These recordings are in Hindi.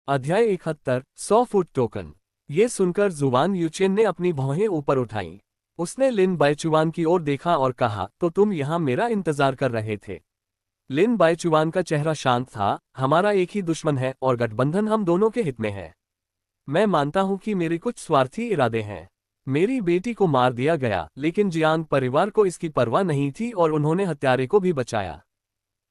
अध्याय 71 100 फुट टोकन। ये सुनकर जुवान यूचेन ने अपनी भौहें ऊपर उठाईं। उसने लिन बाइचुआन की ओर देखा और कहा, तो तुम यहाँ मेरा इंतजार कर रहे थे। लिन बाइचुआन का चेहरा शांत था। हमारा एक ही दुश्मन है और गठबंधन हम दोनों के हित में है। मैं मानता हूं कि मेरे कुछ स्वार्थी इरादे हैं। मेरी बेटी को मार दिया गया, लेकिन जियांग परिवार को इसकी परवाह नहीं थी और उन्होंने हत्यारे को भी बचाया।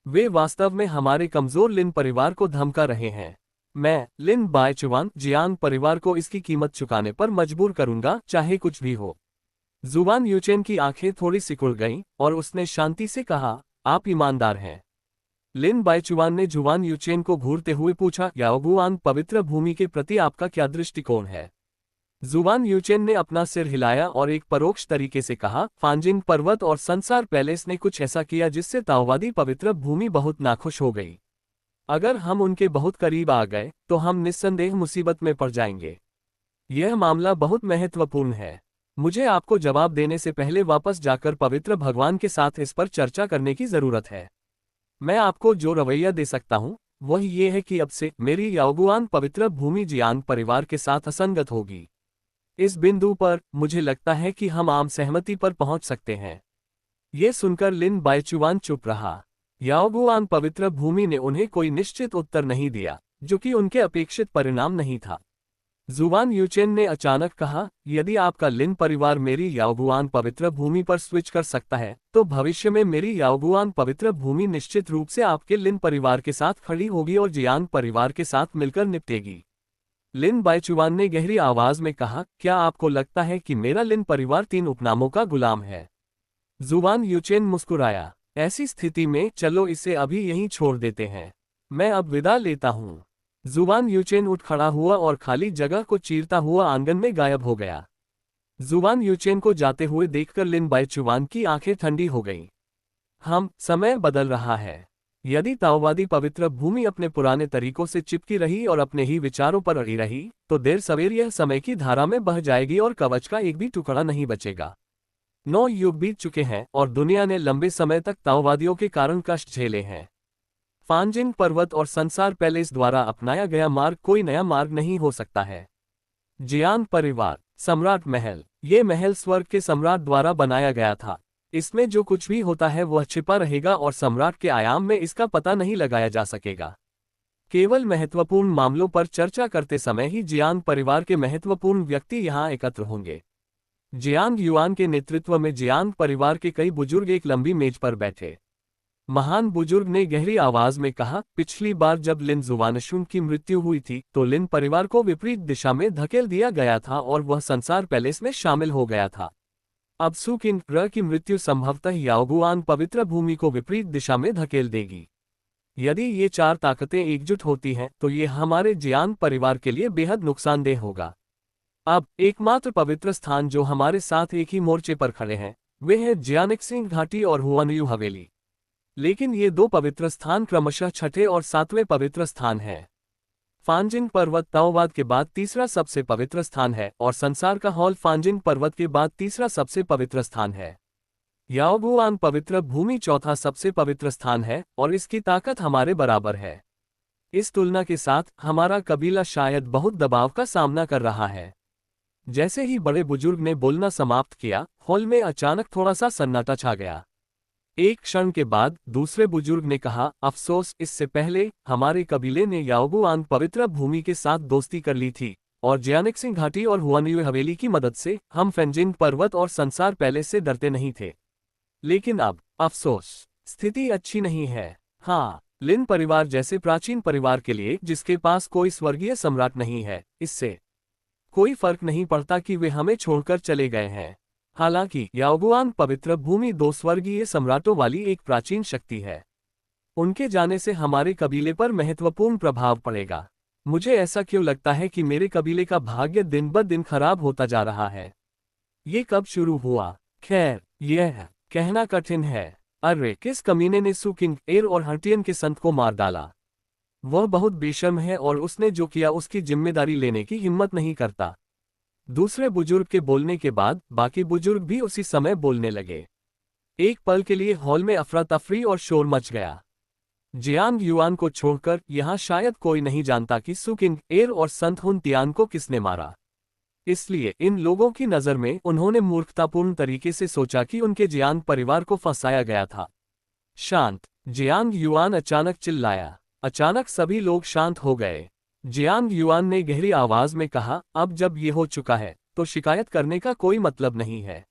वे वास्तव में हमारे कमजोर लिन परिवार को धमका रहे हैं। मैं लिन बाइचुआन जियांग परिवार को इसकी कीमत चुकाने पर मजबूर करूंगा, चाहे कुछ भी हो। जुवान यूचेन की आंखें थोड़ी सिकुड़ गईं और उसने शांति से कहा, आप ईमानदार हैं। लिन बाइचुआन ने जुवान यूचेन को घूरते हुए पूछा, याओगुआन पवित्र भूमि के प्रति आपका क्या दृष्टिकोण है? जुवान यूचेन ने अपना सिर हिलाया और एक परोक्ष तरीके से कहा, फांजिंग पर्वत और संसार पैलेस ने कुछ ऐसा किया जिससे ताओवादी पवित्र भूमि बहुत नाखुश हो गई। अगर हम उनके बहुत करीब आ गए तो हम निस्संदेह मुसीबत में पड़ जाएंगे। यह मामला बहुत महत्वपूर्ण है। मुझे आपको जवाब देने से पहले वापस जाकर पवित्र भगवान के साथ इस पर चर्चा करने की जरूरत है। मैं आपको जो रवैया दे सकता हूं वह ये है कि अब से मेरी याओगुआन पवित्र भूमि जियांग परिवार के साथ असंगत होगी। इस बिंदु पर मुझे लगता है कि हम आम सहमति पर पहुंच सकते हैं। ये सुनकर लिन बाइचुआन चुप रहा। याओगुआन पवित्र भूमि ने उन्हें कोई निश्चित उत्तर नहीं दिया, जो कि उनके अपेक्षित परिणाम नहीं था। जुवान यूचेन ने अचानक कहा, यदि आपका लिन परिवार मेरी याओगुआन पवित्र भूमि पर स्विच कर सकता है, तो भविष्य में मेरी याओगुआन पवित्र भूमि निश्चित रूप से आपके लिन परिवार के साथ खड़ी होगी और जियांग परिवार के साथ मिलकर निपटेगी। लिन बाइचुआन ने गहरी आवाज में कहा, क्या आपको लगता है कि मेरा लिन परिवार 3 उपनामों का गुलाम है? जुवान यूचेन मुस्कुराया। ऐसी स्थिति में चलो इसे अभी यहीं छोड़ देते हैं। मैं अब विदा लेता हूं। जुवान यूचेन उठ खड़ा हुआ और खाली जगह को चीरता हुआ आंगन में गायब हो गया। जुवान यूचेन को जाते हुए देखकर लिन बाइचुआन की आंखें ठंडी हो गईं। समय बदल रहा है। यदि ताओवादी पवित्र भूमि अपने पुराने तरीकों से चिपकी रही और अपने ही विचारों पर अड़ी रही, तो देर सवेर यह समय की धारा में बह जाएगी और कवच का एक भी टुकड़ा नहीं बचेगा। 9 युग बीत चुके हैं और दुनिया ने लंबे समय तक ताओवादियों के कारण कष्ट झेले हैं। फांजिंग पर्वत और संसार पैलेस द्वारा अपनाया गया मार्ग कोई नया मार्ग नहीं हो सकता है। जियांग परिवार, सम्राट महल। ये महल स्वर्ग के सम्राट द्वारा बनाया गया था। इसमें जो कुछ भी होता है वह छिपा रहेगा और सम्राट के आयाम में इसका पता नहीं लगाया जा सकेगा। केवल महत्वपूर्ण मामलों पर चर्चा करते समय ही जियांग परिवार के महत्वपूर्ण व्यक्ति यहाँ एकत्र होंगे। जियांग युआन के नेतृत्व में जियांग परिवार के कई बुजुर्ग एक लंबी मेज पर बैठे। महान बुजुर्ग ने गहरी आवाज में कहा, पिछली बार जब लिन जुवानशुन की मृत्यु हुई थी तो लिन परिवार को विपरीत दिशा में धकेल दिया गया था और वह संसार पैलेस में शामिल हो गया था। अब सुकिन र की मृत्यु संभवतः याओगुआन पवित्र भूमि को विपरीत दिशा में धकेल देगी। यदि ये 4 ताकतें एकजुट होती हैं तो ये हमारे जियांग परिवार के लिए बेहद नुकसानदेह होगा। अब एकमात्र पवित्र स्थान जो हमारे साथ एक ही मोर्चे पर खड़े हैं वे हैं जियानिक्सिंग घाटी और हुआनयू हवेली। लेकिन ये 2 पवित्र स्थान क्रमशः 6ठे और 7वें पवित्र स्थान हैं। फांजिंग पर्वत ताओवाद के बाद तीसरा सबसे पवित्र स्थान है और संसार का हॉल फांजिंग पर्वत के बाद तीसरा सबसे पवित्र स्थान है। याओगुआन पवित्र भूमि चौथा सबसे पवित्र स्थान है और इसकी ताकत हमारे बराबर है। इस तुलना के साथ हमारा कबीला शायद बहुत दबाव का सामना कर रहा है। जैसे ही बड़े बुजुर्ग ने बोलना समाप्त किया, हॉल में अचानक थोड़ा सा सन्नाटा छा गया। एक क्षण के बाद दूसरे बुजुर्ग ने कहा, अफसोस, इससे पहले हमारे कबीले ने याओगुआन पवित्र भूमि के साथ दोस्ती कर ली थी और जियानिक्सिंग घाटी और हुआनयू हवेली की मदद से हम फांजिंग पर्वत और संसार पैलेस से डरते नहीं थे। लेकिन अब अफसोस, स्थिति अच्छी नहीं है। हाँ, लिन परिवार जैसे प्राचीन परिवार के लिए जिसके पास कोई स्वर्गीय सम्राट नहीं है, इससे कोई फर्क नहीं पड़ता कि वे हमें छोड़कर चले गए हैं। हालांकि याओगुआन पवित्र भूमि 2 स्वर्गीय सम्राटों वाली एक प्राचीन शक्ति है। उनके जाने से हमारे कबीले पर महत्वपूर्ण प्रभाव पड़ेगा। मुझे ऐसा क्यों लगता है कि मेरे कबीले का भाग्य दिन ब दिन खराब होता जा रहा है। ये कब शुरू हुआ? खैर, यह कहना कठिन है। अरे, किस कमीने ने सुकिंग एर और हर्टियन के संत को मार डाला? वह बहुत बेशर्म है और उसने जो किया उसकी जिम्मेदारी लेने की हिम्मत नहीं करता। दूसरे बुजुर्ग के बोलने के बाद बाकी बुजुर्ग भी उसी समय बोलने लगे। एक पल के लिए हॉल में अफरा तफरी और शोर मच गया। जियांग युआन को छोड़कर यहाँ शायद कोई नहीं जानता कि सुकिंग एर और संत हुन तियान को किसने मारा। इसलिए इन लोगों की नज़र में उन्होंने मूर्खतापूर्ण तरीके से सोचा कि उनके जियांग परिवार को फंसाया गया था। शांत। जियांग युआन अचानक चिल्लाया। अचानक सभी लोग शांत हो गए। जियांग युआन ने गहरी आवाज में कहा, अब जब ये हो चुका है तो शिकायत करने का कोई मतलब नहीं है।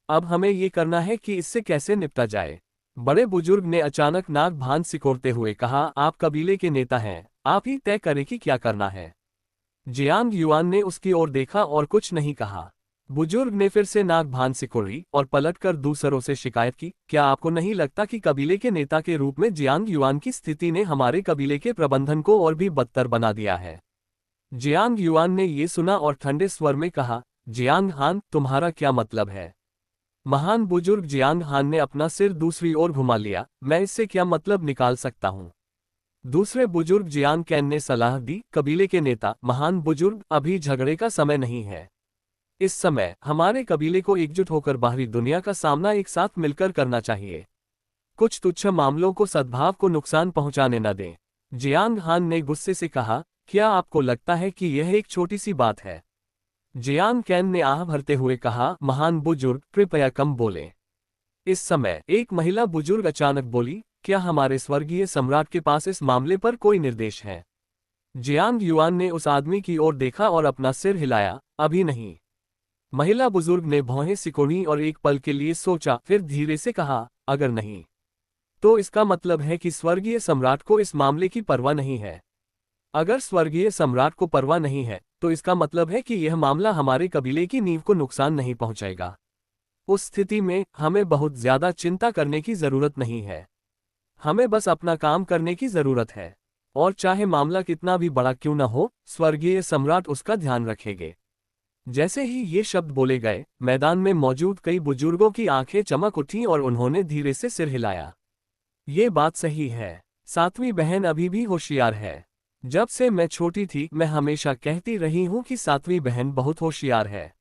अब हमें ये करना है कि इससे कैसे निपटा जाए। बड़े बुजुर्ग ने अचानक नाक भान सिकोड़ते हुए कहा, आप कबीले के नेता हैं, आप ही तय करें कि क्या करना है। जियांग युआन ने उसकी ओर देखा और कुछ नहीं कहा। बुजुर्ग ने फिर से नाक भान सिकोड़ी और पलटकर दूसरों से शिकायत की, क्या आपको नहीं लगता कि कबीले के नेता के रूप में जियांग युआन की स्थिति ने हमारे कबीले के प्रबंधन को और भी बदतर बना दिया है। जियांग युआन ने ये सुना और ठंडे स्वर में कहा, जियांग हान, तुम्हारा क्या मतलब है। महान बुजुर्ग जियांग हान ने अपना सिर दूसरी ओर घुमा लिया, मैं इससे क्या मतलब निकाल सकता हूँ। दूसरे बुजुर्ग जियांग कैन ने सलाह दी, कबीले के नेता, महान बुजुर्ग, अभी झगड़े का समय नहीं है। इस समय हमारे कबीले को एकजुट होकर बाहरी दुनिया का सामना एक साथ मिलकर करना चाहिए। कुछ तुच्छ मामलों को सद्भाव को नुकसान पहुंचाने न दें। जियांग हान ने गुस्से से कहा, क्या आपको लगता है कि यह एक छोटी सी बात है। जियांग कैन ने आह भरते हुए कहा, महान बुजुर्ग, कृपया कम बोलें। इस समय एक महिला बुजुर्ग अचानक बोली, क्या हमारे स्वर्गीय सम्राट के पास इस मामले पर कोई निर्देश है। जियांग युआन ने उस आदमी की ओर देखा और अपना सिर हिलाया, अभी नहीं। महिला बुजुर्ग ने भौहें सिकोड़ी और एक पल के लिए सोचा, फिर धीरे से कहा, अगर नहीं तो इसका मतलब है कि स्वर्गीय सम्राट को इस मामले की परवाह नहीं है। अगर स्वर्गीय सम्राट को परवाह नहीं है तो इसका मतलब है कि यह मामला हमारे कबीले की नींव को नुकसान नहीं पहुंचाएगा। उस स्थिति में हमें बहुत ज्यादा चिंता करने की जरूरत नहीं है। हमें बस अपना काम करने की जरूरत है, और चाहे मामला कितना भी बड़ा क्यों न हो, स्वर्गीय सम्राट उसका ध्यान रखेंगे। जैसे ही ये शब्द बोले गए, मैदान में मौजूद कई बुजुर्गों की आंखें चमक उठीं और उन्होंने धीरे से सिर हिलाया। ये बात सही है। सातवीं बहन अभी भी होशियार है। जब से मैं छोटी थी मैं हमेशा कहती रही हूं कि सातवीं बहन बहुत होशियार है।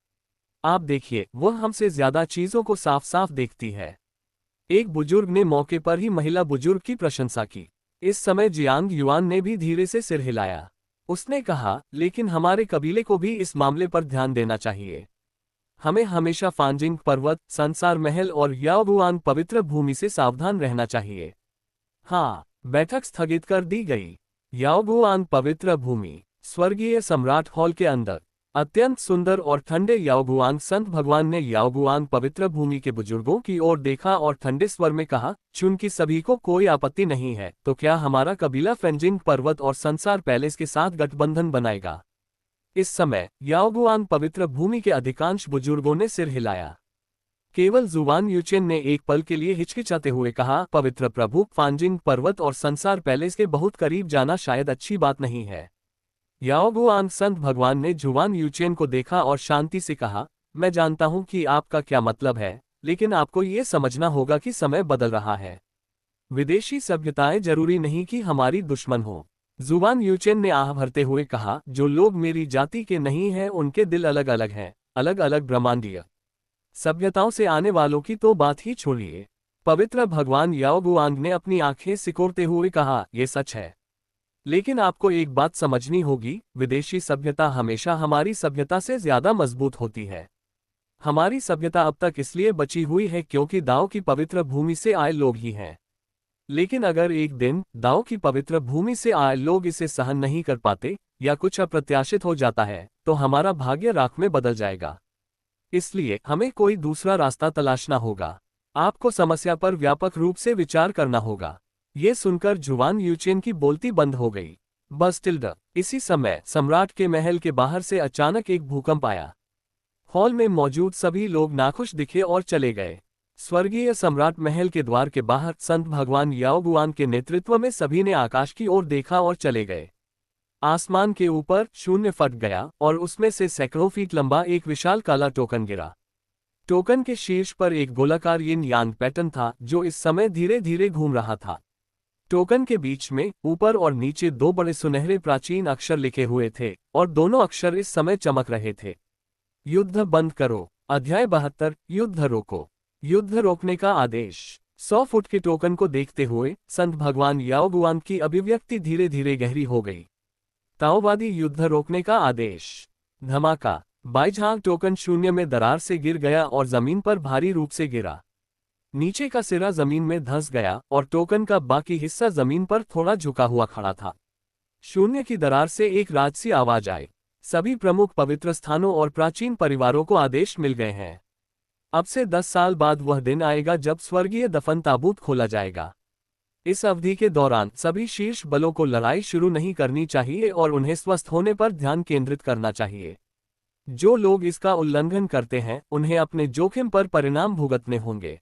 आप देखिए, वह हमसे ज्यादा चीजों को साफ साफ देखती है। एक बुजुर्ग ने मौके पर ही महिला बुजुर्ग की प्रशंसा की। इस समय जियांग युआन ने भी धीरे से सिर हिलाया। उसने कहा, लेकिन हमारे कबीले को भी इस मामले पर ध्यान देना चाहिए। हमें हमेशा फांजिंग पर्वत, संसार महल और याओगुआंग पवित्र भूमि से सावधान रहना चाहिए। हाँ, बैठक स्थगित कर दी गई। याओगुआंग पवित्र भूमि, स्वर्गीय सम्राट हॉल के अंदर। अत्यंत सुंदर और ठंडे याओगुआंग संत भगवान ने याओगुआंग पवित्र भूमि के बुजुर्गों की ओर देखा और ठंडे स्वर में कहा, चूंकि सभी को कोई आपत्ति नहीं है तो क्या हमारा कबीला फेंजिंग पर्वत और संसार पैलेस के साथ गठबंधन बनाएगा। इस समय याओगुआंग पवित्र भूमि के अधिकांश बुजुर्गों ने सिर हिलाया। केवल जुवान यूचेन ने एक पल के लिए हिचकिचाते हुए कहा, पवित्र प्रभु, फांजिंग पर्वत और संसार पैलेस के बहुत करीब जाना शायद अच्छी बात नहीं है। याओगुआंग संत भगवान ने जुवान यूचेन को देखा और शांति से कहा, मैं जानता हूं कि आपका क्या मतलब है, लेकिन आपको ये समझना होगा कि समय बदल रहा है। विदेशी सभ्यताएं जरूरी नहीं कि हमारी दुश्मन हो। जुवान यूचेन ने आह भरते हुए कहा, जो लोग मेरी जाति के नहीं हैं उनके दिल अलग अलग हैं, अलग अलग ब्रह्मांडीय सभ्यताओं से आने वालों की तो बात ही छोड़िए। पवित्र भगवान याओगुआंग ने अपनी आंखें सिकोड़ते हुए कहा, यह सच है, लेकिन आपको एक बात समझनी होगी, विदेशी सभ्यता हमेशा हमारी सभ्यता से ज्यादा मजबूत होती है। हमारी सभ्यता अब तक इसलिए बची हुई है क्योंकि दाओ की पवित्र भूमि से आए लोग ही हैं। लेकिन अगर एक दिन दाओ की पवित्र भूमि से आए लोग इसे सहन नहीं कर पाते या कुछ अप्रत्याशित हो जाता है तो हमारा भाग्य राख में बदल जाएगा। इसलिए हमें कोई दूसरा रास्ता तलाशना होगा। आपको समस्या पर व्यापक रूप से विचार करना होगा। ये सुनकर जुवान यूचेन की बोलती बंद हो गई। बस टिल्ड। इसी समय सम्राट के महल के बाहर से अचानक एक भूकंप आया। हॉल में मौजूद सभी लोग नाखुश दिखे और चले गए। स्वर्गीय सम्राट महल के द्वार के बाहर संत भगवान याओगुआंग के नेतृत्व में सभी ने आकाश की ओर देखा और चले गए। आसमान के ऊपर शून्य फट गया और उसमें से सैकड़ों फीट लंबा एक विशाल काला टोकन गिरा। टोकन के शीर्ष पर एक गोलाकार यिन यांग पैटर्न था जो इस समय धीरे धीरे घूम रहा था। टोकन के बीच में ऊपर और नीचे दो बड़े सुनहरे प्राचीन अक्षर लिखे हुए थे और दोनों अक्षर इस समय चमक रहे थे। युद्ध बंद करो। अध्याय 72, युद्ध रोको। युद्ध रोकने का आदेश। 100 फुट के टोकन को देखते हुए संत भगवान याओगुआन की अभिव्यक्ति धीरे धीरे गहरी हो गई। ताओवादी युद्ध रोकने का आदेश। धमाका। बाईझांग टोकन शून्य में दरार से गिर गया और जमीन पर भारी रूप से गिरा। नीचे का सिरा जमीन में धंस गया और टोकन का बाकी हिस्सा जमीन पर थोड़ा झुका हुआ खड़ा था। शून्य की दरार से एक राजसी आवाज आई। सभी प्रमुख पवित्र स्थानों और प्राचीन परिवारों को आदेश मिल गए हैं। अब से 10 साल बाद वह दिन आएगा जब स्वर्गीय दफन ताबूत खोला जाएगा। इस अवधि के दौरान सभी शीर्ष बलों को लड़ाई शुरू नहीं करनी चाहिए और उन्हें स्वस्थ होने पर ध्यान केंद्रित करना चाहिए। जो लोग इसका उल्लंघन करते हैं उन्हें अपने जोखिम पर परिणाम भुगतने होंगे।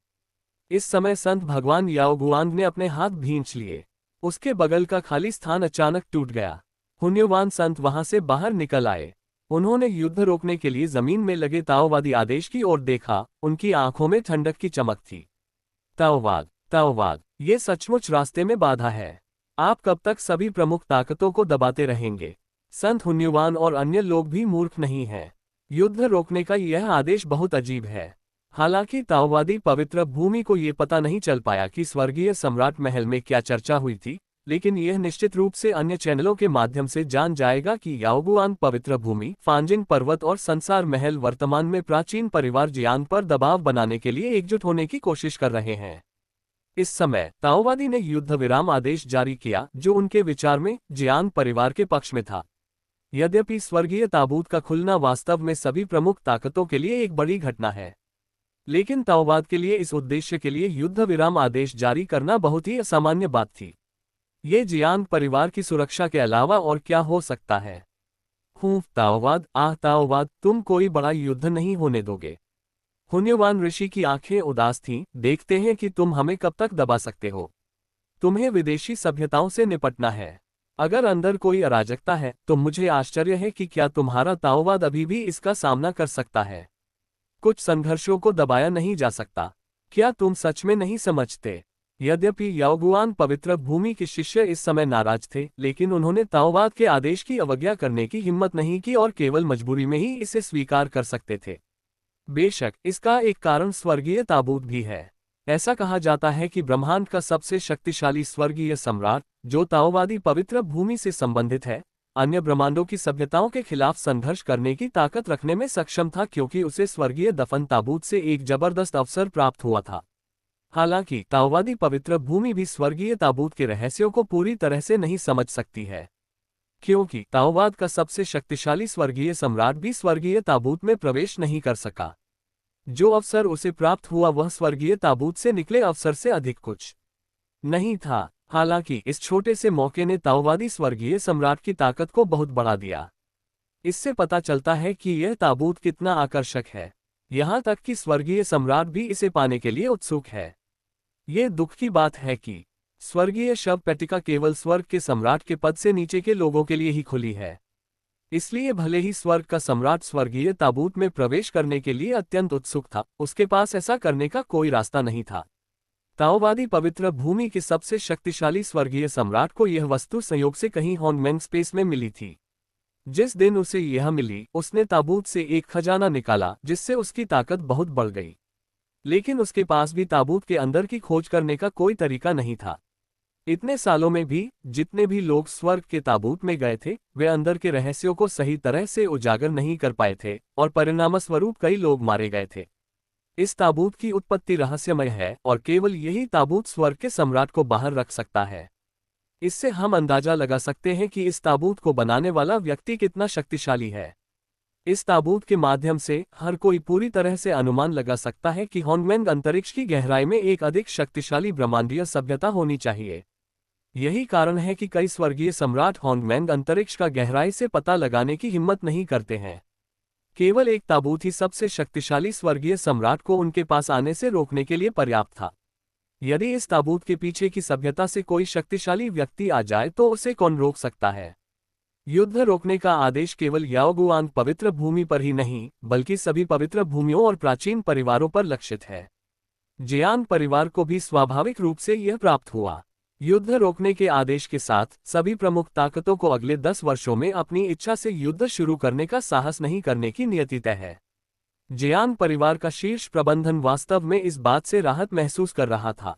इस समय संत भगवान याओगुआंग ने अपने हाथ भींच लिए। उसके बगल का खाली स्थान अचानक टूट गया। पुण्यवान संत वहां से बाहर निकल आए। उन्होंने युद्ध रोकने के लिए जमीन में लगे ताओवादी आदेश की ओर देखा। उनकी आंखों में ठंडक की चमक थी। ताओवाद, ताओवाद, ये सचमुच रास्ते में बाधा है। आप कब तक सभी प्रमुख ताकतों को दबाते रहेंगे? संत हुन्युवान और अन्य लोग भी मूर्ख नहीं हैं। युद्ध रोकने का यह आदेश बहुत अजीब है। हालांकि ताओवादी पवित्र भूमि को ये पता नहीं चल पाया कि स्वर्गीय सम्राट महल में क्या चर्चा हुई थी, लेकिन यह निश्चित रूप से अन्य चैनलों के माध्यम से जान जाएगा कि याओगुआन पवित्र भूमि, फांजिंग पर्वत और संसार महल वर्तमान में प्राचीन परिवार जियान पर दबाव बनाने के लिए एकजुट होने की कोशिश कर रहे हैं। इस समय ताओवादी ने युद्ध विराम आदेश जारी किया, जो उनके विचार में जियान परिवार के पक्ष में था। यद्यपि स्वर्गीय ताबूत का खुलना वास्तव में सभी प्रमुख ताकतों के लिए एक बड़ी घटना है, लेकिन ताओवाद के लिए इस उद्देश्य के लिए युद्ध विराम आदेश जारी करना बहुत ही असामान्य बात थी। ये जियान परिवार की सुरक्षा के अलावा और क्या हो सकता है? ताओवाद, ताओवाद, तुम कोई बड़ा युद्ध नहीं होने दोगे। पुण्यवान ऋषि की आंखें उदास थीं। देखते हैं कि तुम हमें कब तक दबा सकते हो। तुम्हें विदेशी सभ्यताओं से निपटना है। अगर अंदर कोई अराजकता है तो मुझे आश्चर्य है कि क्या तुम्हारा ताओवाद अभी भी इसका सामना कर सकता है। कुछ संघर्षों को दबाया नहीं जा सकता। क्या तुम सच में नहीं समझते? यद्यपि याओगुआन पवित्र भूमि के शिष्य इस समय नाराज थे, लेकिन उन्होंने ताओवाद के आदेश की अवज्ञा करने की हिम्मत नहीं की और केवल मजबूरी में ही इसे स्वीकार कर सकते थे। बेशक इसका एक कारण स्वर्गीय ताबूत भी है। ऐसा कहा जाता है कि ब्रह्मांड का सबसे शक्तिशाली स्वर्गीय सम्राट, जो ताओवादी पवित्र भूमि से संबंधित है, अन्य ब्रह्मांडों की सभ्यताओं के खिलाफ संघर्ष करने की ताकत रखने में सक्षम था, क्योंकि उसे स्वर्गीय दफन ताबूत से एक जबरदस्त अवसर प्राप्त हुआ था। हालांकि ताओवादी पवित्र भूमि भी स्वर्गीय ताबूत के रहस्यों को पूरी तरह से नहीं समझ सकती है, क्योंकि ताओवाद का सबसे शक्तिशाली स्वर्गीय सम्राट भी स्वर्गीय ताबूत में प्रवेश नहीं कर सका। जो अवसर उसे प्राप्त हुआ वह स्वर्गीय ताबूत से निकले अवसर से अधिक कुछ नहीं था। हालांकि इस छोटे से मौके ने ताओवादी स्वर्गीय सम्राट की ताकत को बहुत बढ़ा दिया। इससे पता चलता है कि यह ताबूत कितना आकर्षक है, यहाँ तक कि स्वर्गीय सम्राट भी इसे पाने के लिए उत्सुक है। ये दुख की बात है कि स्वर्गीय शव पेटिका केवल स्वर्ग के सम्राट के पद से नीचे के लोगों के लिए ही खुली है। इसलिए भले ही स्वर्ग का सम्राट स्वर्गीय ताबूत में प्रवेश करने के लिए अत्यंत उत्सुक था, उसके पास ऐसा करने का कोई रास्ता नहीं था। ताओवादी पवित्र भूमि के सबसे शक्तिशाली स्वर्गीय सम्राट को यह वस्तु संयोग से कहीं हॉन्गमेंग स्पेस में मिली थी। जिस दिन उसे यह मिली, उसने ताबूत से एक खजाना निकाला, जिससे उसकी ताकत बहुत बढ़ गई। लेकिन उसके पास भी ताबूत के अंदर की खोज करने का कोई तरीका नहीं था। इतने सालों में भी जितने भी लोग स्वर्ग के ताबूत में गए थे, वे अंदर के रहस्यों को सही तरह से उजागर नहीं कर पाए थे और परिणामस्वरूप कई लोग मारे गए थे। इस ताबूत की उत्पत्ति रहस्यमय है और केवल यही ताबूत स्वर्ग के सम्राट को बाहर रख सकता है। इससे हम अंदाजा लगा सकते हैं कि इस ताबूत को बनाने वाला व्यक्ति कितना शक्तिशाली है। इस ताबूत के माध्यम से हर कोई पूरी तरह से अनुमान लगा सकता है कि हॉन्गमेंग अंतरिक्ष की गहराई में एक अधिक शक्तिशाली ब्रह्मांडीय सभ्यता होनी चाहिए। यही कारण है कि कई स्वर्गीय सम्राट हॉन्गमेंग अंतरिक्ष का गहराई से पता लगाने की हिम्मत नहीं करते हैं। केवल एक ताबूत ही सबसे शक्तिशाली स्वर्गीय सम्राट को उनके पास आने से रोकने के लिए पर्याप्त था। यदि इस ताबूत के पीछे की सभ्यता से कोई शक्तिशाली व्यक्ति आ जाए तो उसे कौन रोक सकता है? युद्ध रोकने का आदेश केवल याओगुआन पवित्र भूमि पर ही नहीं, बल्कि सभी पवित्र भूमियों और प्राचीन परिवारों पर लक्षित है। जियान परिवार को भी स्वाभाविक रूप से यह प्राप्त हुआ। युद्ध रोकने के आदेश के साथ सभी प्रमुख ताकतों को अगले 10 वर्षों में अपनी इच्छा से युद्ध शुरू करने का साहस नहीं करने की नियति तय है। जियान परिवार का शीर्ष प्रबंधन वास्तव में इस बात से राहत महसूस कर रहा था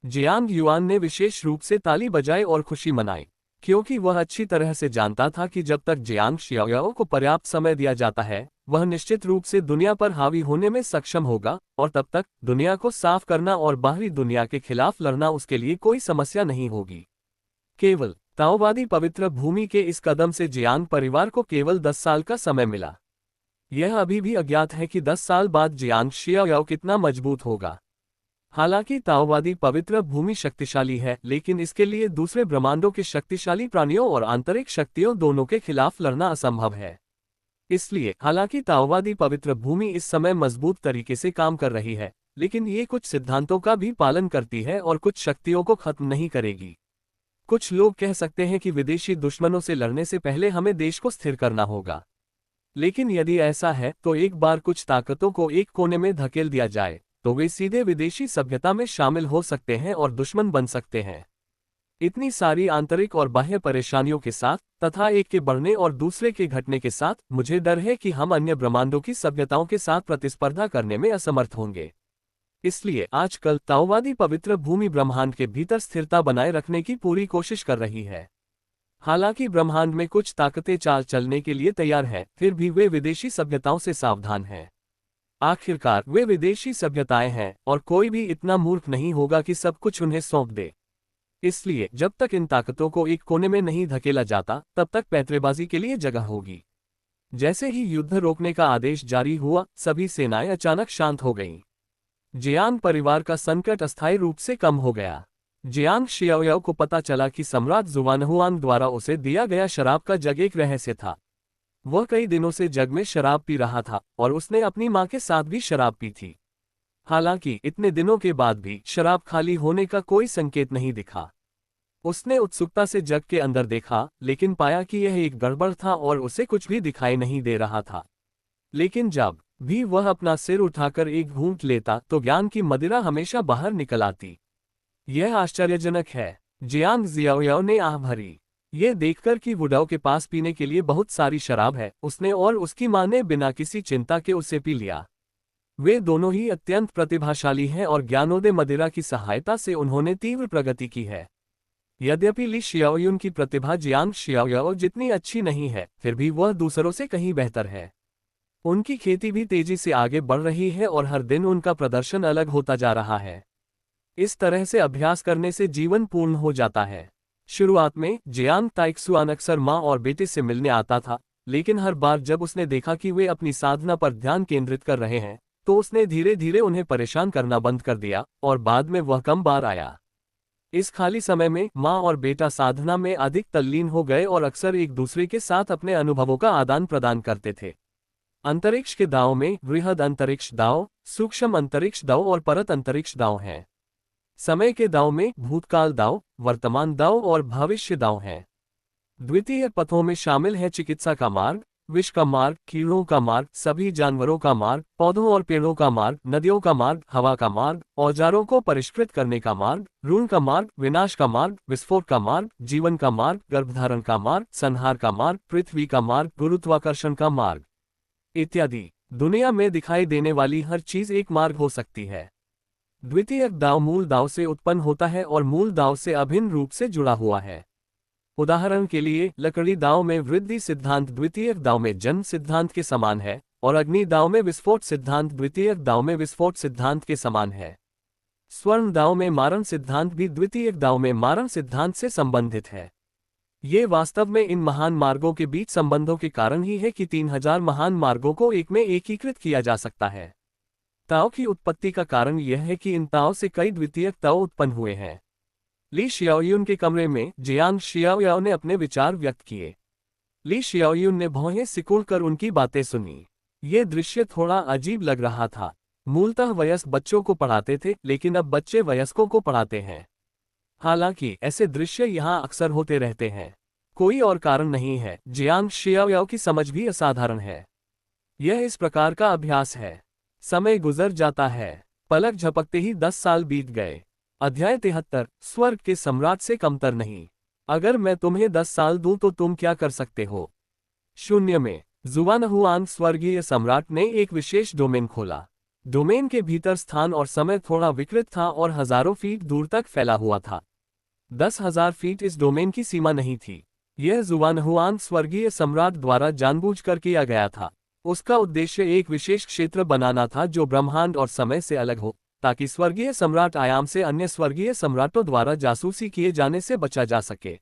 जियांग युआन ने विशेष रूप से ताली बजाई और खुशी मनाई, क्योंकि वह अच्छी तरह से जानता था कि जब तक जियांग शियाओ को पर्याप्त समय दिया जाता है, वह निश्चित रूप से दुनिया पर हावी होने में सक्षम होगा, और तब तक दुनिया को साफ करना और बाहरी दुनिया के खिलाफ लड़ना उसके लिए कोई समस्या नहीं होगी। केवल ताओवादी पवित्र भूमि के इस कदम से जियांग परिवार को केवल 10 साल का समय मिला। यह अभी भी अज्ञात है कि 10 साल बाद जियांग शियाओ कितना मजबूत होगा। हालांकि ताओवादी पवित्र भूमि शक्तिशाली है, लेकिन इसके लिए दूसरे ब्रह्मांडों के शक्तिशाली प्राणियों और आंतरिक शक्तियों दोनों के खिलाफ लड़ना असंभव है। इसलिए हालांकि ताओवादी पवित्र भूमि इस समय मजबूत तरीके से काम कर रही है, लेकिन ये कुछ सिद्धांतों का भी पालन करती है और कुछ शक्तियों को खत्म नहीं करेगी। कुछ लोग कह सकते हैं कि विदेशी दुश्मनों से लड़ने से पहले हमें देश को स्थिर करना होगा। लेकिन यदि ऐसा है तो एक बार कुछ ताकतों को एक कोने में धकेल दिया जाए तो वे सीधे विदेशी सभ्यता में शामिल हो सकते हैं और दुश्मन बन सकते हैं। इतनी सारी आंतरिक और बाह्य परेशानियों के साथ तथा एक के बढ़ने और दूसरे के घटने के साथ मुझे डर है कि हम अन्य ब्रह्मांडों की सभ्यताओं के साथ प्रतिस्पर्धा करने में असमर्थ होंगे। इसलिए आजकल ताओवादी पवित्र भूमि ब्रह्मांड के भीतर स्थिरता बनाए रखने की पूरी कोशिश कर रही है। हालांकि ब्रह्मांड में कुछ ताकतें चाल चलने के लिए तैयार हैं, फिर भी वे विदेशी सभ्यताओं से सावधान हैं। आखिरकार वे विदेशी सभ्यताएं हैं और कोई भी इतना मूर्ख नहीं होगा कि सब कुछ उन्हें सौंप दे। इसलिए जब तक इन ताकतों को एक कोने में नहीं धकेला जाता, तब तक पैंतरेबाजी के लिए जगह होगी। जैसे ही युद्ध रोकने का आदेश जारी हुआ, सभी सेनाएं अचानक शांत हो गईं। जियांग परिवार का संकट अस्थायी रूप से कम हो गया। जियांग शियाओ को पता चला कि सम्राट जुआनहुआंग द्वारा उसे दिया गया शराब का जग एक रहस्य था। वह कई दिनों से जग में शराब पी रहा था और उसने अपनी मां के साथ भी शराब पी थी। हालांकि इतने दिनों के बाद भी शराब खाली होने का कोई संकेत नहीं दिखा। उसने उत्सुकता से जग के अंदर देखा, लेकिन पाया कि यह एक गड़बड़ था और उसे कुछ भी दिखाई नहीं दे रहा था। लेकिन जब भी वह अपना सिर उठाकर एक घूंट लेता तो ज्ञान की मदिरा हमेशा बाहर निकल आती। यह आश्चर्यजनक है, जियांग जियाओ ने आह भरी। ये देखकर कि वुडाओ के पास पीने के लिए बहुत सारी शराब है, उसने और उसकी मां ने बिना किसी चिंता के उसे पी लिया। वे दोनों ही अत्यंत प्रतिभाशाली हैं और ज्ञानोदय मदिरा की सहायता से उन्होंने तीव्र प्रगति की है। यद्यपि ली शियाओयुन की प्रतिभा जियांग शियाओ जितनी अच्छी नहीं है, फिर भी वह दूसरों से कहीं बेहतर है। उनकी खेती भी तेजी से आगे बढ़ रही है और हर दिन उनका प्रदर्शन अलग होता जा रहा है। इस तरह से अभ्यास करने से जीवन पूर्ण हो जाता है। शुरुआत में जियांग ताइक्सुआन अक्सर मां और बेटे से मिलने आता था, लेकिन हर बार जब उसने देखा कि वे अपनी साधना पर ध्यान केंद्रित कर रहे हैं, तो उसने धीरे धीरे उन्हें परेशान करना बंद कर दिया और बाद में वह कम बार आया। इस खाली समय में मां और बेटा साधना में अधिक तल्लीन हो गए और अक्सर एक दूसरे के साथ अपने अनुभवों का आदान प्रदान करते थे। अंतरिक्ष के दांव में वृहद अंतरिक्ष दांव, सूक्ष्म अंतरिक्ष दांव और परत अंतरिक्ष दांव हैं। समय के दांव में भूतकाल दांव, वर्तमान दांव और भविष्य दांव हैं। द्वितीय पथों में शामिल है चिकित्सा का मार्ग, विष का मार्ग, कीड़ों का मार्ग, सभी जानवरों का मार्ग, पौधों और पेड़ों का मार्ग, नदियों का मार्ग, हवा का मार्ग, औजारों को परिष्कृत करने का मार्ग, ऋण का मार्ग, विनाश का मार्ग, विस्फोट का मार्ग, जीवन का मार्ग, गर्भधारण का मार्ग, संहार का मार्ग, पृथ्वी का मार्ग, गुरुत्वाकर्षण का मार्ग इत्यादि। दुनिया में दिखाई देने वाली हर चीज एक मार्ग हो सकती है। द्वितीयक दांव मूल दांव से उत्पन्न होता है और मूल दांव से अभिन्न रूप से जुड़ा हुआ है। उदाहरण के लिए लकड़ी दांव में वृद्धि सिद्धांत द्वितीयक दांव में जन्म सिद्धांत के समान है, और अग्नि दांव में विस्फोट सिद्धांत द्वितीयक दांव में विस्फोट सिद्धांत के समान है। स्वर्ण दांव में मारण सिद्धांत भी द्वितीयक दांव में मारण सिद्धांत से संबंधित है। ये वास्तव में इन महान मार्गों के बीच संबंधों के कारण ही है कि 3000 महान मार्गों को एक में एकीकृत किया जा सकता है। ताओ की उत्पत्ति का कारण यह है कि इन ताओ से कई द्वितीयक ताओ उत्पन्न हुए हैं। ली शियाओयुन के कमरे में जियांग शियाओ ने अपने विचार व्यक्त किए। ली शियाओयुन ने भौहें सिकुड़कर उनकी बातें सुनी। ये दृश्य थोड़ा अजीब लग रहा था। मूलतः वयस्क बच्चों को पढ़ाते थे, लेकिन अब बच्चे वयस्कों को पढ़ाते हैं। हालांकि ऐसे दृश्य यहाँ अक्सर होते रहते हैं। कोई और कारण नहीं है। जियांग शियाओ की समझ भी असाधारण है। यह इस प्रकार का अभ्यास है। समय गुजर जाता है। पलक झपकते ही 10 साल बीत गए। अध्याय 73 स्वर्ग के सम्राट से कमतर नहीं। अगर मैं तुम्हें 10 साल दूं तो तुम क्या कर सकते हो? शून्य में जुआनहुआंग स्वर्गीय सम्राट ने एक विशेष डोमेन खोला। डोमेन के भीतर स्थान और समय थोड़ा विकृत था और हजारों फीट दूर तक फैला हुआ था। 10,000 फीट इस डोमेन की सीमा नहीं थी। यह जुवानहुआन स्वर्गीय सम्राट द्वारा जानबूझकर किया गया था। उसका उद्देश्य एक विशेष क्षेत्र बनाना था जो ब्रह्मांड और समय से अलग हो, ताकि स्वर्गीय सम्राट आयाम से अन्य स्वर्गीय सम्राटों द्वारा जासूसी किए जाने से बचा जा सके।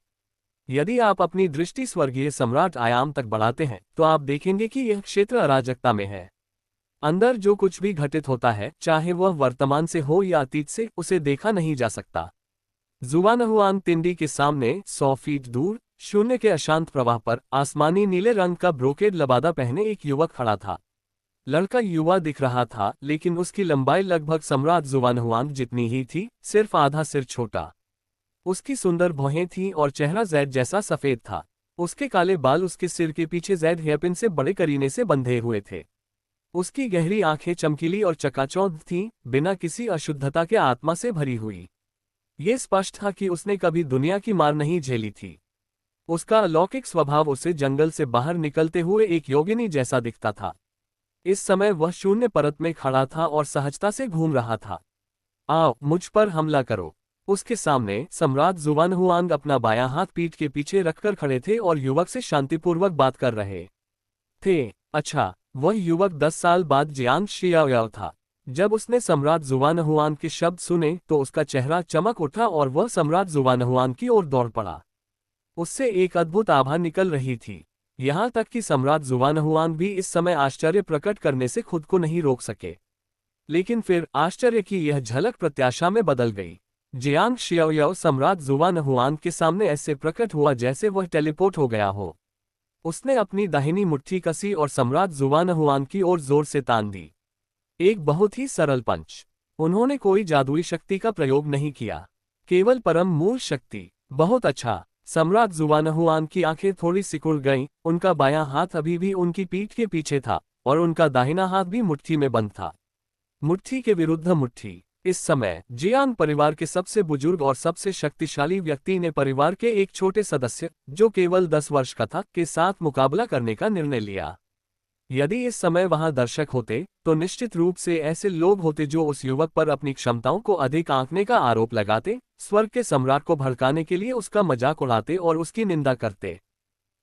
यदि आप अपनी दृष्टि स्वर्गीय सम्राट आयाम तक बढ़ाते हैं तो आप देखेंगे कि यह क्षेत्र अराजकता में है। अंदर जो कुछ भी घटित होता है, चाहे वह वर्तमान से हो या अतीत से, उसे देखा नहीं जा सकता। जुवानहुआन तिंडी के सामने 100 फीट दूर शून्य के अशांत प्रवाह पर आसमानी नीले रंग का ब्रोकेड लबादा पहने एक युवक खड़ा था। लड़का युवा दिख रहा था, लेकिन उसकी लंबाई लगभग सम्राट जुवानहुआन जितनी ही थी, सिर्फ आधा सिर छोटा। उसकी सुंदर भौहें थीं और चेहरा जैद जैसा सफेद था। उसके काले बाल उसके सिर के पीछे जैद हेयरपिन से बड़े करीने से बंधे हुए थे। उसकी गहरी आंखें चमकीली और चकाचौंध थीं, बिना किसी अशुद्धता के आत्मा से भरी हुई। ये स्पष्ट था कि उसने कभी दुनिया की मार नहीं झेली थी। उसका अलौकिक स्वभाव उसे जंगल से बाहर निकलते हुए एक योगिनी जैसा दिखता था। इस समय वह शून्य परत में खड़ा था और सहजता से घूम रहा था। आओ, मुझ पर हमला करो। उसके सामने सम्राट जुवानहुआंग अपना बायां हाथ पीठ के पीछे रखकर खड़े थे और युवक से शांतिपूर्वक बात कर रहे थे। अच्छा, वह युवक 10 साल बाद जियांग शियाओयाओ था। जब उसने सम्राट जुवानहुआन के शब्द सुने तो उसका चेहरा चमक उठा और वह सम्राट जुवानहुआन की ओर दौड़ पड़ा। उससे एक अद्भुत आभा निकल रही थी, यहाँ तक कि सम्राट जुवानहुआन भी इस समय आश्चर्य प्रकट करने से खुद को नहीं रोक सके। लेकिन फिर आश्चर्य की यह झलक प्रत्याशा में बदल गई। जियांग शियाओयाओ सम्राट जुवानहुआन के सामने ऐसे प्रकट हुआ जैसे वह टेलीपोर्ट हो गया हो। उसने अपनी दाहिनी मुट्ठी कसी और सम्राट जुवानहुआन की ओर जोर से तान दी। एक बहुत ही सरल पंच। उन्होंने कोई जादुई शक्ति का प्रयोग नहीं किया, केवल परम मूल शक्ति। बहुत अच्छा। सम्राट जुवानहुआन की आंखें थोड़ी सिकुड़ गईं, उनका बायां हाथ अभी भी उनकी पीठ के पीछे था और उनका दाहिना हाथ भी मुट्ठी में बंद था। मुट्ठी के विरुद्ध मुट्ठी। इस समय जियांग परिवार के सबसे बुजुर्ग और सबसे शक्तिशाली व्यक्ति ने परिवार के एक छोटे सदस्य, जो केवल 10 वर्ष का था, के साथ मुकाबला करने का निर्णय लिया। यदि इस समय वहां दर्शक होते तो निश्चित रूप से ऐसे लोग होते जो उस युवक पर अपनी क्षमताओं को अधिक आंकने का आरोप लगाते, स्वर्ग के सम्राट को भड़काने के लिए उसका मजाक उड़ाते और उसकी निंदा करते।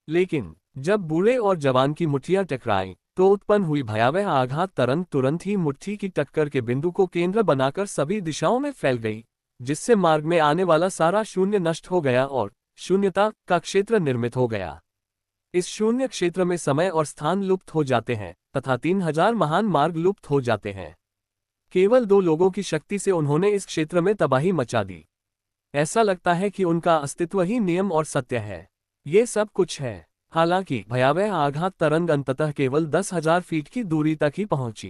लेकिन जब बूढ़े और जवान की मुट्ठियां टकराईं तो उत्पन्न हुई भयावह आघात तरंग तुरंत ही मुट्ठी की टक्कर के बिंदु को केंद्र बनाकर सभी दिशाओं में फैल गई, जिससे मार्ग में आने वाला सारा शून्य नष्ट हो गया और शून्यता का क्षेत्र निर्मित हो गया। इस शून्य क्षेत्र में समय और स्थान लुप्त हो जाते हैं तथा 3000 महान मार्ग लुप्त हो जाते हैं। केवल 2 लोगों की शक्ति से उन्होंने इस क्षेत्र में तबाही मचा दी। ऐसा लगता है कि उनका अस्तित्व ही नियम और सत्य है। ये सब कुछ है। हालांकि भयावह आघात तरंग अंततः केवल 10,000 फीट की दूरी तक ही पहुंची,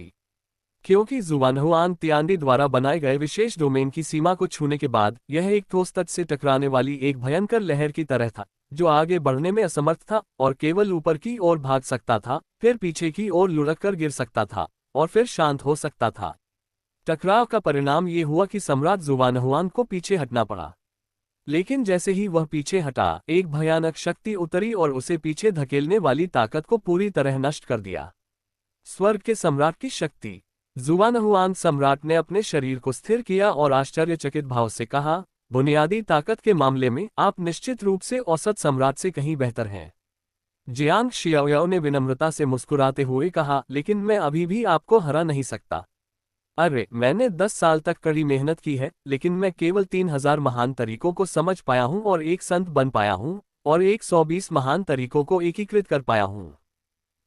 क्योंकि जुवानहुआन तियांडी द्वारा बनाए गए विशेष डोमेन की सीमा को छूने के बाद यह एक ठोस तट से टकराने वाली एक भयंकर लहर की तरह था, जो आगे बढ़ने में असमर्थ था और केवल ऊपर की ओर भाग सकता था, फिर पीछे की ओर लुढ़क कर गिर सकता था और फिर शांत हो सकता था। टकराव का परिणाम ये हुआ कि सम्राट जुवानहुआन को पीछे हटना पड़ा। लेकिन जैसे ही वह पीछे हटा, एक भयानक शक्ति उतरी और उसे पीछे धकेलने वाली ताकत को पूरी तरह नष्ट कर दिया। स्वर्ग के सम्राट की शक्ति। जुवानहुआन सम्राट ने अपने शरीर को स्थिर किया और आश्चर्यचकित भाव से कहा, बुनियादी ताकत के मामले में आप निश्चित रूप से औसत सम्राट से कहीं बेहतर हैं। जियांग शियाओयाओ ने विनम्रता से मुस्कुराते हुए कहा, लेकिन मैं अभी भी आपको हरा नहीं सकता। अरे, मैंने 10 साल तक कड़ी मेहनत की है, लेकिन मैं केवल 3000 महान तरीकों को समझ पाया हूं और एक संत बन पाया हूं, और 120 महान तरीकों को एकीकृत कर पाया हूं।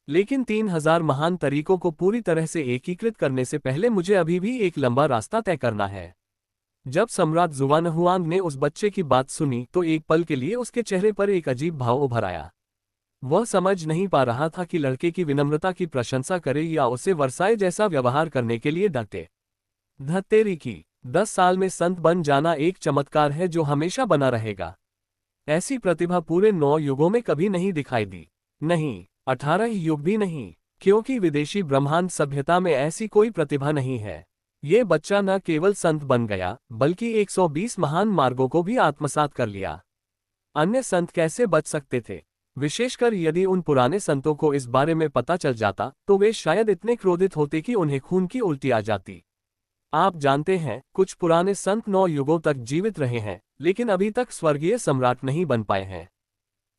लेकिन 3000 महान तरीकों को पूरी तरह से एकीकृत करने से पहले मुझे अभी भी एक लंबा रास्ता तय करना है। जब सम्राट जुवानहुआंग ने उस बच्चे की बात सुनी तो एक पल के लिए उसके चेहरे पर एक अजीब भाव उभर आया। वह समझ नहीं पा रहा था कि लड़के की विनम्रता की प्रशंसा करे या उसे वर्साए जैसा व्यवहार करने के लिए डटे। धत्तेरी की 10 साल में संत बन जाना एक चमत्कार है जो हमेशा बना रहेगा। ऐसी प्रतिभा पूरे 9 युगों में कभी नहीं दिखाई दी, नहीं 18 युग भी नहीं, क्योंकि विदेशी ब्रह्मांड सभ्यता में ऐसी कोई प्रतिभा नहीं है। ये बच्चा न केवल संत बन गया, बल्कि 120 महान मार्गों को भी आत्मसात कर लिया। अन्य संत कैसे बच सकते थे? विशेषकर यदि उन पुराने संतों को इस बारे में पता चल जाता तो वे शायद इतने क्रोधित होते कि उन्हें खून की उल्टी आ जाती। आप जानते हैं, कुछ पुराने संत 9 युगों तक जीवित रहे हैं, लेकिन अभी तक स्वर्गीय सम्राट नहीं बन पाए हैं।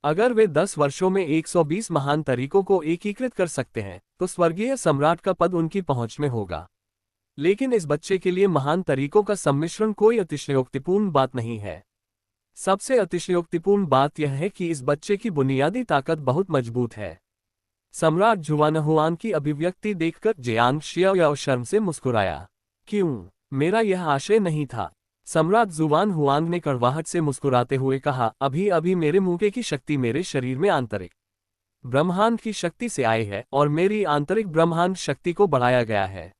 अगर वे 10 वर्षों में 120 महान तरीकों को एकीकृत कर सकते हैं, तो स्वर्गीय सम्राट का पद उनकी पहुंच में होगा। लेकिन इस बच्चे के लिए महान तरीकों का सम्मिश्रण कोई अतिशयोक्तिपूर्ण बात नहीं है। सबसे अतिशयोक्तिपूर्ण बात यह है कि इस बच्चे की बुनियादी ताकत बहुत मजबूत है। सम्राट जुआनहुआन की अभिव्यक्ति देखकर जियांग शियाओ शर्म से मुस्कुराया। क्यों? मेरा यह आशय नहीं था। सम्राट जुआन हुआंग ने कड़वाहट से मुस्कुराते हुए कहा, अभी अभी मेरे मुंह की शक्ति मेरे शरीर में आंतरिक ब्रह्मांड की शक्ति से आई है और मेरी आंतरिक ब्रह्मांड शक्ति को बढ़ाया गया है।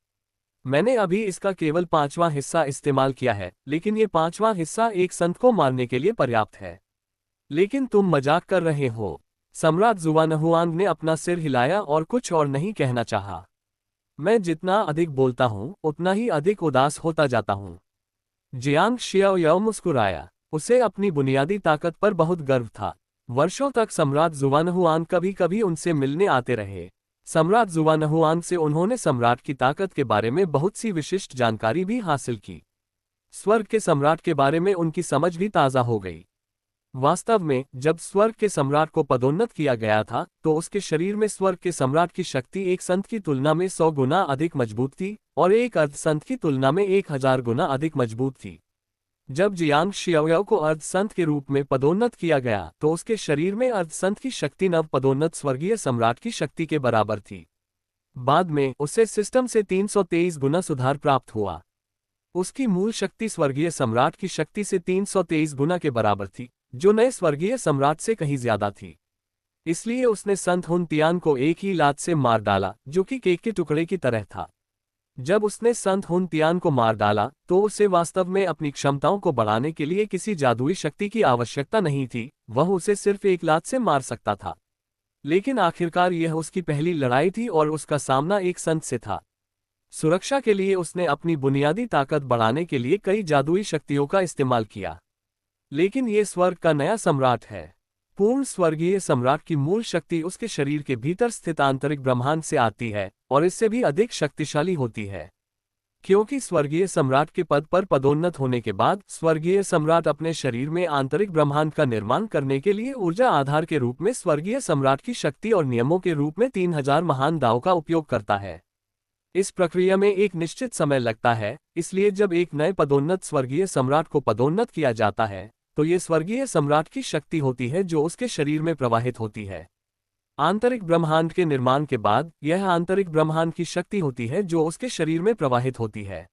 मैंने अभी इसका केवल 5वां हिस्सा इस्तेमाल किया है, लेकिन ये 5वां हिस्सा एक संत को मारने के लिए पर्याप्त है। लेकिन तुम मजाक कर रहे हो। सम्राट जुआनहुआंग ने अपना सिर हिलाया और कुछ और नहीं कहना चाहा। मैं जितना अधिक बोलता हूं, उतना ही अधिक उदास होता जाता हूं। जियांग शियाओ मुस्कुराया। उसे अपनी बुनियादी ताकत पर बहुत गर्व था। वर्षों तक सम्राट जुआनहुआंग कभी कभी उनसे मिलने आते रहे। सम्राट जुआनहुआंग से उन्होंने सम्राट की ताकत के बारे में बहुत सी विशिष्ट जानकारी भी हासिल की। स्वर्ग के सम्राट के बारे में उनकी समझ भी ताज़ा हो गई। वास्तव में, जब स्वर्ग के सम्राट को पदोन्नत किया गया था, तो उसके शरीर में स्वर्ग के सम्राट की शक्ति एक संत की तुलना में 100 गुना अधिक मजबूत थी और एक अर्ध संत की तुलना में 1000 गुना अधिक मजबूत थी। जब जियांग शियाओ को अर्ध संत के रूप में पदोन्नत किया गया, तो उसके शरीर में अर्ध संत की शक्ति नव पदोन्नत स्वर्गीय सम्राट की शक्ति के बराबर थी। बाद में उसे सिस्टम से 323 गुना सुधार प्राप्त हुआ। उसकी मूल शक्ति स्वर्गीय सम्राट की शक्ति से 323 गुना के बराबर थी, जो नए स्वर्गीय सम्राट से कहीं ज्यादा थी। इसलिए उसने संत हुन तियान को एक ही लात से मार डाला, जो कि केक के टुकड़े की तरह था। जब उसने संत हुन तियान को मार डाला, तो उसे वास्तव में अपनी क्षमताओं को बढ़ाने के लिए किसी जादुई शक्ति की आवश्यकता नहीं थी, वह उसे सिर्फ एक लात से मार सकता था। लेकिन आखिरकार यह उसकी पहली लड़ाई थी और उसका सामना एक संत से था। सुरक्षा के लिए उसने अपनी बुनियादी ताकत बढ़ाने के लिए कई जादुई शक्तियों का इस्तेमाल किया। लेकिन ये स्वर्ग का नया सम्राट है। पूर्ण स्वर्गीय सम्राट की मूल शक्ति उसके शरीर के भीतर स्थित आंतरिक ब्रह्मांड से आती है और इससे भी अधिक शक्तिशाली होती है। क्योंकि स्वर्गीय सम्राट के पद पर पदोन्नत होने के बाद स्वर्गीय सम्राट अपने शरीर में आंतरिक ब्रह्मांड का निर्माण करने के लिए ऊर्जा आधार के रूप में स्वर्गीय सम्राट की शक्ति और नियमों के रूप में 3000 महान दावों का उपयोग करता है। इस प्रक्रिया में एक निश्चित समय लगता है, इसलिए जब एक नए पदोन्नत स्वर्गीय सम्राट को पदोन्नत किया जाता है, तो ये स्वर्गीय सम्राट की शक्ति होती है जो उसके शरीर में प्रवाहित होती है। आंतरिक ब्रह्मांड के निर्माण के बाद यह आंतरिक ब्रह्मांड की शक्ति होती है जो उसके शरीर में प्रवाहित होती है।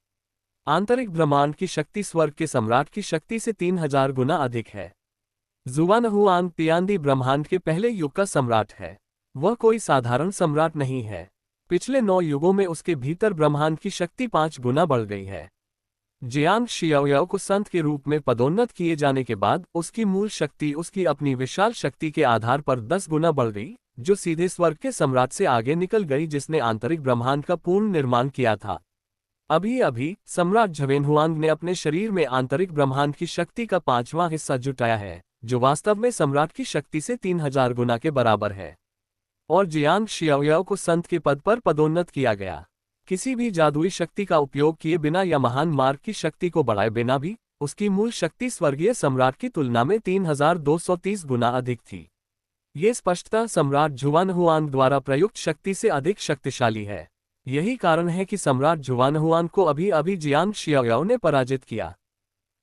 आंतरिक ब्रह्मांड की शक्ति स्वर्ग के सम्राट की शक्ति से 3000 गुना अधिक है। जुआनहुआंग तियानदी ब्रह्मांड के पहले युग का सम्राट है। वह कोई साधारण सम्राट नहीं है। पिछले 9 युगों में उसके भीतर ब्रह्मांड की शक्ति 5 गुना बढ़ गई है। जियांग शियाओ को संत के रूप में पदोन्नत किए जाने के बाद उसकी मूल शक्ति उसकी अपनी विशाल शक्ति के आधार पर 10 गुना बढ़ गई, जो सीधे स्वर्ग के सम्राट से आगे निकल गई जिसने आंतरिक ब्रह्मांड का पूर्ण निर्माण किया था। अभी अभी सम्राट झवेनहुआंग ने अपने शरीर में आंतरिक ब्रह्मांड की शक्ति का 5वां हिस्सा जुटाया है, जो वास्तव में सम्राट की शक्ति से 3000 गुना के बराबर है। और जियांग शियाओ को संत के पद पर पदोन्नत किया गया। किसी भी जादुई शक्ति का उपयोग किए बिना या महान मार्ग की शक्ति को बढ़ाए बिना भी उसकी मूल शक्ति स्वर्गीय सम्राट की तुलना में 3230 गुना अधिक थी। ये स्पष्टता सम्राट जुआनहुआंग द्वारा प्रयुक्त शक्ति से अधिक शक्तिशाली है। यही कारण है कि सम्राट जुआनहुआंग को अभी अभी जियांग शियाओ ने पराजित किया।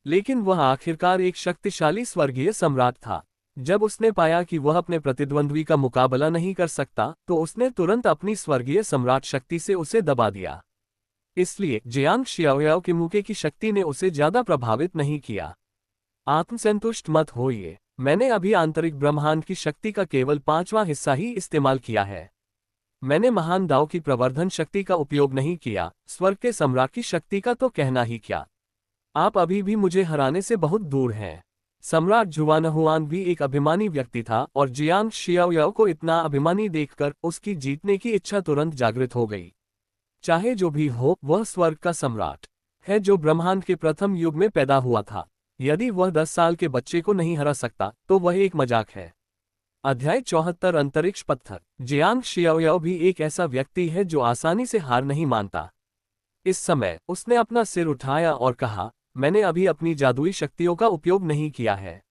लेकिन वह आखिरकार एक शक्तिशाली स्वर्गीय सम्राट था। जब उसने पाया कि वह अपने प्रतिद्वंद्वी का मुकाबला नहीं कर सकता, तो उसने तुरंत अपनी स्वर्गीय सम्राट शक्ति से उसे दबा दिया। इसलिए जियांग शियाओ के मुके की शक्ति ने उसे ज्यादा प्रभावित नहीं किया। आत्मसंतुष्ट मत होइए। मैंने अभी आंतरिक ब्रह्मांड की शक्ति का केवल 5वां हिस्सा ही इस्तेमाल किया है। मैंने महान दाव की प्रवर्धन शक्ति का उपयोग नहीं किया, स्वर्ग के सम्राट की शक्ति का तो कहना ही क्या। आप अभी भी मुझे हराने से बहुत दूर हैं। सम्राट जुआनहुआंग भी एक अभिमानी व्यक्ति था और जियांग शियाओ को इतना अभिमानी देखकर उसकी जीतने की इच्छा तुरंत जागृत हो गई। चाहे जो भी हो, वह स्वर्ग का सम्राट है जो ब्रह्मांड के प्रथम युग में पैदा हुआ था। यदि वह 10 साल के बच्चे को नहीं हरा सकता, तो वह एक मजाक है। अध्याय 74 अंतरिक्ष पत्थर। जियांग शियाओयाओ भी एक ऐसा व्यक्ति है जो आसानी से हार नहीं मानता। इस समय उसने अपना सिर उठाया और कहा, मैंने अभी अपनी जादुई शक्तियों का उपयोग नहीं किया है।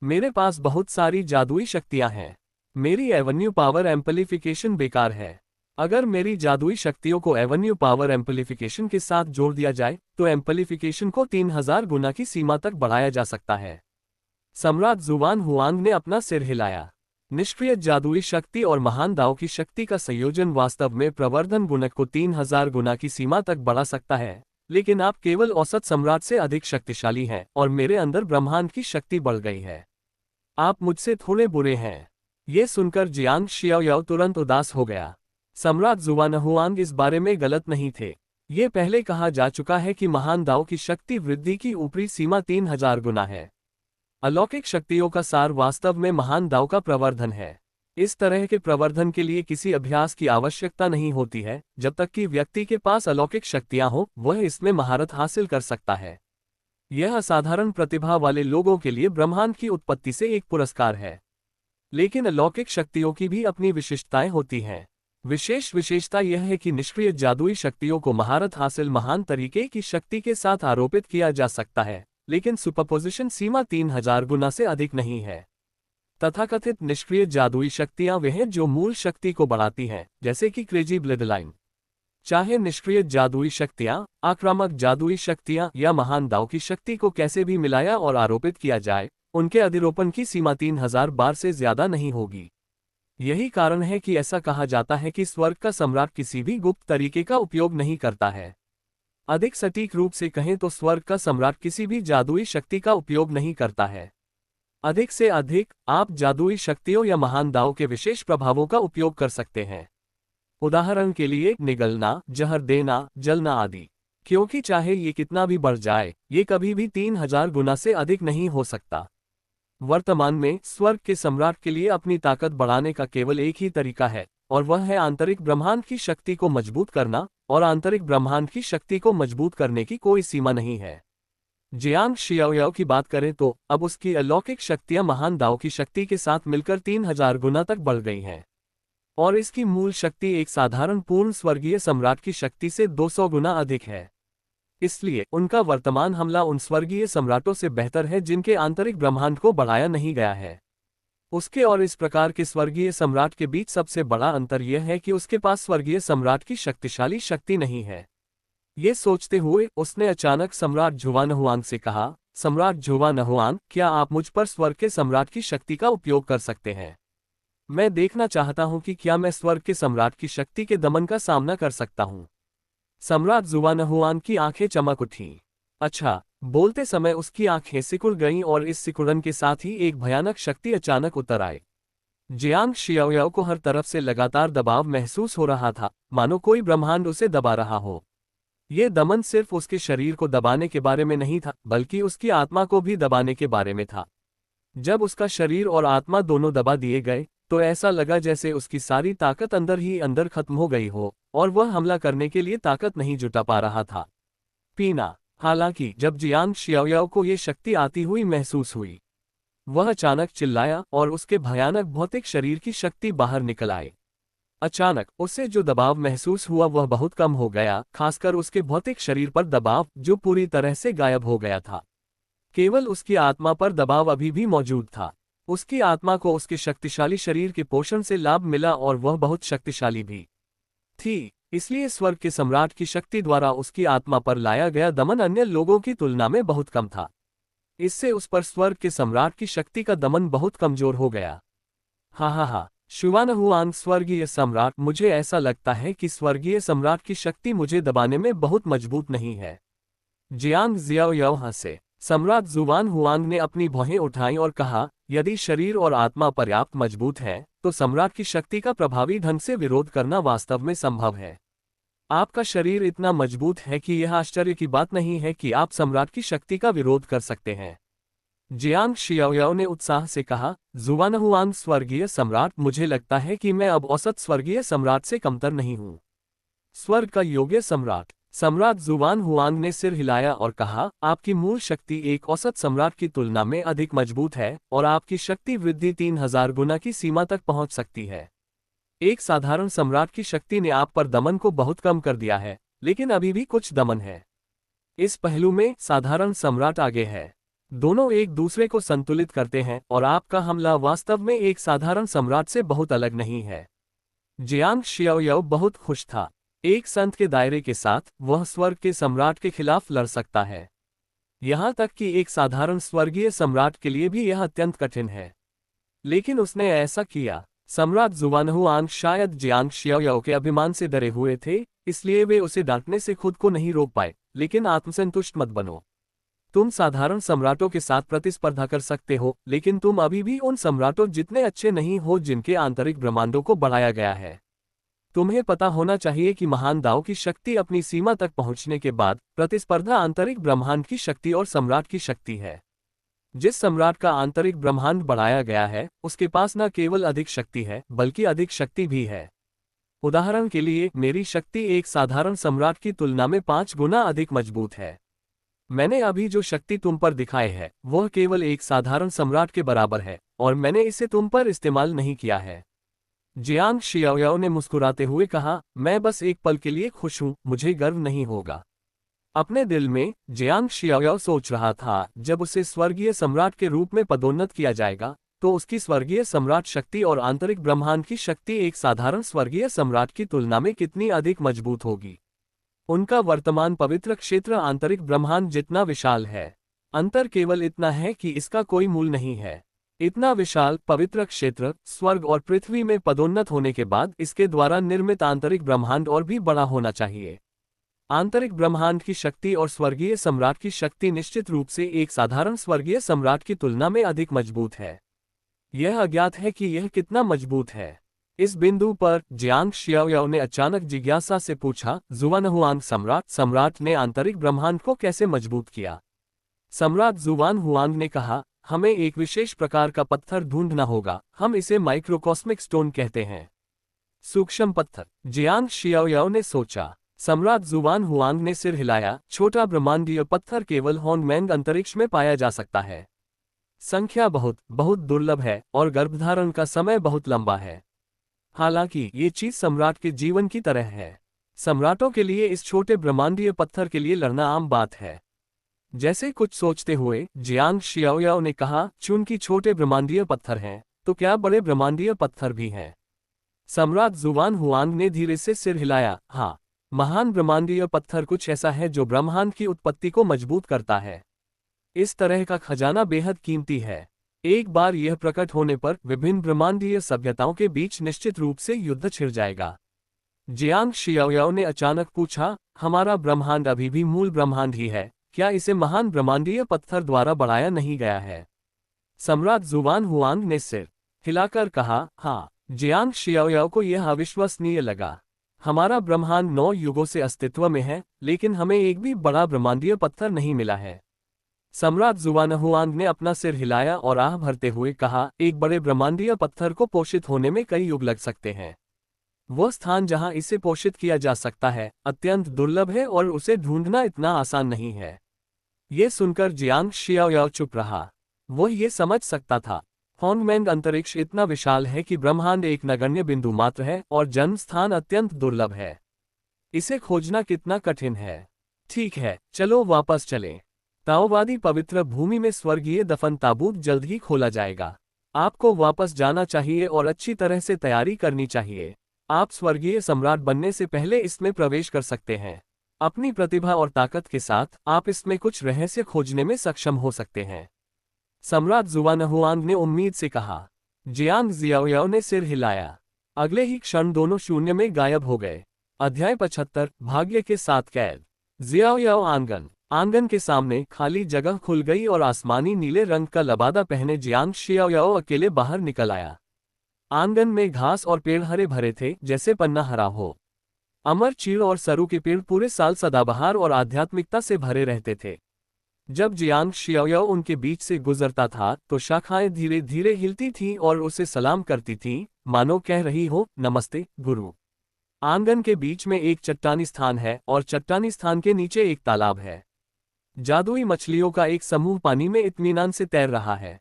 मेरे पास बहुत सारी जादुई शक्तियां हैं। मेरी एवेन्यू पावर एम्पलीफिकेशन बेकार है। अगर मेरी जादुई शक्तियों को एवेन्यू पावर एम्पलीफिकेशन के साथ जोड़ दिया जाए तो एम्पलीफिकेशन को 3000 गुना की सीमा तक बढ़ाया जा सकता है। सम्राट जुवान हुआंग ने अपना सिर हिलाया। निष्क्रिय जादुई शक्ति और महान दाव की शक्ति का संयोजन वास्तव में प्रवर्धन गुणक को 3000 गुना की सीमा तक बढ़ा सकता है, लेकिन आप केवल औसत सम्राट से अधिक शक्तिशाली हैं और मेरे अंदर ब्रह्मांड की शक्ति बढ़ गई है। आप मुझसे थोड़े बुरे हैं। ये सुनकर जियांग शियाओयाओ तुरंत उदास हो गया। सम्राट जुवानहुआंग इस बारे में गलत नहीं थे। ये पहले कहा जा चुका है कि महान दाव की शक्ति वृद्धि की ऊपरी सीमा 3000 गुना है। अलौकिक शक्तियों का सार वास्तव में महान दाव का प्रवर्धन है। इस तरह के प्रवर्धन के लिए किसी अभ्यास की आवश्यकता नहीं होती है। जब तक कि व्यक्ति के पास अलौकिक शक्तियां हो, वह इसमें महारत हासिल कर सकता है। यह असाधारण प्रतिभा वाले लोगों के लिए ब्रह्मांड की उत्पत्ति से एक पुरस्कार है। लेकिन अलौकिक शक्तियों की भी अपनी विशिष्टताएं होती हैं। विशेष विशेषता यह है कि निष्क्रिय जादुई शक्तियों को महारत हासिल महान तरीके की शक्ति के साथ आरोपित किया जा सकता है, लेकिन सुपरपोजिशन सीमा 3000 गुना से अधिक नहीं है। तथाकथित निष्क्रिय जादुई शक्तियां वे हैं जो मूल शक्ति को बढ़ाती हैं, जैसे कि क्रेजी ब्लडलाइन। चाहे निष्क्रिय जादुई शक्तियां, आक्रामक जादुई शक्तियां या महान दाव की शक्ति को कैसे भी मिलाया और आरोपित किया जाए, उनके अधिरोपण की सीमा 3000 बार से ज्यादा नहीं होगी। यही कारण है कि ऐसा कहा जाता है कि स्वर्ग का सम्राट किसी भी गुप्त तरीके का उपयोग नहीं करता है। अधिक सटीक रूप से कहें तो स्वर्ग का सम्राट किसी भी जादुई शक्ति का उपयोग नहीं करता है। अधिक से अधिक आप जादुई शक्तियों या महान दाव के विशेष प्रभावों का उपयोग कर सकते हैं। उदाहरण के लिए निगलना, जहर देना, जलना आदि। क्योंकि चाहे ये कितना भी बढ़ जाए, ये कभी भी 3000 गुना से अधिक नहीं हो सकता। वर्तमान में स्वर्ग के सम्राट के लिए अपनी ताकत बढ़ाने का केवल एक ही तरीका है, और वह है आंतरिक ब्रह्मांड की शक्ति को मजबूत करना, और आंतरिक ब्रह्मांड की शक्ति को मजबूत करने की कोई सीमा नहीं है। जियांग शियाओयाओ की बात करें तो अब उसकी अलौकिक शक्तियां महान दाव की शक्ति के साथ मिलकर 3000 गुना तक बढ़ गई हैं, और इसकी मूल शक्ति एक साधारण पूर्ण स्वर्गीय सम्राट की शक्ति से 200 गुना अधिक है। इसलिए उनका वर्तमान हमला उन स्वर्गीय सम्राटों से बेहतर है जिनके आंतरिक ब्रह्मांड को बढ़ाया नहीं गया है। उसके और इस प्रकार के स्वर्गीय सम्राट के बीच सबसे बड़ा अंतर यह है कि उसके पास स्वर्गीय सम्राट की शक्तिशाली शक्ति नहीं है। ये सोचते हुए उसने अचानक सम्राट जुवानहुआंग से कहा, सम्राट जुवानहुआंग, क्या आप मुझ पर स्वर्ग के सम्राट की शक्ति का उपयोग कर सकते हैं? मैं देखना चाहता हूं कि क्या मैं स्वर्ग के सम्राट की शक्ति के दमन का सामना कर सकता हूं। सम्राट जुवानहुआंग की आंखें चमक उठीं। अच्छा, बोलते समय उसकी आंखें सिकुड़ गईं और इस सिकुड़न के साथ ही एक भयानक शक्ति अचानक उतर आई। जियांग शियाओयाओ को हर तरफ से लगातार दबाव महसूस हो रहा था, मानो कोई ब्रह्मांड उसे दबा रहा हो। ये दमन सिर्फ उसके शरीर को दबाने के बारे में नहीं था, बल्कि उसकी आत्मा को भी दबाने के बारे में था। जब उसका शरीर और आत्मा दोनों दबा दिए गए, तो ऐसा लगा जैसे उसकी सारी ताकत अंदर ही अंदर खत्म हो गई हो, और वह हमला करने के लिए ताकत नहीं जुटा पा रहा था। पीना। हालांकि जब जियांग शियाओयाओ को ये शक्ति आती हुई महसूस हुई, वह अचानक चिल्लाया और उसके भयानक भौतिक शरीर की शक्ति बाहर निकल आई। अचानक उसे जो दबाव महसूस हुआ वह बहुत कम हो गया, खासकर उसके भौतिक शरीर पर दबाव जो पूरी तरह से गायब हो गया था। केवल उसकी आत्मा पर दबाव अभी भी मौजूद था। उसकी आत्मा को उसके शक्तिशाली शरीर के पोषण से लाभ मिला और वह बहुत शक्तिशाली भी थी। इसलिए स्वर्ग के सम्राट की शक्ति द्वारा उसकी आत्मा पर लाया गया दमन अन्य लोगों की तुलना में बहुत कम था। इससे उस पर स्वर्ग के सम्राट की शक्ति का दमन बहुत कमजोर हो गया। हा, जुवानहुआंग स्वर्गीय सम्राट, मुझे ऐसा लगता है कि स्वर्गीय सम्राट की शक्ति मुझे दबाने में बहुत मजबूत नहीं है। जियांग जियाओयाओ हंसे। सम्राट जुवानहुआंग ने अपनी भौहें उठाईं और कहा, यदि शरीर और आत्मा पर्याप्त मजबूत है, तो सम्राट की शक्ति का प्रभावी ढंग से विरोध करना वास्तव में संभव है। आपका शरीर इतना मजबूत है कि यह आश्चर्य की बात नहीं है कि आप सम्राट की शक्ति का विरोध कर सकते हैं। जियांग शियाओयाओ ने उत्साह से कहा, जुवानहुआंग स्वर्गीय सम्राट, मुझे लगता है कि मैं अब औसत स्वर्गीय सम्राट से कमतर नहीं हूँ। स्वर्ग का योग्य सम्राट। सम्राट जुवान हुआंग ने सिर हिलाया और कहा, आपकी मूल शक्ति एक औसत सम्राट की तुलना में अधिक मजबूत है और आपकी शक्ति वृद्धि 3000 गुना की सीमा तक पहुंच सकती है। एक साधारण सम्राट की शक्ति ने आप पर दमन को बहुत कम कर दिया है, लेकिन अभी भी कुछ दमन है। इस पहलू में साधारण सम्राट आगे है। दोनों एक दूसरे को संतुलित करते हैं और आपका हमला वास्तव में एक साधारण सम्राट से बहुत अलग नहीं है। जियांग शियाओयाओ बहुत खुश था। एक संत के दायरे के साथ वह स्वर्ग के सम्राट के खिलाफ लड़ सकता है। यहां तक कि एक साधारण स्वर्गीय सम्राट के लिए भी यह अत्यंत कठिन है। लेकिन उसने ऐसा किया। सम्राट जुवानहुआंग शायद जियांग शियाओयाओ के अभिमान से डरे हुए थे, इसलिए वे उसे डांटने से खुद को नहीं रोक पाए। लेकिन आत्मसंतुष्ट मत बनो। तुम साधारण सम्राटों के साथ प्रतिस्पर्धा कर सकते हो, लेकिन तुम अभी भी उन सम्राटों जितने अच्छे नहीं हो जिनके आंतरिक ब्रह्मांडों को बढ़ाया गया है। तुम्हें पता होना चाहिए कि महान दाओ की शक्ति अपनी सीमा तक पहुंचने के बाद प्रतिस्पर्धा आंतरिक ब्रह्मांड की शक्ति और सम्राट की शक्ति है। जिस सम्राट का आंतरिक ब्रह्मांड बढ़ाया गया है, उसके पास न केवल अधिक शक्ति है, बल्कि अधिक शक्ति भी है। उदाहरण के लिए, मेरी शक्ति एक साधारण सम्राट की तुलना में 5 गुना अधिक मजबूत है। मैंने अभी जो शक्ति तुम पर दिखाई है, वह केवल एक साधारण सम्राट के बराबर है, और मैंने इसे तुम पर इस्तेमाल नहीं किया है। जियांग शियाओयाओ ने मुस्कुराते हुए कहा, मैं बस एक पल के लिए खुश हूं, मुझे गर्व नहीं होगा। अपने दिल में जियांग शियाओयाओ सोच रहा था, जब उसे स्वर्गीय सम्राट के रूप में पदोन्नत किया जाएगा, तो उसकी स्वर्गीय सम्राट शक्ति और आंतरिक ब्रह्मांड की शक्ति एक साधारण स्वर्गीय सम्राट की तुलना में कितनी अधिक मजबूत होगी। उनका वर्तमान पवित्र क्षेत्र आंतरिक ब्रह्मांड जितना विशाल है। अंतर केवल इतना है कि इसका कोई मूल नहीं है। इतना विशाल पवित्र क्षेत्र स्वर्ग और पृथ्वी में पदोन्नत होने के बाद इसके द्वारा निर्मित आंतरिक ब्रह्मांड और भी बड़ा होना चाहिए। आंतरिक ब्रह्मांड की शक्ति और स्वर्गीय सम्राट की शक्ति निश्चित रूप से एक साधारण स्वर्गीय सम्राट की तुलना में अधिक मजबूत है। यह अज्ञात है कि यह कितना मजबूत है। इस बिंदु पर जियांग शियाओयाओ ने अचानक जिज्ञासा से पूछा, जुवानहुआंग सम्राट ने आंतरिक ब्रह्मांड को कैसे मजबूत किया? सम्राट जुवानहुआंग ने कहा, हमें एक विशेष प्रकार का पत्थर ढूंढना होगा, हम इसे माइक्रोकॉस्मिक स्टोन कहते हैं। सूक्ष्म पत्थर। जियांग शियाओयाओ ने सोचा। सम्राट जुवानहुआंग ने सिर हिलाया, छोटा ब्रह्मांडीय पत्थर केवल होंगमेंग अंतरिक्ष में पाया जा सकता है। संख्या बहुत बहुत दुर्लभ है और गर्भधारण का समय बहुत लंबा है। हालांकि ये चीज सम्राट के जीवन की तरह है। सम्राटों के लिए इस छोटे ब्रह्मांडीय पत्थर के लिए लड़ना आम बात है। जैसे कुछ सोचते हुए जियांग शियाओयाओ ने कहा, चूंकि छोटे ब्रह्मांडीय पत्थर हैं, तो क्या बड़े ब्रह्मांडीय पत्थर भी हैं? सम्राट जुवानहुआंग ने धीरे से सिर हिलाया, हाँ, महान ब्रह्मांडीय पत्थर कुछ ऐसा है जो ब्रह्मांड की उत्पत्ति को मजबूत करता है। इस तरह का खजाना बेहद कीमती है। एक बार यह प्रकट होने पर विभिन्न ब्रह्मांडीय सभ्यताओं के बीच निश्चित रूप से युद्ध छिड़ जाएगा। जियांग शियाओयाओ ने अचानक पूछा, हमारा ब्रह्मांड अभी भी मूल ब्रह्मांड ही है, क्या इसे महान ब्रह्मांडीय पत्थर द्वारा बढ़ाया नहीं गया है? सम्राट जुवानहुआंग ने सिर हिलाकर कहा, हाँ। जियांग शियाओयाओ को यह अविश्वसनीय लगा। हमारा ब्रह्मांड 9 युगों से अस्तित्व में है, लेकिन हमें एक भी बड़ा ब्रह्मांडीय पत्थर नहीं मिला है। सम्राट जुवानहुआंग ने अपना सिर हिलाया और आह भरते हुए कहा, एक बड़े ब्रह्मांडीय पत्थर को पोषित होने में कई युग लग सकते हैं। वह स्थान जहां इसे पोषित किया जा सकता है अत्यंत दुर्लभ है और उसे ढूंढना इतना आसान नहीं है। ये सुनकर जियांग शियाओयाओ चुप रहा। वह ये समझ सकता था, होंगमेंग अंतरिक्ष इतना विशाल है कि ब्रह्मांड एक नगण्य बिंदु मात्र है और जन्म स्थान अत्यंत दुर्लभ है। इसे खोजना कितना कठिन है। ठीक है, चलो वापस चलें। ताओवादी पवित्र भूमि में स्वर्गीय दफन ताबूत जल्द ही खोला जाएगा। आपको वापस जाना चाहिए और अच्छी तरह से तैयारी करनी चाहिए। आप स्वर्गीय सम्राट बनने से पहले इसमें प्रवेश कर सकते हैं। अपनी प्रतिभा और ताकत के साथ आप इसमें कुछ रहस्य खोजने में सक्षम हो सकते हैं। सम्राट जुवानहुआंग ने उम्मीद से कहा। जियांग जियाओयाओ ने सिर हिलाया। अगले ही क्षण दोनों शून्य में गायब हो गए। अध्याय 75 भाग्य के साथ कैद। जियाओयाओ आंगन के सामने खाली जगह खुल गई और आसमानी नीले रंग का लबादा पहने जियांग शियाओयाओ अकेले बाहर निकल आया। आंगन में घास और पेड़ हरे भरे थे, जैसे पन्ना हरा हो। अमर चीड़ और सरू के पेड़ पूरे साल सदाबहार और आध्यात्मिकता से भरे रहते थे। जब जियांग शियाओयाओ उनके बीच से गुजरता था तो शाखाएं धीरे धीरे हिलती थीं और उसे सलाम करती थीं, मानो कह रही हो, नमस्ते गुरु। आंगन के बीच में एक चट्टानी स्थान है और चट्टानी स्थान के नीचे एक तालाब है। जादुई मछलियों का एक समूह पानी में इत्मीनान से तैर रहा है।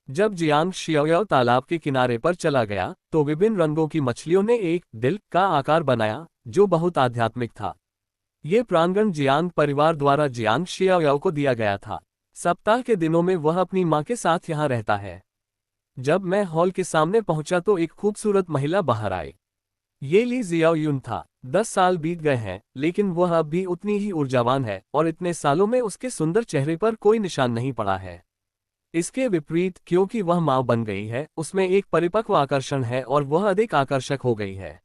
जब जियांग शियाओ तालाब के किनारे पर चला गया तो विभिन्न रंगों की मछलियों ने एक दिल का आकार बनाया जो बहुत आध्यात्मिक था। ये प्रांगण जियांग परिवार द्वारा जियांग शियाओ को दिया गया था। सप्ताह के दिनों में वह अपनी मां के साथ यहाँ रहता है। जब मैं हॉल के सामने पहुंचा तो एक खूबसूरत महिला बाहर आई। ये ली जियाओयुन था। 10 साल बीत गए हैं लेकिन वह अब भी उतनी ही ऊर्जावान है और इतने सालों में उसके सुंदर चेहरे पर कोई निशान नहीं पड़ा है। इसके विपरीत क्योंकि वह मां बन गई है उसमें एक परिपक्व आकर्षण है और वह अधिक आकर्षक हो गई है।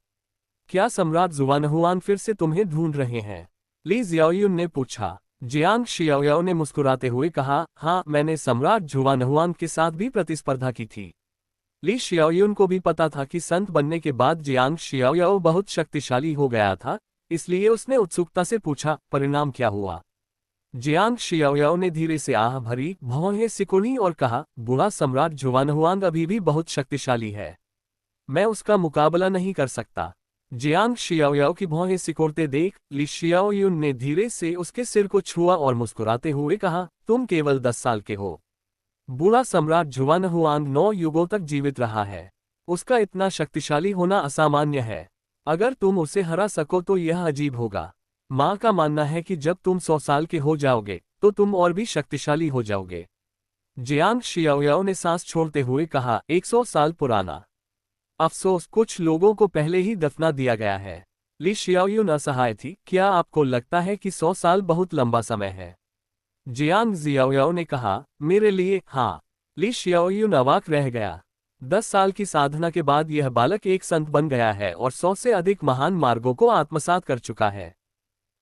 क्या सम्राट जुआनहुआन फिर से तुम्हें ढूंढ रहे हैं? ली जियाओयुन ने पूछा। जियांग शियाओ ने मुस्कुराते हुए कहा, हाँ, मैंने सम्राट जुआनहुआन के साथ भी प्रतिस्पर्धा की थी। ली शियाओयुन को भी पता था कि संत बनने के बाद जियांग शियाओ बहुत शक्तिशाली हो गया था, इसलिए उसने उत्सुकता से पूछा, परिणाम क्या हुआ? जियांग शियाओ ने धीरे से आह भरी भौहें सिकुड़ी और कहा, बूढ़ा सम्राट जुआनहुआन अभी भी बहुत शक्तिशाली है। मैं उसका मुकाबला नहीं कर सकता। जियांग शियाओ की भौहें सिकोड़ते देख ली शियाओयुन ने धीरे से उसके सिर को छुआ और मुस्कुराते हुए कहा, तुम केवल 10 साल के हो। बूढ़ा सम्राट जुआनहुआन 9 युगों तक जीवित रहा है। उसका इतना शक्तिशाली होना असामान्य है। अगर तुम उसे हरा सको तो यह अजीब होगा। माँ का मानना है कि जब तुम 100 साल के हो जाओगे तो तुम और भी शक्तिशाली हो जाओगे। जियांग शियाओ ने सांस छोड़ते हुए कहा, 100 साल पुराना। अफसोस, कुछ लोगों को पहले ही दफना दिया गया है। ली शियाओयुन असहाय थी। क्या आपको लगता है कि 100 साल बहुत लंबा समय है? जियांग जियाओ ने कहा, मेरे लिए हाँ। ली शियाओयुन अवाक रह गया। 10 साल की साधना के बाद यह बालक एक संत बन गया है और 100 से अधिक महान मार्गों को आत्मसात कर चुका है।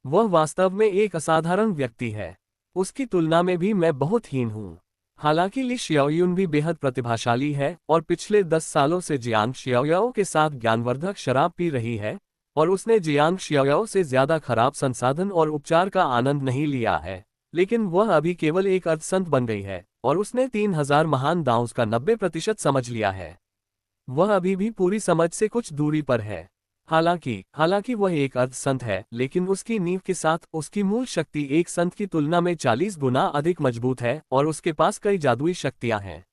वह वास्तव में एक असाधारण व्यक्ति है। उसकी तुलना में भी मैं बहुत हीन हूँ। हालांकि ली शियाओयुन भी बेहद प्रतिभाशाली है और पिछले 10 सालों से जियांग शियाओ के साथ ज्ञानवर्धक शराब पी रही है और उसने जियांग शियाओ से ज्यादा खराब संसाधन और उपचार का आनंद नहीं लिया है, लेकिन वह अभी केवल एक अर्धसंत बन गई है और उसने 3000 महान दाउस का 90% समझ लिया है। वह अभी भी पूरी समझ से कुछ दूरी पर है। हालांकि वह एक अर्धसंत है, लेकिन उसकी नींव के साथ उसकी मूल शक्ति एक संत की तुलना में 40 गुना अधिक मजबूत है और उसके पास कई जादुई शक्तियां हैं।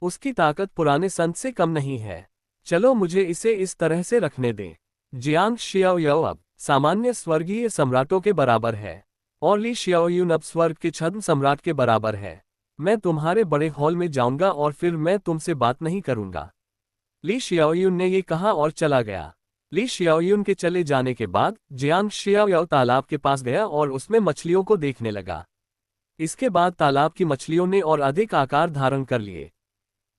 उसकी ताकत पुराने संत से कम नहीं है। चलो मुझे इसे इस तरह से रखने दें। जियांग शियाओ अब सामान्य स्वर्गीय सम्राटों के बराबर है और ली शियाओयुन अब स्वर्ग के छद्म सम्राट के बराबर है। मैं तुम्हारे बड़े हॉल में जाऊंगा और फिर मैं तुमसे बात नहीं करूंगा। ली शियाओयुन ने ये कहा और चला गया। ली शियाओयुन के चले जाने के बाद जियांग शियाओ तालाब के पास गया और उसमें मछलियों को देखने लगा। इसके बाद तालाब की मछलियों ने और अधिक आकार धारण कर लिए।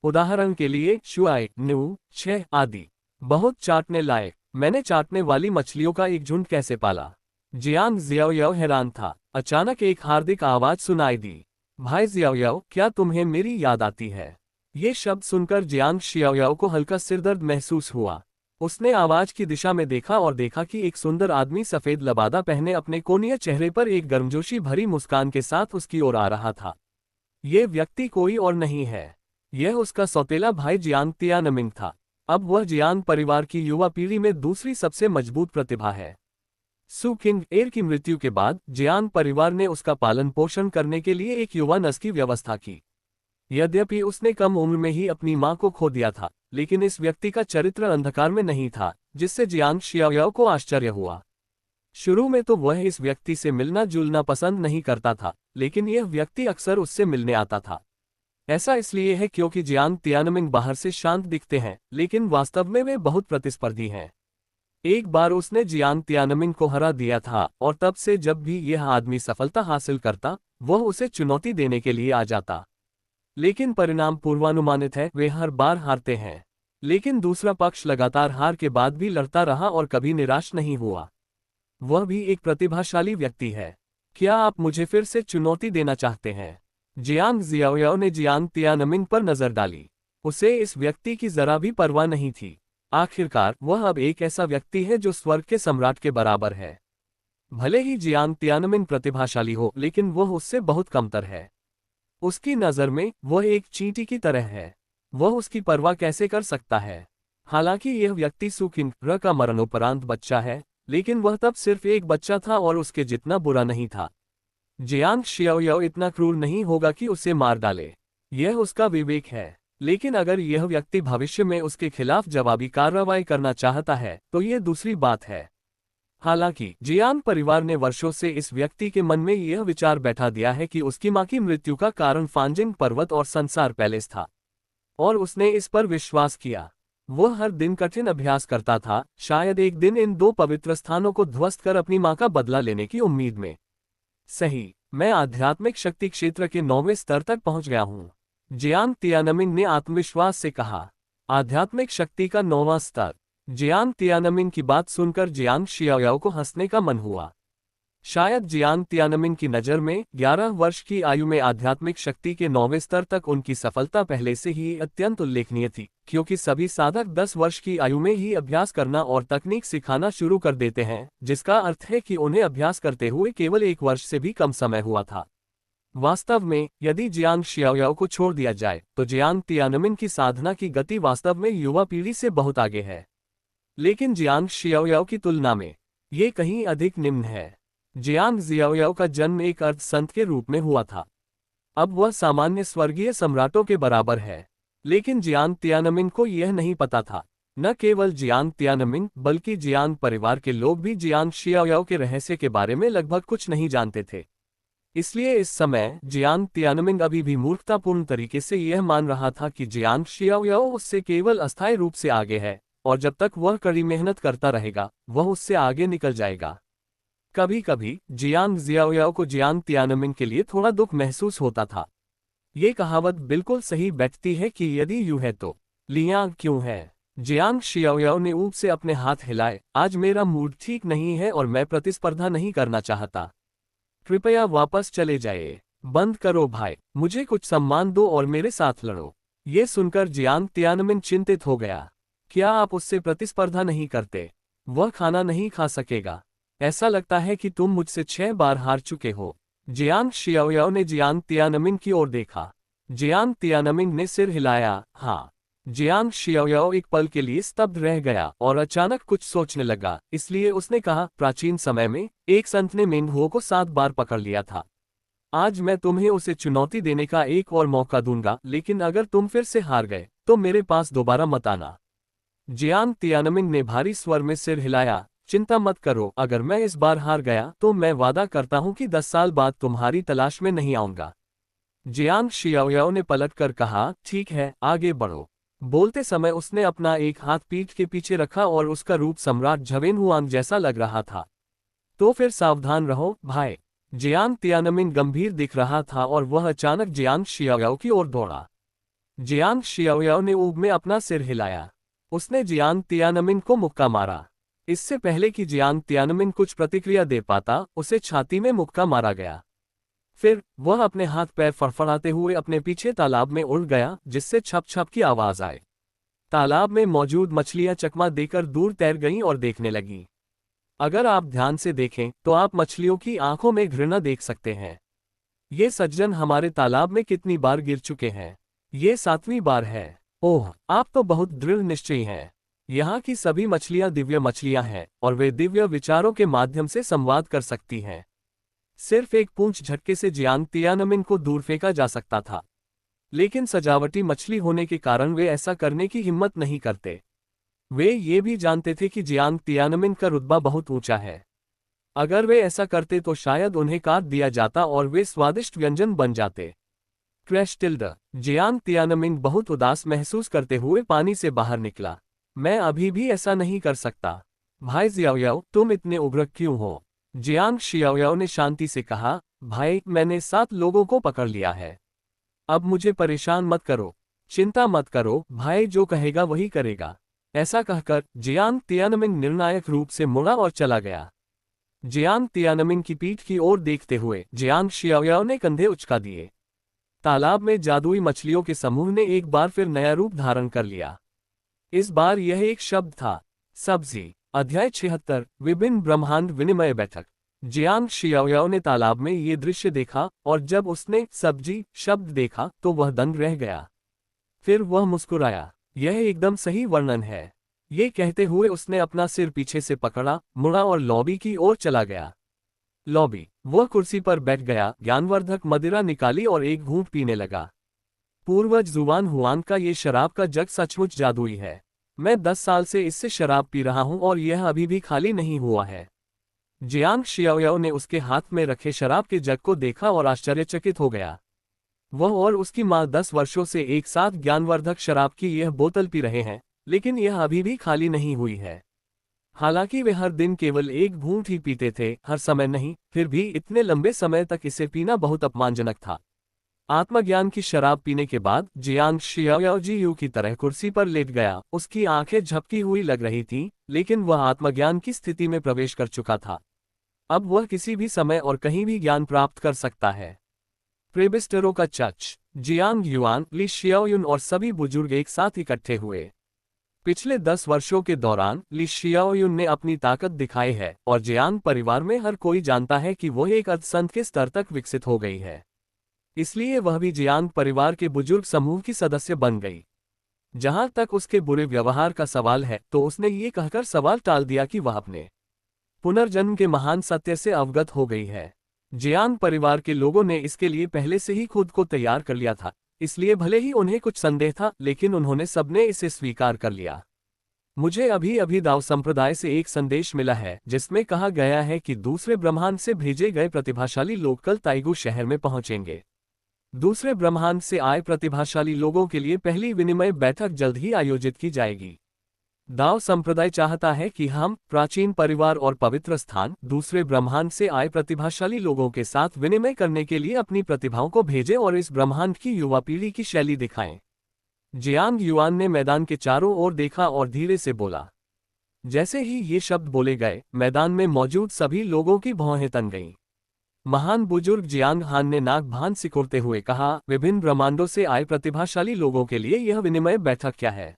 उदाहरण के लिए शुआई, न्यू, 6 आदि। बहुत चाटने लायक। मैंने चाटने वाली मछलियों का एक झुंड कैसे पाला? जियांग जियाओ हैरान था। अचानक एक हार्दिक आवाज सुनाई दी, भाई जियाओ, क्या तुम्हें मेरी याद आती है? ये शब्द सुनकर जियांग शियाओ को हल्का सिरदर्द महसूस हुआ। उसने आवाज की दिशा में देखा और देखा कि एक सुंदर आदमी सफेद लबादा पहने अपने कोनिया चेहरे पर एक गर्मजोशी भरी मुस्कान के साथ उसकी ओर आ रहा था। ये व्यक्ति कोई और नहीं है, यह उसका सौतेला भाई जियांग तियानमिंग था। अब वह जियांग परिवार की युवा पीढ़ी में दूसरी सबसे मजबूत प्रतिभा है। सू किंग एर की मृत्यु के बाद जियांग परिवार ने उसका पालन पोषण करने के लिए एक युवा नर्स की व्यवस्था की। यद्यपि उसने कम उम्र में ही अपनी मां को खो दिया था, लेकिन इस व्यक्ति का चरित्र अंधकार में नहीं था, जिससे जियांग शियाओ को आश्चर्य हुआ। शुरू में तो वह इस व्यक्ति से मिलना जुलना पसंद नहीं करता था, लेकिन यह व्यक्ति अक्सर उससे मिलने आता था। ऐसा इसलिए है क्योंकि जियांग तियानमिंग बाहर से शांत दिखते हैं, लेकिन वास्तव में वे बहुत प्रतिस्पर्धी हैं। एक बार उसने जियांग तियानमिंग को हरा दिया था और तब से जब भी यह आदमी सफलता हासिल करता, वह उसे चुनौती देने के लिए आ जाता। लेकिन परिणाम पूर्वानुमानित है, वे हर बार हारते हैं। लेकिन दूसरा पक्ष लगातार हार के बाद भी लड़ता रहा और कभी निराश नहीं हुआ। वह भी एक प्रतिभाशाली व्यक्ति है। क्या आप मुझे फिर से चुनौती देना चाहते हैं? जियांग जियाओ ने जियांग तियानमिंग पर नजर डाली। उसे इस व्यक्ति की जरा भी परवाह नहीं थी। आखिरकार वह अब एक ऐसा व्यक्ति है जो स्वर्ग के सम्राट के बराबर है। भले ही जियांग तियानमिंग प्रतिभाशाली हो, लेकिन वह उससे बहुत कमतर है। उसकी नज़र में वह एक चींटी की तरह है। वह उसकी परवाह कैसे कर सकता है? हालांकि यह व्यक्ति सुकिंग का मरणोपरांत बच्चा है, लेकिन वह तब सिर्फ एक बच्चा था और उसके जितना बुरा नहीं था। जियांग शियाओयाओ इतना क्रूर नहीं होगा कि उसे मार डाले। यह उसका विवेक है। लेकिन अगर यह व्यक्ति भविष्य में उसके खिलाफ जवाबी कार्रवाई करना चाहता है तो यह दूसरी बात है। हालांकि जियांग परिवार ने वर्षों से इस व्यक्ति के मन में यह विचार बैठा दिया है कि उसकी मां की मृत्यु का कारण फांजिंग पर्वत और संसार पैलेस था, और उसने इस पर विश्वास किया। वह हर दिन कठिन अभ्यास करता था, शायद एक दिन इन दो पवित्र स्थानों को ध्वस्त कर अपनी मां का बदला लेने की उम्मीद में। सही, मैं आध्यात्मिक शक्ति क्षेत्र के 9वें स्तर तक पहुंच गया हूं, जियांग तियानमिन ने आत्मविश्वास से कहा। आध्यात्मिक शक्ति का 9वां स्तर। जियांग तियानमिन की बात सुनकर जियांग शियाओयाओ को हंसने का मन हुआ। शायद जियांग तियानमिन की नज़र में 11 वर्ष की आयु में आध्यात्मिक शक्ति के 9वें स्तर तक उनकी सफलता पहले से ही अत्यंत उल्लेखनीय थी, क्योंकि सभी साधक 10 वर्ष की आयु में ही अभ्यास करना और तकनीक सिखाना शुरू कर देते हैं, जिसका अर्थ है कि उन्हें अभ्यास करते हुए केवल 1 वर्ष से भी कम समय हुआ था। वास्तव में यदि जियांग शियाओयाओ को छोड़ दिया जाए तो जियांग तियानमिन की साधना की गति वास्तव में युवा पीढ़ी से बहुत आगे है। लेकिन जियांग शियाओयाओ की तुलना में ये कहीं अधिक निम्न है। जियांग जियाओयाओ का जन्म एक अर्ध संत के रूप में हुआ था। अब वह सामान्य स्वर्गीय सम्राटों के बराबर है। लेकिन जियांग तियानमिन को यह नहीं पता था। न केवल जियांग तियानमिन बल्कि जियांग परिवार के लोग भी जियांग शियाओयाओ के रहस्य के बारे में लगभग कुछ नहीं जानते थे। इसलिए इस समय जियांग तियानमिन अभी भी मूर्खतापूर्ण तरीके से यह मान रहा था कि जियांग शियाओयाओ उससे केवल अस्थायी रूप से आगे है, और जब तक वह कड़ी मेहनत करता रहेगा वह उससे आगे निकल जाएगा। कभी कभी जियांग जियाओयाओ को जियांग तियानमिन के लिए थोड़ा दुख महसूस होता था। ये कहावत बिल्कुल सही बैठती है कि यदि यूं है तो लियांग क्यों है। जियांग शियाओयाओ ने ऊब से अपने हाथ हिलाए। आज मेरा मूड ठीक नहीं है और मैं प्रतिस्पर्धा नहीं करना चाहता। कृपया वापस चले जाइए। बंद करो भाई, मुझे कुछ सम्मान दो और मेरे साथ लड़ो। ये सुनकर जियांग तियानमिन चिंतित हो गया। क्या आप उससे प्रतिस्पर्धा नहीं करते? वह खाना नहीं खा सकेगा। ऐसा लगता है कि तुम मुझसे 6 बार हार चुके हो। जियांग शियाओयाओ ने जियांग तियानमिन की ओर देखा। जियांग तियानमिन ने सिर हिलाया, हाँ। जियांग शियाओयाओ एक पल के लिए स्तब्ध रह गया और अचानक कुछ सोचने लगा। इसलिए उसने कहा, प्राचीन समय में एक संत ने मेंढुओं को 7 बार पकड़ लिया था। आज मैं तुम्हें उसे चुनौती देने का एक और मौका दूंगा, लेकिन अगर तुम फिर से हार गए तो मेरे पास दोबारा मत आना। जियांग तियानमिन ने भारी स्वर में सिर हिलाया। चिंता मत करो, अगर मैं इस बार हार गया तो मैं वादा करता हूं कि 10 साल बाद तुम्हारी तलाश में नहीं आऊंगा। जियांग शियाओयाओ ने पलटकर कहा, ठीक है, आगे बढ़ो। बोलते समय उसने अपना एक हाथ पीठ के पीछे रखा और उसका रूप सम्राट झवेनहुआंग जैसा लग रहा था। तो फिर सावधान रहो भाई। जियांग तियानमिन गंभीर दिख रहा था और वह अचानक जियांग शियाओयाओ की ओर दौड़ा। जियांग शियाओयाओ ने ऊब में अपना सिर हिलाया। उसने जियांग तियानमिन को मुक्का मारा। इससे पहले कि जियांग तियानमिन कुछ प्रतिक्रिया दे पाता, उसे छाती में मुक्का मारा गया। फिर वह अपने हाथ पैर फड़फड़ाते हुए अपने पीछे तालाब में उड़ गया, जिससे छप छप की आवाज आए। तालाब में मौजूद मछलियां चकमा देकर दूर तैर गईं और देखने लगीं। अगर आप ध्यान से देखें तो आप मछलियों की आंखों में घृणा देख सकते हैं। ये सज्जन हमारे तालाब में कितनी बार गिर चुके हैं? ये 7वीं बार है। ओह, आप तो बहुत दृढ़ निश्चयी हैं। यहाँ की सभी मछलियाँ दिव्य मछलियाँ हैं और वे दिव्य विचारों के माध्यम से संवाद कर सकती हैं। सिर्फ एक पूंछ झटके से जियांग तियानमिन को दूर फेंका जा सकता था, लेकिन सजावटी मछली होने के कारण वे ऐसा करने की हिम्मत नहीं करते। वे ये भी जानते थे कि जियांग तियानमिन का रुतबा बहुत ऊंचा है। अगर वे ऐसा करते तो शायद उन्हें काट दिया जाता और वे स्वादिष्ट व्यंजन बन जाते। Crash tilde. जियांग तियानमिन बहुत उदास महसूस करते हुए पानी से बाहर निकला। मैं अभी भी ऐसा नहीं कर सकता। भाई जियाओयाओ, तुम इतने उग्र क्यों हो? जियांग शियाओयाओ ने शांति से कहा, भाई, मैंने 7 लोगों को पकड़ लिया है। अब मुझे परेशान मत करो। चिंता मत करो, भाई जो कहेगा वही करेगा। ऐसा कहकर जियांग तियानमिन निर्णायक रूप से मुड़ा और चला गया। जियांग तियानमिन की पीठ की ओर देखते हुए जियांग शियाओयाओ ने कंधे उचका दिए। तालाब में जादुई मछलियों के समूह ने एक बार फिर नया रूप धारण कर लिया। इस बार यह एक शब्द था, सब्जी। अध्याय 76, विभिन्न ब्रह्मांड विनिमय बैठक। जियांग शियाओयाओ ने तालाब में ये दृश्य देखा और जब उसने सब्जी शब्द देखा तो वह दंग रह गया। फिर वह मुस्कुराया। यह एकदम सही वर्णन है। ये कहते हुए उसने अपना सिर पीछे से पकड़ा, मुड़ा और लॉबी की ओर चला गया। लॉबी। वह कुर्सी पर बैठ गया, ज्ञानवर्धक मदिरा निकाली और एक घूंट पीने लगा। पूर्वज जुआन हुआन का ये शराब का जग सचमुच जादुई है। मैं 10 साल से इससे शराब पी रहा हूं और यह अभी भी खाली नहीं हुआ है। जियांग शियाओ ने उसके हाथ में रखे शराब के जग को देखा और आश्चर्यचकित हो गया। वह और उसकी माँ 10 वर्षों से एक साथ ज्ञानवर्धक शराब की यह बोतल पी रहे हैं, लेकिन यह अभी भी खाली नहीं हुई है। हालांकि वे हर दिन केवल एक घूंट ही पीते थे, हर समय नहीं, फिर भी इतने लंबे समय तक इसे पीना बहुत अपमानजनक था। आत्मज्ञान की शराब पीने के बाद जियांग शियाओ जी की तरह कुर्सी पर लेट गया। उसकी आंखें झपकी हुई लग रही थीं, लेकिन वह आत्मज्ञान की स्थिति में प्रवेश कर चुका था। अब वह किसी भी समय और कहीं भी ज्ञान प्राप्त कर सकता है। प्रेबिस्टरों का चर्च। जियांग युआन, ली शियाओयुन और सभी बुजुर्ग एक साथ इकट्ठे हुए। पिछले 10 वर्षों के दौरान ली शियाओयुन ने अपनी ताकत दिखाई है और जियांग परिवार में हर कोई जानता है कि वह एक अधसंत के स्तर तक विकसित हो गई है। इसलिए वह भी जियांग परिवार के बुजुर्ग समूह की सदस्य बन गई। जहां तक उसके बुरे व्यवहार का सवाल है, तो उसने ये कहकर सवाल टाल दिया कि वह अपने पुनर्जन्म के महान सत्य से अवगत हो गई है। जियांग परिवार के लोगों ने इसके लिए पहले से ही खुद को तैयार कर लिया था, इसलिए भले ही उन्हें कुछ संदेह था, लेकिन उन्होंने सबने इसे स्वीकार कर लिया। मुझे अभी अभी दाव संप्रदाय से एक संदेश मिला है, जिसमें कहा गया है कि दूसरे ब्रह्मांड से भेजे गए प्रतिभाशाली लोग कल ताइगू शहर में पहुंचेंगे। दूसरे ब्रह्मांड से आए प्रतिभाशाली लोगों के लिए पहली विनिमय बैठक जल्द ही आयोजित की जाएगी। दाव संप्रदाय चाहता है कि हम, प्राचीन परिवार और पवित्र स्थान, दूसरे ब्रह्मांड से आए प्रतिभाशाली लोगों के साथ विनिमय करने के लिए अपनी प्रतिभाओं को भेजें और इस ब्रह्मांड की युवा पीढ़ी की शैली दिखाएं। जियांग युआन ने मैदान के चारों ओर देखा और धीरे से बोला। जैसे ही ये शब्द बोले गए, मैदान में मौजूद सभी लोगों की भौहें तन गईं। महान बुजुर्ग जियांग हान ने नाक भान सिकोड़ते हुए कहा, विभिन्न ब्रह्मांडों से आए प्रतिभाशाली लोगों के लिए यह विनिमय बैठक क्या है?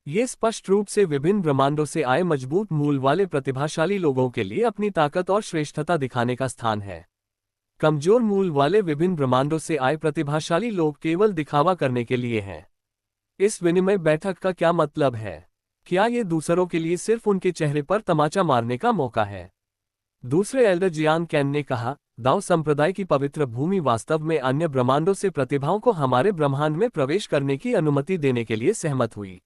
ये स्पष्ट रूप से विभिन्न ब्रह्मांडों से आए मजबूत मूल वाले प्रतिभाशाली लोगों के लिए अपनी ताकत और श्रेष्ठता दिखाने का स्थान है। कमजोर मूल वाले विभिन्न ब्रह्मांडों से आए प्रतिभाशाली लोग केवल दिखावा करने के लिए हैं। इस विनिमय बैठक का क्या मतलब है? क्या ये दूसरों के लिए सिर्फ उनके चेहरे पर तमाचा मारने का मौका है? दूसरे एल्डर जियांग कैन ने कहा, दाओ संप्रदाय की पवित्र भूमि वास्तव में अन्य ब्रह्मांडों से प्रतिभाओं को हमारे ब्रह्मांड में प्रवेश करने की अनुमति देने के लिए सहमत हुई।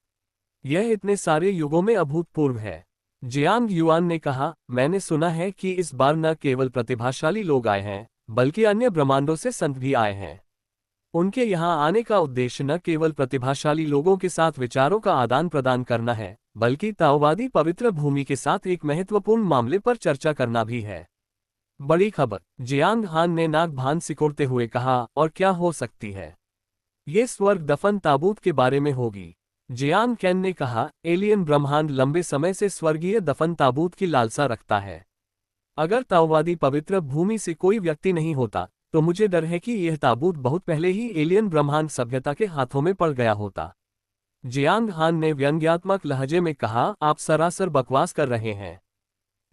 यह इतने सारे युगों में अभूतपूर्व है। जियांग युआन ने कहा, मैंने सुना है कि इस बार न केवल प्रतिभाशाली लोग आए हैं, बल्कि अन्य ब्रह्मांडों से संत भी आए हैं। उनके यहाँ आने का उद्देश्य न केवल प्रतिभाशाली लोगों के साथ विचारों का आदान प्रदान करना है, बल्कि ताओवादी पवित्र भूमि के साथ एक महत्वपूर्ण मामले पर चर्चा करना भी है। बड़ी खबर। जियांग हान ने नाक भान सिकोड़ते हुए कहा, और क्या हो सकती है? ये स्वर्ग दफन ताबूत के बारे में होगी। जियांग कैन ने कहा, एलियन ब्रह्मांड लंबे समय से स्वर्गीय दफन ताबूत की लालसा रखता है। अगर ताओवादी पवित्र भूमि से कोई व्यक्ति नहीं होता, तो मुझे डर है कि यह ताबूत बहुत पहले ही एलियन ब्रह्मांड सभ्यता के हाथों में पड़ गया होता। जियांग हान ने व्यंग्यात्मक लहजे में कहा, आप सरासर बकवास कर रहे हैं।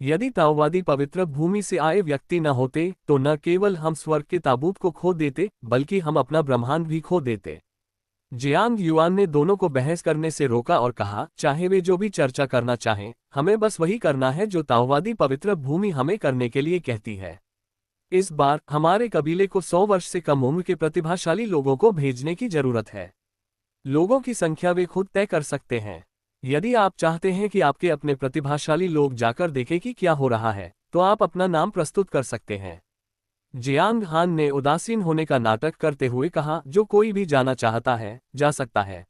यदि ताओवादी पवित्र भूमि से आए व्यक्ति न होते, तो न केवल हम स्वर्ग के ताबूत को खो देते, बल्कि हम अपना ब्रह्मांड भी खो देते। जियांग युआन ने दोनों को बहस करने से रोका और कहा, चाहे वे जो भी चर्चा करना चाहें, हमें बस वही करना है जो ताओवादी पवित्र भूमि हमें करने के लिए कहती है। इस बार हमारे कबीले को 100 वर्ष से कम उम्र के प्रतिभाशाली लोगों को भेजने की जरूरत है। लोगों की संख्या वे खुद तय कर सकते हैं। यदि आप चाहते हैं कि आपके अपने प्रतिभाशाली लोग जाकर देखें कि क्या हो रहा है, तो आप अपना नाम प्रस्तुत कर सकते हैं। जियांग हान ने उदासीन होने का नाटक करते हुए कहा, जो कोई भी जाना चाहता है, जा सकता है।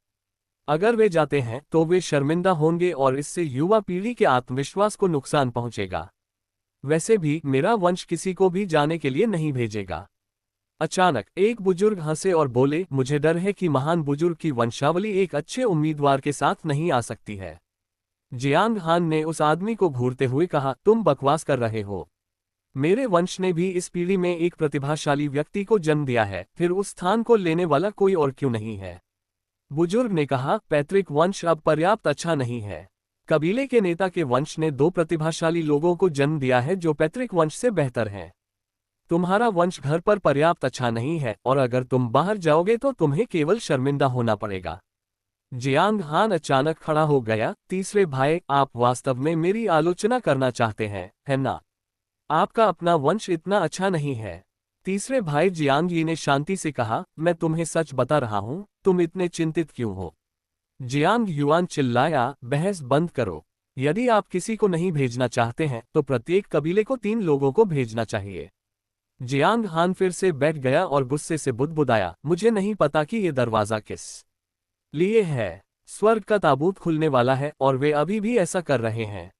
अगर वे जाते हैं, तो वे शर्मिंदा होंगे और इससे युवा पीढ़ी के आत्मविश्वास को नुकसान पहुंचेगा। वैसे भी मेरा वंश किसी को भी जाने के लिए नहीं भेजेगा। अचानक एक बुजुर्ग हंसे और बोले, मुझे डर है कि महान बुजुर्ग की वंशावली एक अच्छे उम्मीदवार के साथ नहीं आ सकती है। जियांग हान ने उस आदमी को घूरते हुए कहा, तुम बकवास कर रहे हो। मेरे वंश ने भी इस पीढ़ी में एक प्रतिभाशाली व्यक्ति को जन्म दिया है, फिर उस स्थान को लेने वाला कोई और क्यों नहीं है? बुजुर्ग ने कहा, पैतृक वंश अब पर्याप्त अच्छा नहीं है। कबीले के नेता के वंश ने 2 प्रतिभाशाली लोगों को जन्म दिया है जो पैतृक वंश से बेहतर हैं। तुम्हारा वंश घर पर पर्याप्त अच्छा नहीं है, और अगर तुम बाहर जाओगे तो तुम्हें केवल शर्मिंदा होना पड़ेगा। जियांग हान अचानक खड़ा हो गया। तीसरे भाई, आप वास्तव में मेरी आलोचना करना चाहते हैं, है ना? आपका अपना वंश इतना अच्छा नहीं है। तीसरे भाई जियांग यी ने शांति से कहा, मैं तुम्हें सच बता रहा हूं, तुम इतने चिंतित क्यों हो? जियांग युआन चिल्लाया, बहस बंद करो। यदि आप किसी को नहीं भेजना चाहते हैं तो प्रत्येक कबीले को 3 लोगों को भेजना चाहिए। जियांग हान फिर से बैठ गया और गुस्से से बुदबुदाया, मुझे नहीं पता कि ये दरवाजा किस लिए है। स्वर्ग का ताबूत खुलने वाला है और वे अभी भी ऐसा कर रहे हैं।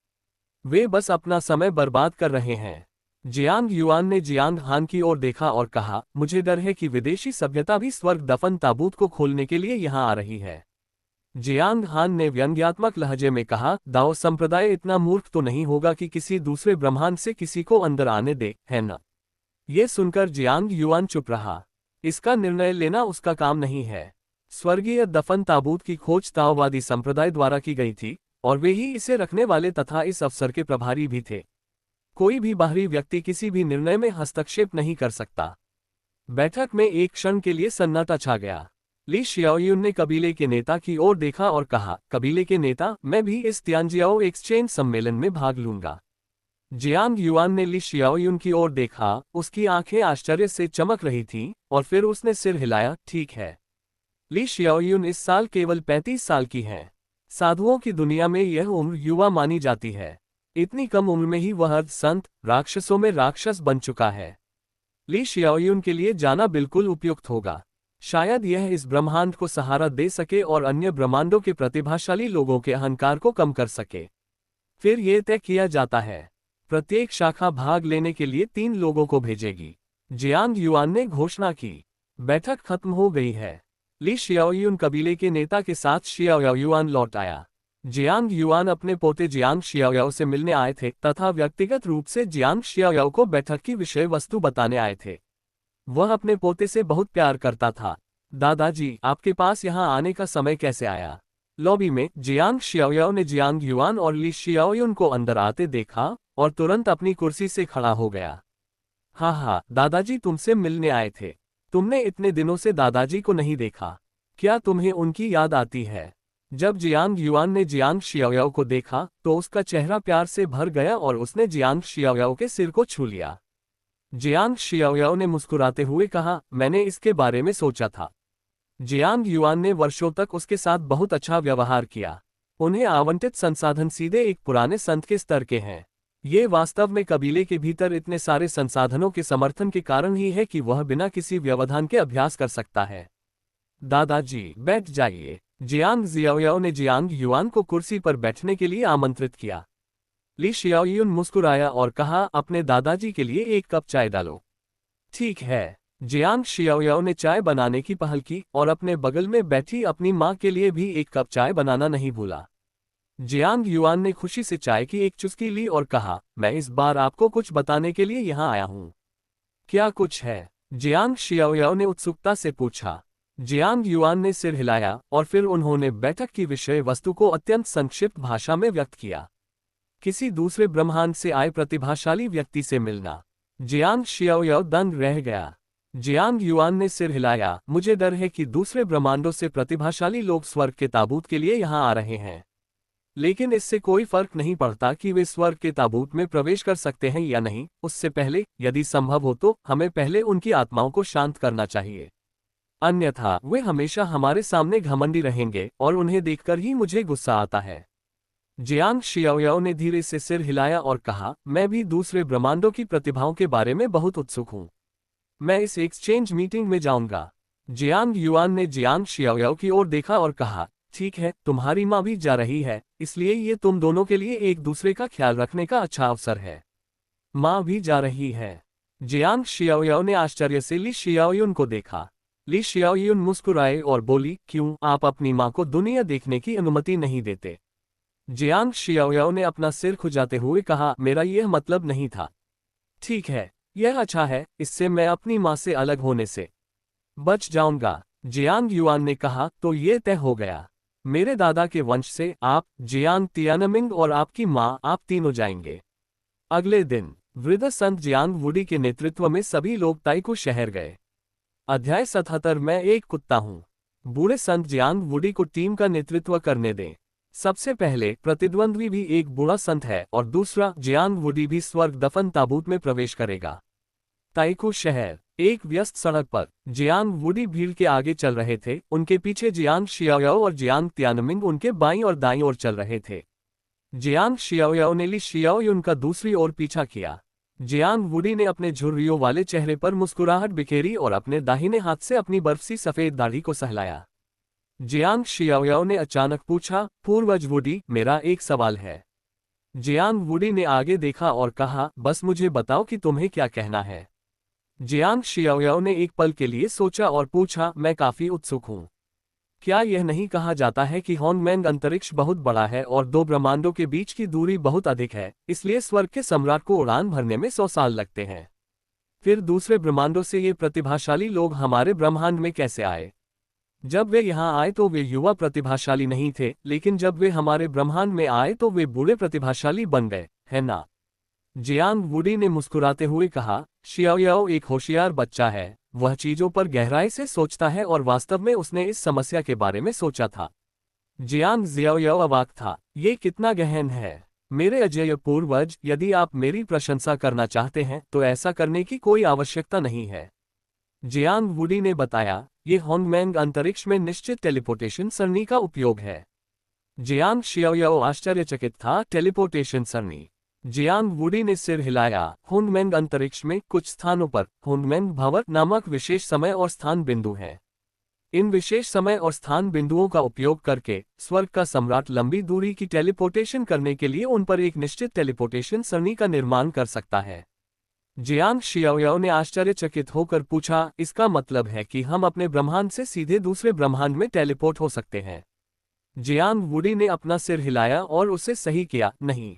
वे बस अपना समय बर्बाद कर रहे हैं। जियांग युआन ने जियांग हान की ओर देखा और कहा, मुझे डर है कि विदेशी सभ्यता भी स्वर्ग दफन ताबूत को खोलने के लिए यहां आ रही है। जियांग हान ने व्यंग्यात्मक लहजे में कहा, दाओ संप्रदाय इतना मूर्ख तो नहीं होगा कि किसी दूसरे ब्रह्मांड से किसी को अंदर आने दे, है न? ये सुनकर जियांग युआन चुप रहा। इसका निर्णय लेना उसका काम नहीं है। स्वर्गीय दफन ताबूत की खोज ताओवादी संप्रदाय द्वारा की गई थी और वे ही इसे रखने वाले तथा इस अवसर के प्रभारी भी थे। कोई भी बाहरी व्यक्ति किसी भी निर्णय में हस्तक्षेप नहीं कर सकता। बैठक में एक क्षण के लिए सन्नाटा छा गया। ली शियाओयुन ने कबीले के नेता की ओर देखा और कहा, कबीले के नेता, मैं भी इस तियानजियाओ एक्सचेंज सम्मेलन में भाग लूंगा। जियांग युआन ने ली शियाओयुन की ओर देखा, उसकी आंखें आश्चर्य से चमक रही थीं, और फिर उसने सिर हिलाया, ठीक है। ली शियाओयुन इस साल केवल 35 साल की हैं। साधुओं की दुनिया में यह उम्र युवा मानी जाती है। इतनी कम उम्र में ही वह अर्ध संत, राक्षसों में राक्षस बन चुका है। ली शियाओयुन के लिए जाना बिल्कुल उपयुक्त होगा। शायद यह इस ब्रह्मांड को सहारा दे सके और अन्य ब्रह्मांडों के प्रतिभाशाली लोगों के अहंकार को कम कर सके। फिर यह तय किया जाता है, प्रत्येक शाखा भाग लेने के लिए 3 लोगों को भेजेगी। जियांग युआन ने घोषणा की। बैठक खत्म हो गई है। ली शियाओयुन कबीले के नेता के साथ शियाओ युआन लौट आया। जियांग युआन अपने पोते जियांग शियाओ से मिलने आए थे तथा व्यक्तिगत रूप से जियांग शियाओ को बैठक की विषय वस्तु बताने आए थे। वह अपने पोते से बहुत प्यार करता था। दादाजी, आपके पास यहाँ आने का समय कैसे आया? लॉबी में जियांग शियाओ ने जियांग युआन और ली शियाओयुन को अंदर आते देखा और तुरंत अपनी कुर्सी से खड़ा हो गया। हाँ, दादाजी तुमसे मिलने आए थे। तुमने इतने दिनों से दादाजी को नहीं देखा। क्या तुम्हें उनकी याद आती है? जब जियांग युआन ने जियांग शियाओ को देखा तो उसका चेहरा प्यार से भर गया और उसने जियांग शियाओ के सिर को छू लिया। जियांग शियाओ ने मुस्कुराते हुए कहा, मैंने इसके बारे में सोचा था। जियांग युआन ने वर्षों तक उसके साथ बहुत अच्छा व्यवहार किया। उन्हें आवंटित संसाधन सीधे एक पुराने संत के स्तर के हैं। ये वास्तव में कबीले के भीतर इतने सारे संसाधनों के समर्थन के कारण ही है कि वह बिना किसी व्यवधान के अभ्यास कर सकता है। दादाजी, बैठ जाइए। जियांग जियाओ ने जियांग युआन को कुर्सी पर बैठने के लिए आमंत्रित किया। ली शियाओयुन मुस्कुराया और कहा, अपने दादाजी के लिए 1 कप चाय डालो। ठीक है। जियांग शियाओ ने चाय बनाने की पहल की और अपने बगल में बैठी अपनी माँ के लिए भी 1 कप चाय बनाना नहीं भूला। जियांग युआन ने खुशी से चाय की एक चुस्की ली और कहा, मैं इस बार आपको कुछ बताने के लिए यहाँ आया हूँ। क्या कुछ है? जियांग शियाओ ने उत्सुकता से पूछा। जियांग युआन ने सिर हिलाया और फिर उन्होंने बैठक की विषय वस्तु को अत्यंत संक्षिप्त भाषा में व्यक्त किया। किसी दूसरे ब्रह्मांड से आए प्रतिभाशाली व्यक्ति से मिलना। जियांग शियाओ दंग रह गया। जियांग युआन ने सिर हिलाया, मुझे डर है कि दूसरे ब्रह्मांडों से प्रतिभाशाली लोग स्वर्ग के ताबूत के लिए यहाँ आ रहे हैं। लेकिन इससे कोई फर्क नहीं पड़ता कि वे स्वर्ग के ताबूत में प्रवेश कर सकते हैं या नहीं। उससे पहले, यदि संभव हो तो, हमें पहले उनकी आत्माओं को शांत करना चाहिए। अन्यथा वे हमेशा हमारे सामने घमंडी रहेंगे और उन्हें देखकर ही मुझे गुस्सा आता है। जियांग शियाओ ने धीरे से सिर हिलाया और कहा, मैं भी दूसरे ब्रह्मांडों की प्रतिभाओं के बारे में बहुत उत्सुक हूँ। मैं इस एक्सचेंज मीटिंग में जाऊंगा। जियांग युआन ने जियांग शियाओ की ओर देखा और कहा, ठीक है, तुम्हारी माँ भी जा रही है, इसलिए ये तुम दोनों के लिए एक दूसरे का ख्याल रखने का अच्छा अवसर है। माँ भी जा रही है? जियांग शियाओ ने आश्चर्य से ली शियाओयुन को देखा। ली शियाओयुन मुस्कुराए और बोली, क्यों, आप अपनी माँ को दुनिया देखने की अनुमति नहीं देते? जियांग शियाओ ने अपना सिर खुजाते हुए कहा, मेरा यह मतलब नहीं था। ठीक है, यह अच्छा है, इससे मैं अपनी माँ से अलग होने से बच जाऊंगा। जियांग युआन ने कहा, तो ये तय हो गया। मेरे दादा के वंश से आप, जियांग तियानमिंग और आपकी माँ, आप तीनों जाएंगे। अगले दिन वृद्ध संत जियांग वुडी के नेतृत्व में सभी लोग ताइकू शहर गए। अध्याय 77 मैं एक कुत्ता हूँ। बूढ़े संत जियांग वुडी को टीम का नेतृत्व करने दें। सबसे पहले प्रतिद्वंद्वी भी एक बूढ़ा संत है और दूसरा जियांग वुडी भी स्वर्ग दफन ताबूत में प्रवेश करेगा। ताइकू शहर, एक व्यस्त सड़क पर जियांग वुडी भीड़ के आगे चल रहे थे, उनके पीछे जियांग शियाओयाओ और जियांग तियानमिंग उनके बाईं और दाईं ओर चल रहे थे। जियांग शियाओयाओ ने ली शियाओयुन का दूसरी ओर पीछा किया। जियांग वुडी ने अपने झुर्रियों वाले चेहरे पर मुस्कुराहट बिखेरी और अपने दाहिने हाथ से अपनी बर्फ सी सफेद दाढ़ी को सहलाया। जियांग शियाओयाओ ने अचानक पूछा, पूर्वज वुडी, मेरा एक सवाल है। जियांग वुडी ने आगे देखा और कहा, बस मुझे बताओ कि तुम्हें क्या कहना है। जियांग शियाओयाओ ने एक पल के लिए सोचा और पूछा, मैं काफी उत्सुक हूं। क्या यह नहीं कहा जाता है कि होंगमेंग अंतरिक्ष बहुत बड़ा है और दो ब्रह्मांडों के बीच की दूरी बहुत अधिक है, इसलिए स्वर्ग के सम्राट को उड़ान भरने में 100 साल लगते हैं। फिर दूसरे ब्रह्मांडों से ये प्रतिभाशाली लोग हमारे ब्रह्मांड में कैसे आए? जब वे यहाँ आए तो वे युवा प्रतिभाशाली नहीं थे, लेकिन जब वे हमारे ब्रह्मांड में आए तो वे बूढ़े प्रतिभाशाली बन गए, है ना? जियांग वुडी ने मुस्कुराते हुए कहा, शियाओयाओ एक होशियार बच्चा है, वह चीजों पर गहराई से सोचता है और वास्तव में उसने इस समस्या के बारे में सोचा था। जियांग जियाओयाओ अवाक था, ये कितना गहन है। मेरे अजेय पूर्वज, यदि आप मेरी प्रशंसा करना चाहते हैं तो ऐसा करने की कोई आवश्यकता नहीं है। जियांग वुडी ने बताया, ये होंगमेंग अंतरिक्ष में निश्चित टेलीपोर्टेशन सरणी का उपयोग है। जियांग शियाओयाओ आश्चर्यचकित था, टेलीपोर्टेशन सरणी? जियांग वुडी ने सिर हिलाया। होंगमेंग अंतरिक्ष में कुछ स्थानों पर होंगमेंग भंवर नामक विशेष समय और स्थान बिंदु हैं। इन विशेष समय और स्थान बिंदुओं का उपयोग करके स्वर्ग का सम्राट लंबी दूरी की टेलीपोर्टेशन करने के लिए उन पर एक निश्चित टेलीपोर्टेशन सरणी का निर्माण कर सकता है। जियांग शियाओयाओ ने आश्चर्यचकित होकर पूछा, इसका मतलब है कि हम अपने ब्रह्मांड से सीधे दूसरे ब्रह्मांड में टेलीपोर्ट हो सकते हैं? जियांग वुडी ने अपना सिर हिलाया और उसे सही किया, नहीं।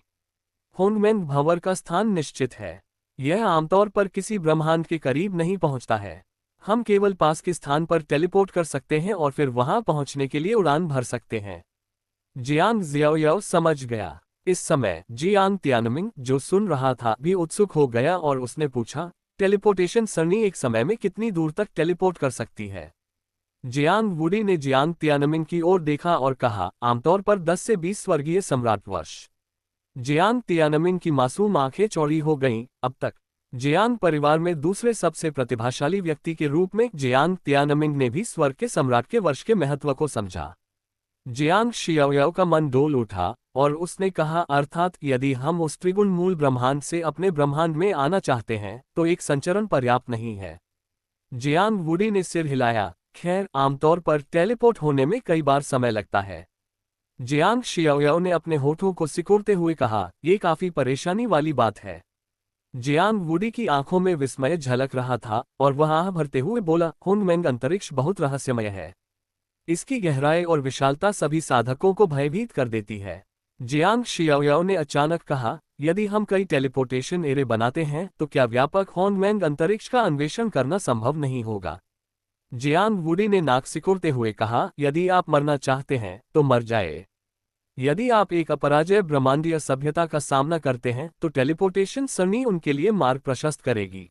होंगमेंग भंवर का स्थान निश्चित है। यह आमतौर पर किसी ब्रह्मांड के करीब नहीं पहुंचता है। हम केवल पास के स्थान पर टेलीपोर्ट कर सकते हैं और फिर वहां पहुंचने के लिए उड़ान भर सकते हैं। जियांग जियाओयाओ समझ गया। इस समय जियांग तियानमिंग, जो सुन रहा था, भी उत्सुक हो गया और उसने पूछा, टेलीपोर्टेशन सरणी एक समय में कितनी दूर तक टेलीपोर्ट कर सकती है? जियांग वुडी ने जियांग तियानमिंग की ओर देखा और कहा, आमतौर पर 10 से 20 स्वर्गीय सम्राट वर्ष। जियांग तियानमिंग की मासूम आंखें चौड़ी हो गईं। अब तक जियांग परिवार में दूसरे सबसे प्रतिभाशाली व्यक्ति के रूप में जियांग तियानमिंग ने भी स्वर्ग के सम्राट के वर्ष के महत्व को समझा। जियांग शियाओयाओ का मन डोल उठा और उसने कहा, अर्थात यदि हम उस त्रिगुण मूल ब्रह्मांड से अपने ब्रह्मांड में आना चाहते हैं तो एक संचरण पर्याप्त नहीं है। जियांग वुडी ने सिर हिलाया, खैर, आमतौर पर टेलीपोर्ट होने में कई बार समय लगता है। जियांग शियाओयाओ ने अपने होठों को सिकोड़ते हुए कहा, यह काफी परेशानी वाली बात है। जियांग वुडी की आंखों में विस्मय झलक रहा था और वह आह भरते हुए बोला, होंगमेंग अंतरिक्ष बहुत रहस्यमय है। इसकी गहराई और विशालता सभी साधकों को भयभीत कर देती है। जियांग शियाओयाओ ने अचानक कहा, यदि हम कई टेलीपोर्टेशन एरे बनाते हैं तो क्या व्यापक होंगमेंग अंतरिक्ष का अन्वेषण करना संभव नहीं होगा? जियांग वुडी ने नाक सिकोड़ते हुए कहा, यदि आप मरना चाहते हैं तो मर जाए। यदि आप एक अपराजय ब्रह्मांडीय सभ्यता का सामना करते हैं तो टेलीपोर्टेशन सरणी उनके लिए मार्ग प्रशस्त करेगी।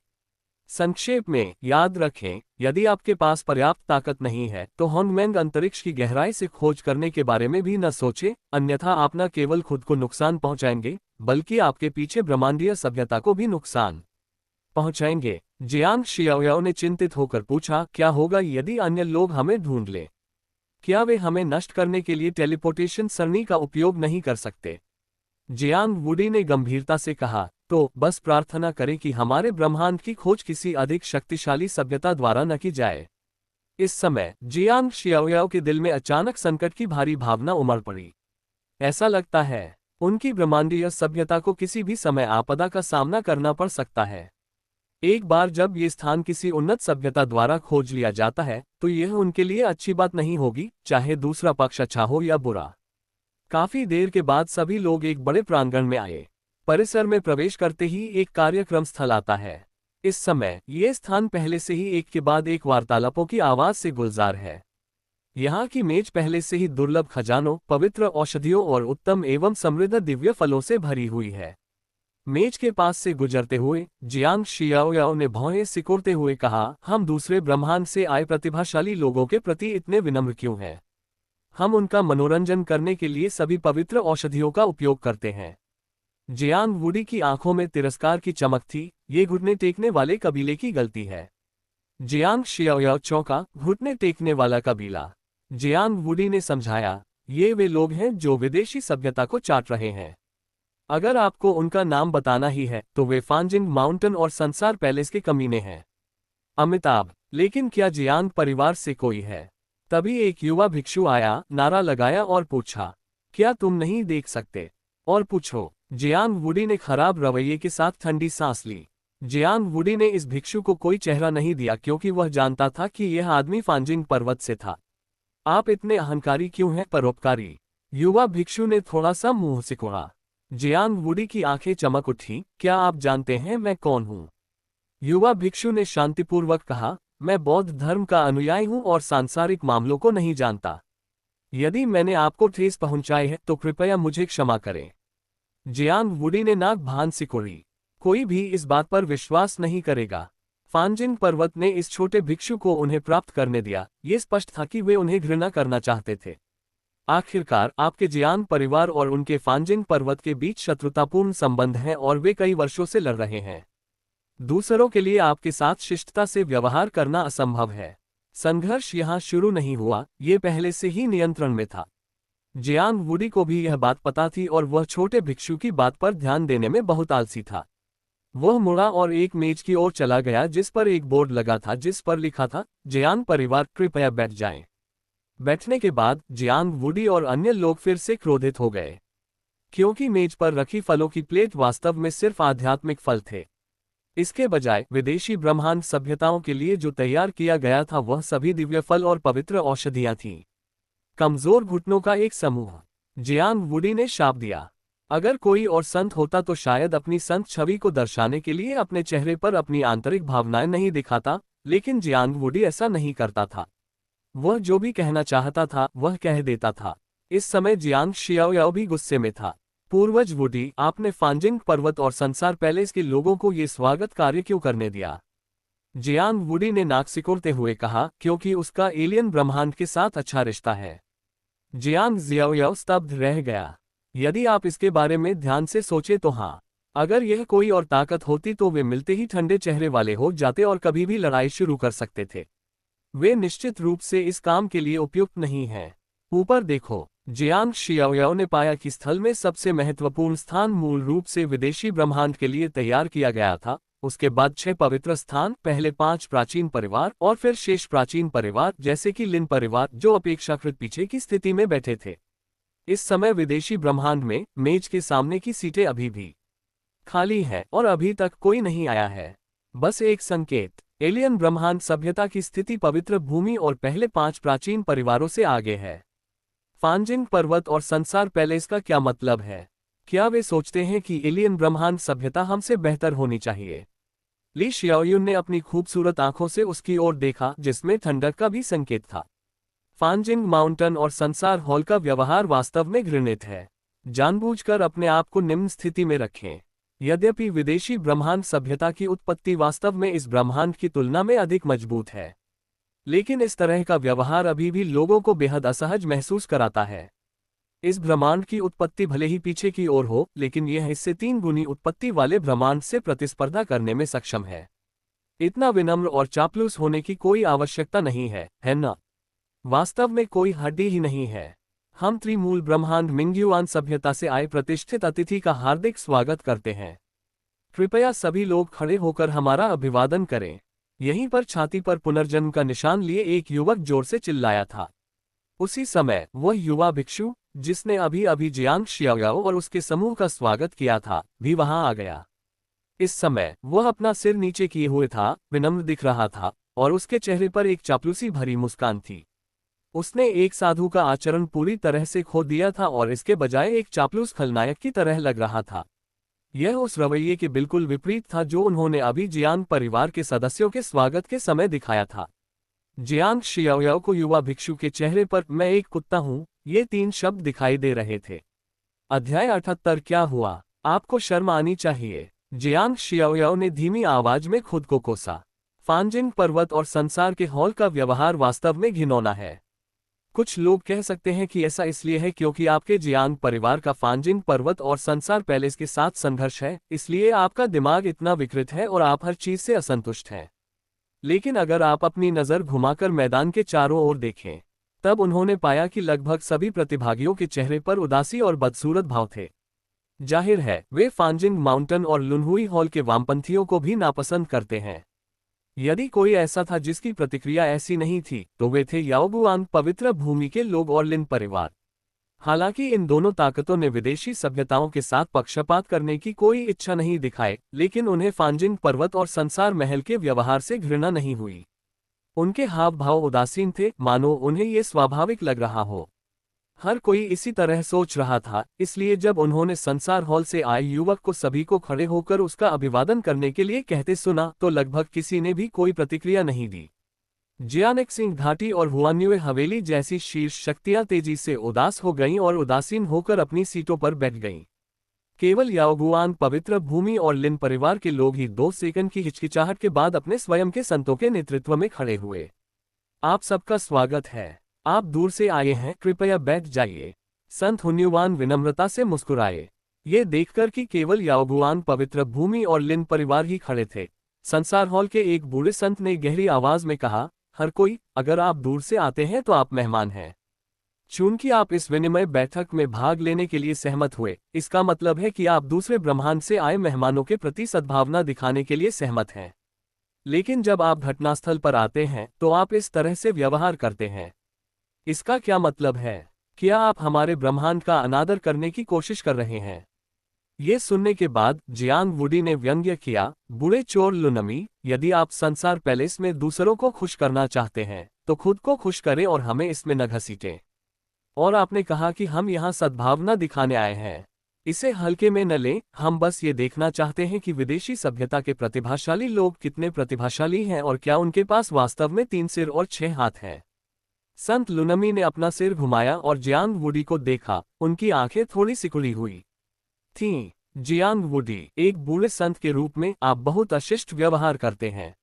संक्षेप में याद रखें, यदि आपके पास पर्याप्त ताकत नहीं है तो होंगमेंग अंतरिक्ष की गहराई से खोज करने के बारे में भी न सोचें, अन्यथा आप न केवल खुद को नुकसान पहुंचाएंगे बल्कि आपके पीछे ब्रह्मांडीय सभ्यता को भी नुकसान पहुंचाएंगे। जियांग शियाओयाओ ने चिंतित होकर पूछा, क्या होगा यदि अन्य लोग हमें ढूंढ लें? क्या वे हमें नष्ट करने के लिए टेलीपोर्टेशन सरणी का उपयोग नहीं कर सकते? जियांग वुडी ने गंभीरता से कहा, तो बस प्रार्थना करें कि हमारे ब्रह्मांड की खोज किसी अधिक शक्तिशाली सभ्यता द्वारा न की जाए। इस समय जियांग शियाओयाओ के दिल में अचानक संकट की भारी भावना उमड़ पड़ी। ऐसा लगता है उनकी ब्रह्मांडीय सभ्यता को किसी भी समय आपदा का सामना करना पड़ सकता है। एक बार जब ये स्थान किसी उन्नत सभ्यता द्वारा खोज लिया जाता है तो यह उनके लिए अच्छी बात नहीं होगी, चाहे दूसरा पक्ष अच्छा हो या बुरा। काफी देर के बाद सभी लोग एक बड़े प्रांगण में आए। परिसर में प्रवेश करते ही एक कार्यक्रम स्थल आता है। इस समय ये स्थान पहले से ही एक के बाद एक वार्तालापों की आवाज से गुलजार है। यहाँ की मेज पहले से ही दुर्लभ खजानों, पवित्र औषधियों और उत्तम एवं समृद्ध दिव्य फलों से भरी हुई है। मेज के पास से गुजरते हुए जियांग शियाओयाओ ने भौहें सिकोड़ते हुए कहा, हम दूसरे ब्रह्मांड से आए प्रतिभाशाली लोगों के प्रति इतने विनम्र क्यों हैं? हम उनका मनोरंजन करने के लिए सभी पवित्र औषधियों का उपयोग करते हैं। जियांग वुडी की आंखों में तिरस्कार की चमक थी, ये घुटने टेकने वाले कबीले की गलती है। जियांग शियाओयाओ चौंका, घुटने टेकने वाला कबीला? जियांग वुडी ने समझाया, ये वे लोग हैं जो विदेशी सभ्यता को चाट रहे हैं। अगर आपको उनका नाम बताना ही है तो वे फांजिंग माउंटेन और संसार पैलेस के कमीने हैं। अमिताभ, लेकिन क्या जियांग परिवार से कोई है? तभी एक युवा भिक्षु आया, नारा लगाया और पूछा, क्या तुम नहीं देख सकते? और पूछो। जियांग वुडी ने खराब रवैये के साथ ठंडी सांस ली। जियांग वुडी ने इस भिक्षु को कोई चेहरा नहीं दिया क्योंकि वह जानता था कि यह आदमी फांजिंग पर्वत से था। आप इतने अहंकारी क्यों हैं परोपकारी? युवा भिक्षु ने थोड़ा सा मुंह सिकोड़ा। जियांग वुडी की आंखें चमक उठी, क्या आप जानते हैं मैं कौन हूं? युवा भिक्षु ने शांतिपूर्वक कहा, मैं बौद्ध धर्म का अनुयायी हूं और सांसारिक मामलों को नहीं जानता। यदि मैंने आपको ठेस पहुंचाई है तो कृपया मुझे क्षमा करें। जियांग वुडी ने नाक भान सिकोड़ी। कोई भी इस बात पर विश्वास नहीं करेगा। फांजिंग पर्वत ने इस छोटे भिक्षु को उन्हें प्राप्त करने दिया, ये स्पष्ट था कि वे उन्हें घृणा करना चाहते थे। आखिरकार आपके जियांग परिवार और उनके फांजिंग पर्वत के बीच शत्रुतापूर्ण संबंध हैं और वे कई वर्षों से लड़ रहे हैं। दूसरों के लिए आपके साथ शिष्टता से व्यवहार करना असंभव है। संघर्ष यहाँ शुरू नहीं हुआ, ये पहले से ही नियंत्रण में था। जियांग वुडी को भी यह बात पता थी और वह छोटे भिक्षु की बात पर ध्यान देने में बहुत आलसी था। वह मुड़ा और एक मेज की ओर चला गया जिस पर एक बोर्ड लगा था जिस पर लिखा था, जियांग परिवार कृपया बैठ जाएं। बैठने के बाद जियांग वुडी और अन्य लोग फिर से क्रोधित हो गए, क्योंकि मेज पर रखी फलों की प्लेट वास्तव में सिर्फ आध्यात्मिक फल थे। इसके बजाय विदेशी ब्रह्मांड सभ्यताओं के लिए जो तैयार किया गया था वह सभी दिव्य फल और पवित्र औषधियां थीं। कमजोर घुटनों का एक समूह। जियांग वुडी ने शाप दिया। अगर कोई और संत होता तो शायद अपनी संत छवि को दर्शाने के लिए अपने चेहरे पर अपनी आंतरिक भावनाएं नहीं दिखाता, लेकिन जियांग वुडी ऐसा नहीं करता था। वह जो भी कहना चाहता था वह कह देता था। इस समय जियांग शियाओयाओ भी गुस्से में था। पूर्वज वुडी, आपने फांजिंग पर्वत और संसार पैलेस के लोगों को ये स्वागत कार्य क्यों करने दिया? जियांग वुडी ने नाक सिकोड़ते हुए कहा, क्योंकि उसका एलियन ब्रह्मांड के साथ अच्छा रिश्ता है। जियांग जियाओयाओ स्तब्ध रह गया। यदि आप इसके बारे में ध्यान से सोचे तो हाँ, अगर यह कोई और ताकत होती तो वे मिलते ही ठंडे चेहरे वाले हो जाते और कभी भी लड़ाई शुरू कर सकते थे। वे निश्चित रूप से इस काम के लिए उपयुक्त नहीं हैं। ऊपर देखो। जियांग शियाओयाओ ने पाया कि स्थल में सबसे महत्वपूर्ण स्थान मूल रूप से विदेशी ब्रह्मांड के लिए तैयार किया गया था। उसके बाद 6 पवित्र स्थान, पहले 5 प्राचीन परिवार और फिर शेष प्राचीन परिवार जैसे कि लिन परिवार जो अपेक्षाकृत पीछे की स्थिति में बैठे थे। इस समय विदेशी ब्रह्मांड में मेज के सामने की सीटें अभी भी खाली हैं और अभी तक कोई नहीं आया है। बस एक संकेत। एलियन ब्रह्मांड सभ्यता की स्थिति पवित्र भूमि और पहले 5 प्राचीन परिवारों से आगे है। फांजिंग पर्वत और संसार पैलेस का क्या मतलब है? क्या वे सोचते हैं कि एलियन ब्रह्मांड सभ्यता हमसे बेहतर होनी चाहिए? ली शियाओयुन ने अपनी खूबसूरत आंखों से उसकी ओर देखा जिसमें ठंडक का भी संकेत था। फांजिंग माउंटेन और संसार हॉल का व्यवहार वास्तव में घृणित है। जानबूझकर अपने आप को निम्न स्थिति में रखें। यद्यपि विदेशी ब्रह्मांड सभ्यता की उत्पत्ति वास्तव में इस ब्रह्मांड की तुलना में अधिक मजबूत है, लेकिन इस तरह का व्यवहार अभी भी लोगों को बेहद असहज महसूस कराता है। इस ब्रह्मांड की उत्पत्ति भले ही पीछे की ओर हो, लेकिन यह इससे 3 गुनी उत्पत्ति वाले ब्रह्मांड से प्रतिस्पर्धा करने में सक्षम है। इतना विनम्र और चापलूस होने की कोई आवश्यकता नहीं है ना? वास्तव में कोई हड्डी ही नहीं है। हम त्रिमूल ब्रह्मांड मिंग्युआन सभ्यता से आए प्रतिष्ठित अतिथि का हार्दिक स्वागत करते हैं। कृपया सभी लोग खड़े होकर हमारा अभिवादन करें। यहीं पर छाती पर पुनर्जन्म का निशान लिए एक युवक जोर से चिल्लाया था। उसी समय वह युवा भिक्षु जिसने अभी अभी जियांग शियाओयाओ और उसके समूह का स्वागत किया था, भी वहां आ गया। इस समय वह अपना सिर नीचे किए हुए था, विनम्र दिख रहा था और उसके चेहरे पर एक चापलूसी भरी मुस्कान थी। उसने एक साधु का आचरण पूरी तरह से खो दिया था और इसके बजाय एक चापलूस खलनायक की तरह लग रहा था। यह उस रवैये के बिल्कुल विपरीत था जो उन्होंने अभी जियांग परिवार के सदस्यों के स्वागत के समय दिखाया था। जियांग शियाओयाओ को युवा भिक्षु के चेहरे पर मैं एक कुत्ता हूं, ये 3 शब्द दिखाई दे रहे थे। अध्याय 78 क्या हुआ? आपको शर्म आनी चाहिए। जियांग शियाओयाओ ने धीमी आवाज में खुद को कोसा। फांजिंग पर्वत और संसार के हॉल का व्यवहार वास्तव में घिनौना है। कुछ लोग कह सकते हैं कि ऐसा इसलिए है क्योंकि आपके जियांग परिवार का फांजिंग पर्वत और संसार पैलेस के साथ संघर्ष है, इसलिए आपका दिमाग इतना विकृत है और आप हर चीज से असंतुष्ट हैं। लेकिन अगर आप अपनी नज़र घुमाकर मैदान के चारों ओर देखें, तब उन्होंने पाया कि लगभग सभी प्रतिभागियों के चेहरे पर उदासी और बदसूरत भाव थे। जाहिर है, वे फांजिंग माउंटेन और लुनहुई हॉल के वामपंथियों को भी नापसंद करते हैं। यदि कोई ऐसा था जिसकी प्रतिक्रिया ऐसी नहीं थी, तो वे थे याओगुआंग पवित्र भूमि के लोग और लिन परिवार। हालांकि इन दोनों ताकतों ने विदेशी सभ्यताओं के साथ पक्षपात करने की कोई इच्छा नहीं दिखाए, लेकिन उन्हें फांजिंग पर्वत और संसार महल के व्यवहार से घृणा नहीं हुई। उनके हाव भाव उदासीन थे, मानो उन्हें ये स्वाभाविक लग रहा हो। हर कोई इसी तरह सोच रहा था, इसलिए जब उन्होंने संसार हॉल से आए युवक को सभी को खड़े होकर उसका अभिवादन करने के लिए कहते सुना, तो लगभग किसी ने भी कोई प्रतिक्रिया नहीं दी। जियानेक्सिंग घाटी और हुआन्युए हवेली जैसी शीर्ष शक्तियां तेजी से उदास हो गईं और उदासीन होकर अपनी सीटों पर बैठ गईं। केवल याओगुआन पवित्र भूमि और लिन परिवार के लोग ही 2 सेकंड की हिचकिचाहट के बाद अपने स्वयं के संतों के नेतृत्व में खड़े हुए। आप सबका स्वागत है। आप दूर से आए हैं, कृपया बैठ जाइए। संत हुन्युवान विनम्रता से मुस्कुराए। ये देखकर कि केवल याओगुआन पवित्र भूमि और लिन परिवार ही खड़े थे, संसार हॉल के एक बूढ़े संत ने गहरी आवाज में कहा, हर कोई, अगर आप दूर से आते हैं तो आप मेहमान हैं। चूंकि आप इस विनिमय बैठक में भाग लेने के लिए सहमत हुए, इसका मतलब है कि आप दूसरे ब्रह्मांड से आए मेहमानों के प्रति सद्भावना दिखाने के लिए सहमत हैं। लेकिन जब आप घटनास्थल पर आते हैं तो आप इस तरह से व्यवहार करते हैं। इसका क्या मतलब है? क्या आप हमारे ब्रह्मांड का अनादर करने की कोशिश कर रहे हैं? ये सुनने के बाद जियांग वुडी ने व्यंग्य किया, बूढ़े चोर लुनमी, यदि आप संसार पैलेस में दूसरों को खुश करना चाहते हैं तो खुद को खुश करें और हमें इसमें न घसीटें। और आपने कहा कि हम यहाँ सद्भावना दिखाने आए हैं। इसे हल्के में न लें, हम बस ये देखना चाहते हैं कि विदेशी सभ्यता के प्रतिभाशाली लोग कितने प्रतिभाशाली हैं और क्या उनके पास वास्तव में 3 सिर और 6 हाथ हैं। संत लुनमी ने अपना सिर घुमाया और जियांग वुडी को देखा, उनकी आंखें थोड़ी सिकुड़ी हुई थीं। जियांग वुडी, एक बूढ़े संत के रूप में आप बहुत अशिष्ट व्यवहार करते हैं।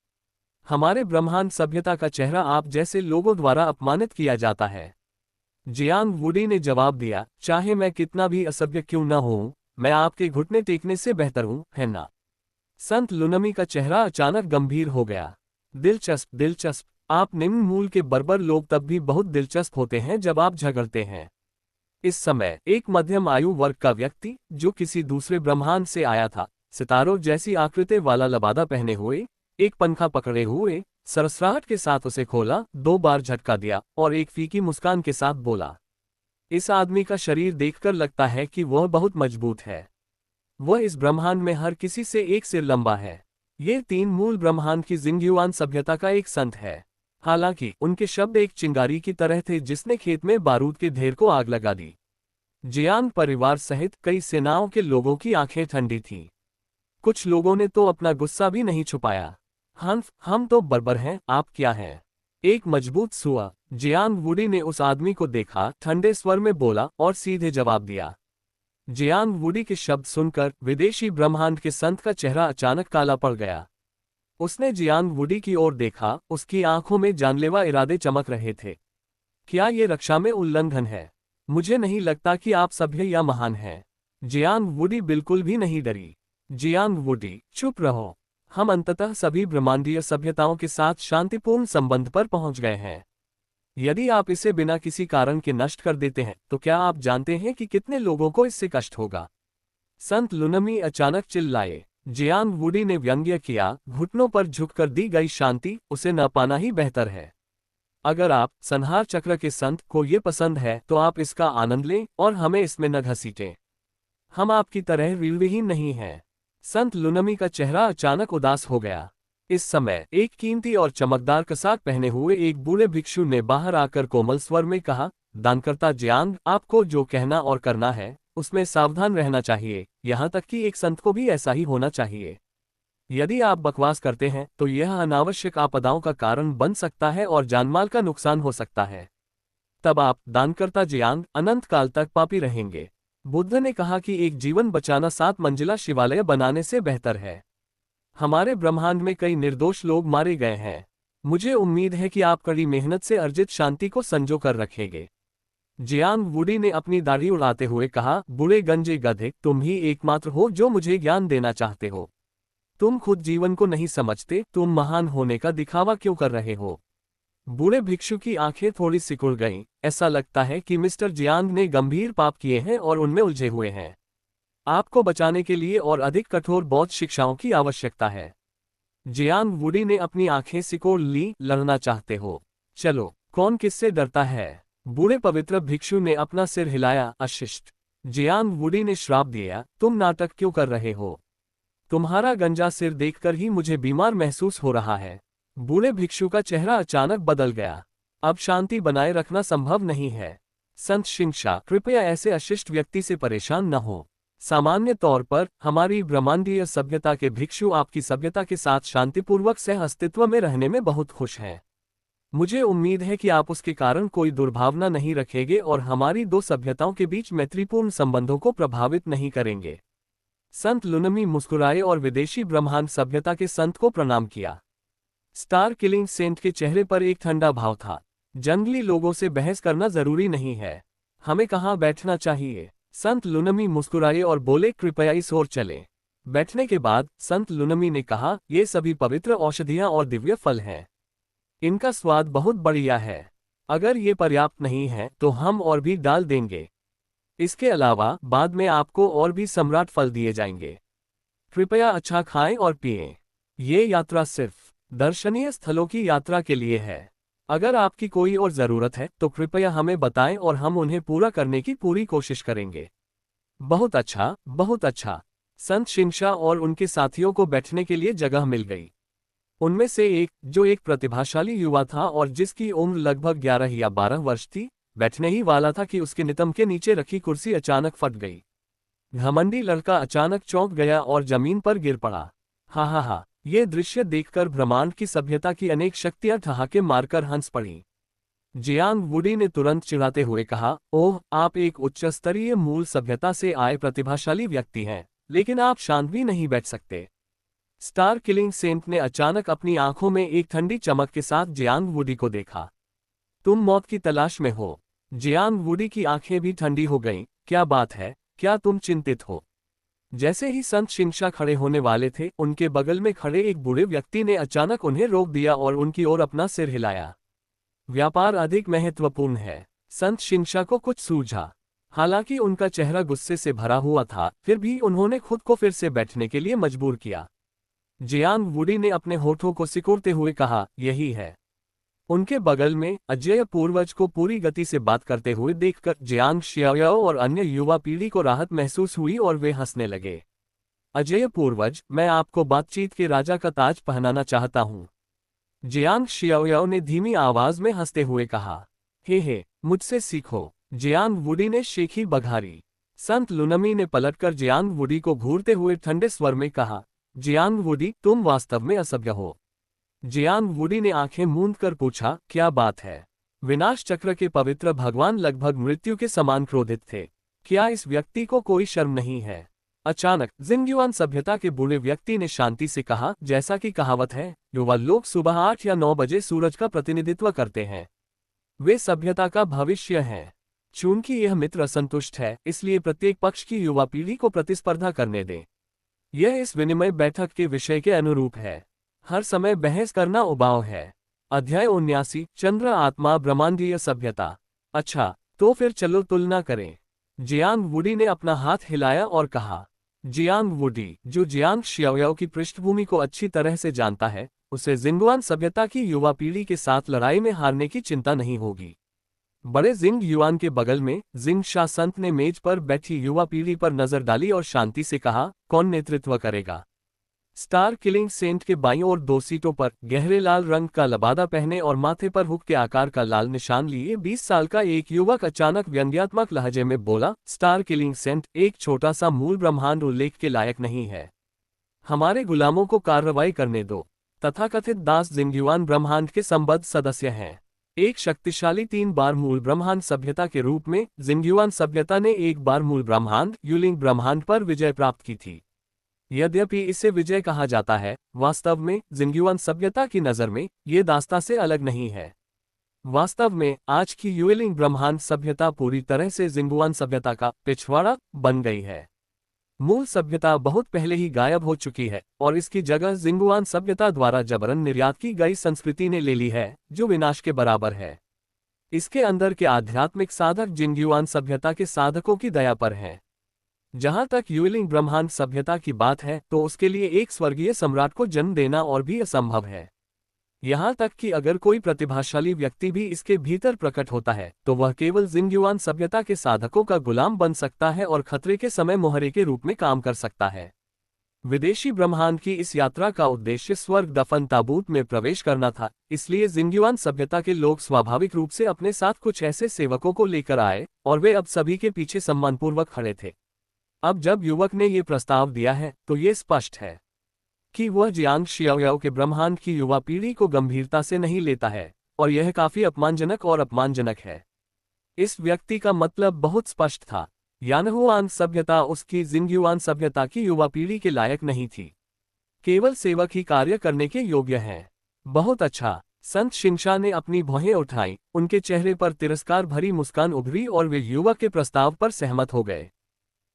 हमारे ब्रह्मांड सभ्यता का चेहरा आप जैसे लोगों द्वारा अपमानित किया जाता है। जियांग वुडी ने जवाब दिया, चाहे मैं कितना भी असभ्य क्यों न हूं, मैं आपके घुटने टेकने से बेहतर हूं, है ना? संत लुनमी का चेहरा अचानक गंभीर हो गया। दिलचस्प, दिलचस्प। आप निम्न मूल के बर्बर लोग तब भी बहुत दिलचस्प होते हैं जब आप झगड़ते हैं। इस समय एक मध्यम आयु वर्ग का व्यक्ति, जो किसी दूसरे ब्रह्मांड से आया था, सितारों जैसी आकृति वाला लबादा पहने हुए, एक पंखा पकड़े हुए, सरसराहट के साथ उसे खोला, 2 बार झटका दिया और एक फीकी मुस्कान के साथ बोला। इस आदमी का शरीर देखकर लगता है कि वह बहुत मजबूत है। वह इस ब्रह्मांड में हर किसी से 1 सिर लंबा है। ये 3 मूल ब्रह्मांड की जिंगयुआन सभ्यता का एक संत है। हालांकि उनके शब्द एक चिंगारी की तरह थे जिसने खेत में बारूद के ढेर को आग लगा दी। जियांग परिवार सहित कई सेनाओं के लोगों की आंखें ठंडी थीं। कुछ लोगों ने तो अपना गुस्सा भी नहीं छुपाया। हम तो बर्बर हैं, आप क्या हैं? एक मजबूत सुआ। जियांग वुडी ने उस आदमी को देखा, ठंडे स्वर में बोला और सीधे जवाब दिया। जियांग वुडी के शब्द सुनकर विदेशी ब्रह्मांड के संत का चेहरा अचानक काला पड़ गया। उसने जियांग वुडी की ओर देखा, उसकी आंखों में जानलेवा इरादे चमक रहे थे। क्या ये रक्षा में उल्लंघन है? मुझे नहीं लगता कि आप सभ्य या महान हैं। जियांग वुडी बिल्कुल भी नहीं डरी। जियांग वुडी, चुप रहो। हम अंततः सभी ब्रह्मांडीय सभ्यताओं के साथ शांतिपूर्ण संबंध पर पहुंच गए हैं। यदि आप इसे बिना किसी कारण के नष्ट कर देते हैं तो क्या आप जानते हैं कि कितने लोगों को इससे कष्ट होगा? संत लुनमी अचानक चिल्लाए। जियांग वुडी ने व्यंग्य किया, घुटनों पर झुककर दी गई शांति उसे न पाना ही बेहतर है। अगर आप, संहार चक्र के संत, को ये पसंद है तो आप इसका आनंद लें और हमें इसमें न घसीटें। हम आपकी तरह रीढ़विहीन नहीं हैं। संत लुनमी का चेहरा अचानक उदास हो गया। इस समय एक कीमती और चमकदार कसाक पहने हुए एक बूढ़े भिक्षु ने बाहर आकर कोमल स्वर में कहा, दानकर्ता जियांग, आपको जो कहना और करना है उसमें सावधान रहना चाहिए, यहाँ तक कि एक संत को भी ऐसा ही होना चाहिए। यदि आप बकवास करते हैं तो यह अनावश्यक आपदाओं का कारण बन सकता है और जानमाल का नुकसान हो सकता है। तब आप, दानकर्ता जियांग, अनंत काल तक पापी रहेंगे। बुद्ध ने कहा कि एक जीवन बचाना 7 मंजिला शिवालय बनाने से बेहतर है। हमारे ब्रह्मांड में कई निर्दोष लोग मारे गए हैं। मुझे उम्मीद है कि आप कड़ी मेहनत से अर्जित शांति को संजो कर रखेंगे। जियांग वुडी ने अपनी दाढ़ी उड़ाते हुए कहा, बूढ़े गंजे गधे, तुम ही एकमात्र हो जो मुझे ज्ञान देना चाहते हो। तुम खुद जीवन को नहीं समझते, तुम महान होने का दिखावा क्यों कर रहे हो? बूढ़े भिक्षु की आंखें थोड़ी सिकुड़ गईं। ऐसा लगता है कि मिस्टर जियांग ने गंभीर पाप किए हैं और उनमें उलझे हुए हैं। आपको बचाने के लिए और अधिक कठोर बौद्ध शिक्षाओं की आवश्यकता है। जियांग वुडी ने अपनी आंखें सिकोड़ ली, लड़ना चाहते हो? चलो, कौन किससे डरता है? बूढ़े पवित्र भिक्षु ने अपना सिर हिलाया, अशिष्ट। जियांग वुडी ने श्राप दिया, तुम नाटक क्यों कर रहे हो? तुम्हारा गंजा सिर देखकर ही मुझे बीमार महसूस हो रहा है। बूढ़े भिक्षु का चेहरा अचानक बदल गया। अब शांति बनाए रखना संभव नहीं है। संत शिंशा, कृपया ऐसे अशिष्ट व्यक्ति से परेशान न हो। सामान्य तौर पर हमारी ब्रह्मांडीय सभ्यता के भिक्षु आपकी सभ्यता के साथ शांतिपूर्वक सह अस्तित्व में रहने में बहुत खुश हैं। मुझे उम्मीद है कि आप उसके कारण कोई दुर्भावना नहीं रखेंगे और हमारी दो सभ्यताओं के बीच मैत्रीपूर्ण संबंधों को प्रभावित नहीं करेंगे। संत लुनमी मुस्कुराए और विदेशी ब्रह्मांड सभ्यता के संत को प्रणाम किया। स्टार किलिंग सेंट के चेहरे पर एक ठंडा भाव था। जंगली लोगों से बहस करना जरूरी नहीं है। हमें कहाँ बैठना चाहिए? संत लुनमी मुस्कुराए और बोले, कृपया इस ओर चलें। बैठने के बाद संत लुनमी ने कहा, ये सभी पवित्र औषधियां और दिव्य फल हैं। इनका स्वाद बहुत बढ़िया है। अगर ये पर्याप्त नहीं है तो हम और भी डाल देंगे। इसके अलावा बाद में आपको और भी सम्राट फल दिए जाएंगे। कृपया अच्छा खाएं और पिएं। ये यात्रा सिर्फ दर्शनीय स्थलों की यात्रा के लिए है। अगर आपकी कोई और जरूरत है तो कृपया हमें बताएं और हम उन्हें पूरा करने की पूरी कोशिश करेंगे। बहुत अच्छा, बहुत अच्छा। संत शिंशा और उनके साथियों को बैठने के लिए जगह मिल गई। उनमें से एक, जो एक प्रतिभाशाली युवा था और जिसकी उम्र लगभग 11 या 12 वर्ष थी, बैठने ही वाला था कि उसके नितंब के नीचे रखी कुर्सी अचानक फट गई। घमंडी लड़का अचानक चौंक गया और जमीन पर गिर पड़ा। हा, ये दृश्य देखकर ब्रह्मांड की सभ्यता की अनेक शक्तियां ठहाके मारकर हंस पड़ी। जियांग वुडी ने तुरंत चिढ़ाते हुए कहा, ओह, आप एक उच्च स्तरीय मूल सभ्यता से आए प्रतिभाशाली व्यक्ति हैं, लेकिन आप शांत भी नहीं बैठ सकते। स्टार किलिंग सेंट ने अचानक अपनी आंखों में एक ठंडी चमक के साथ जियांग वुडी को देखा। तुम मौत की तलाश में हो? जियांग वुडी की आंखें भी ठंडी हो गईं। क्या बात है, क्या तुम चिंतित हो? जैसे ही संत शिंशा खड़े होने वाले थे, उनके बगल में खड़े एक बूढ़े व्यक्ति ने अचानक उन्हें रोक दिया और उनकी ओर अपना सिर हिलाया। व्यापार अधिक महत्वपूर्ण है। संत शिंशा को कुछ सूझा। हालांकि उनका चेहरा गुस्से से भरा हुआ था, फिर भी उन्होंने खुद को फिर से बैठने के लिए मजबूर किया। जियांग वुडी ने अपने होठों को सिकोड़ते हुए कहा, यही है। उनके बगल में अजय पूर्वज को पूरी गति से बात करते हुए देखकर जियांग शियाओ और अन्य युवा पीढ़ी को राहत महसूस हुई और वे हंसने लगे। अजय पूर्वज, मैं आपको बातचीत के राजा का ताज पहनाना चाहता हूँ। जियांग शियाओ ने धीमी आवाज में हंसते हुए कहा। हे, मुझसे सीखो। जियांग वुडी ने शेखी बघारी। संत लुनमी ने पलटकर जियांग वुडी को घूरते हुए ठंडे स्वर में कहा, जियांग वुडी, तुम वास्तव में असभ्य हो। जियांग वुडी ने आंखें मूंद कर पूछा, क्या बात है? विनाश चक्र के पवित्र भगवान लगभग मृत्यु के समान क्रोधित थे। क्या इस व्यक्ति को कोई शर्म नहीं है? अचानक जिंगयुआन सभ्यता के बूढ़े व्यक्ति ने शांति से कहा, जैसा कि कहावत है, युवा लोग सुबह 8 या 9 बजे सूरज का प्रतिनिधित्व करते हैं। वे सभ्यता का भविष्य हैं। चूंकि यह मित्र असंतुष्ट है, इसलिए प्रत्येक पक्ष की युवा पीढ़ी को प्रतिस्पर्धा करने दें। यह इस विनिमय बैठक के विषय के अनुरूप है। हर समय बहस करना उबाऊ है। अध्याय 79, चंद्र आत्मा ब्रह्मांडीय सभ्यता। अच्छा, तो फिर चलो तुलना करें। जियांग वुडी ने अपना हाथ हिलाया और कहा। जियांग वुडी, जो जियांग शियाओ की पृष्ठभूमि को अच्छी तरह से जानता है, उसे जिंगुआन सभ्यता की युवा पीढ़ी के साथ लड़ाई में हारने की चिंता नहीं होगी। बड़े जिंग युआन के बगल में जिंग शा संत ने मेज पर बैठी युवा पीढ़ी पर नजर डाली और शांति से कहा, कौन नेतृत्व करेगा? स्टार किलिंग सेंट के बाईं ओर 2 सीटों पर गहरे लाल रंग का लबादा पहने और माथे पर हुक के आकार का लाल निशान लिए 20 साल का एक युवक अचानक व्यंग्यात्मक लहजे में बोला, स्टार किलिंग सेंट, एक छोटा सा मूल ब्रह्मांड उल्लेख के लायक नहीं है। हमारे गुलामों को कार्रवाई करने दो। तथाकथित दास जिंगयुआन ब्रह्मांड के संबद्ध सदस्य हैं। एक शक्तिशाली 3 बार मूल ब्रह्मांड सभ्यता के रूप में जिंगयुआन सभ्यता ने एक बार मूल ब्रह्मांड यूलिंग ब्रह्मांड पर विजय प्राप्त की थी। यद्यपि इसे विजय कहा जाता है, वास्तव में जिंगयुआन सभ्यता की नज़र में ये दास्तां से अलग नहीं है। वास्तव में आज की यूलिंग ब्रह्मांड सभ्यता पूरी तरह से जिंगुआन सभ्यता का पिछवाड़ा बन गई है। मूल सभ्यता बहुत पहले ही गायब हो चुकी है और इसकी जगह जिंगुआन सभ्यता द्वारा जबरन निर्यात की गई संस्कृति ने ले ली है, जो विनाश के बराबर है। इसके अंदर के आध्यात्मिक साधक जिंगयुआन सभ्यता के साधकों की दया पर हैं। जहां तक यूलिंग ब्रह्मांड सभ्यता की बात है तो उसके लिए एक स्वर्गीय सम्राट को जन्म देना और भी असंभव है। यहां तक कि अगर कोई प्रतिभाशाली व्यक्ति भी इसके भीतर प्रकट होता है तो वह केवल जिंगयुआन सभ्यता के साधकों का गुलाम बन सकता है और खतरे के समय मोहरे के रूप में काम कर सकता है। विदेशी ब्रह्मांड की इस यात्रा का उद्देश्य स्वर्ग दफन ताबूत में प्रवेश करना था, इसलिए जिंगयुआन सभ्यता के लोग स्वाभाविक रूप से अपने साथ कुछ ऐसे सेवकों को लेकर आए और वे अब सभी के पीछे सम्मानपूर्वक खड़े थे। अब जब युवक ने ये प्रस्ताव दिया है तो ये स्पष्ट है कि वह जियांग शियाओयाओ के ब्रह्मांड की युवा पीढ़ी को गंभीरता से नहीं लेता है, और यह काफी अपमानजनक है। इस व्यक्ति का मतलब बहुत स्पष्ट था। यानहुआन सभ्यता उसकी जिंगयुआन सभ्यता की युवा पीढ़ी के लायक नहीं थी। केवल सेवक ही कार्य करने के योग्य हैं। बहुत अच्छा। संत शिंशा ने अपनी भौहें उठाई, उनके चेहरे पर तिरस्कार भरी मुस्कान उभरी और वे युवक के प्रस्ताव पर सहमत हो गए।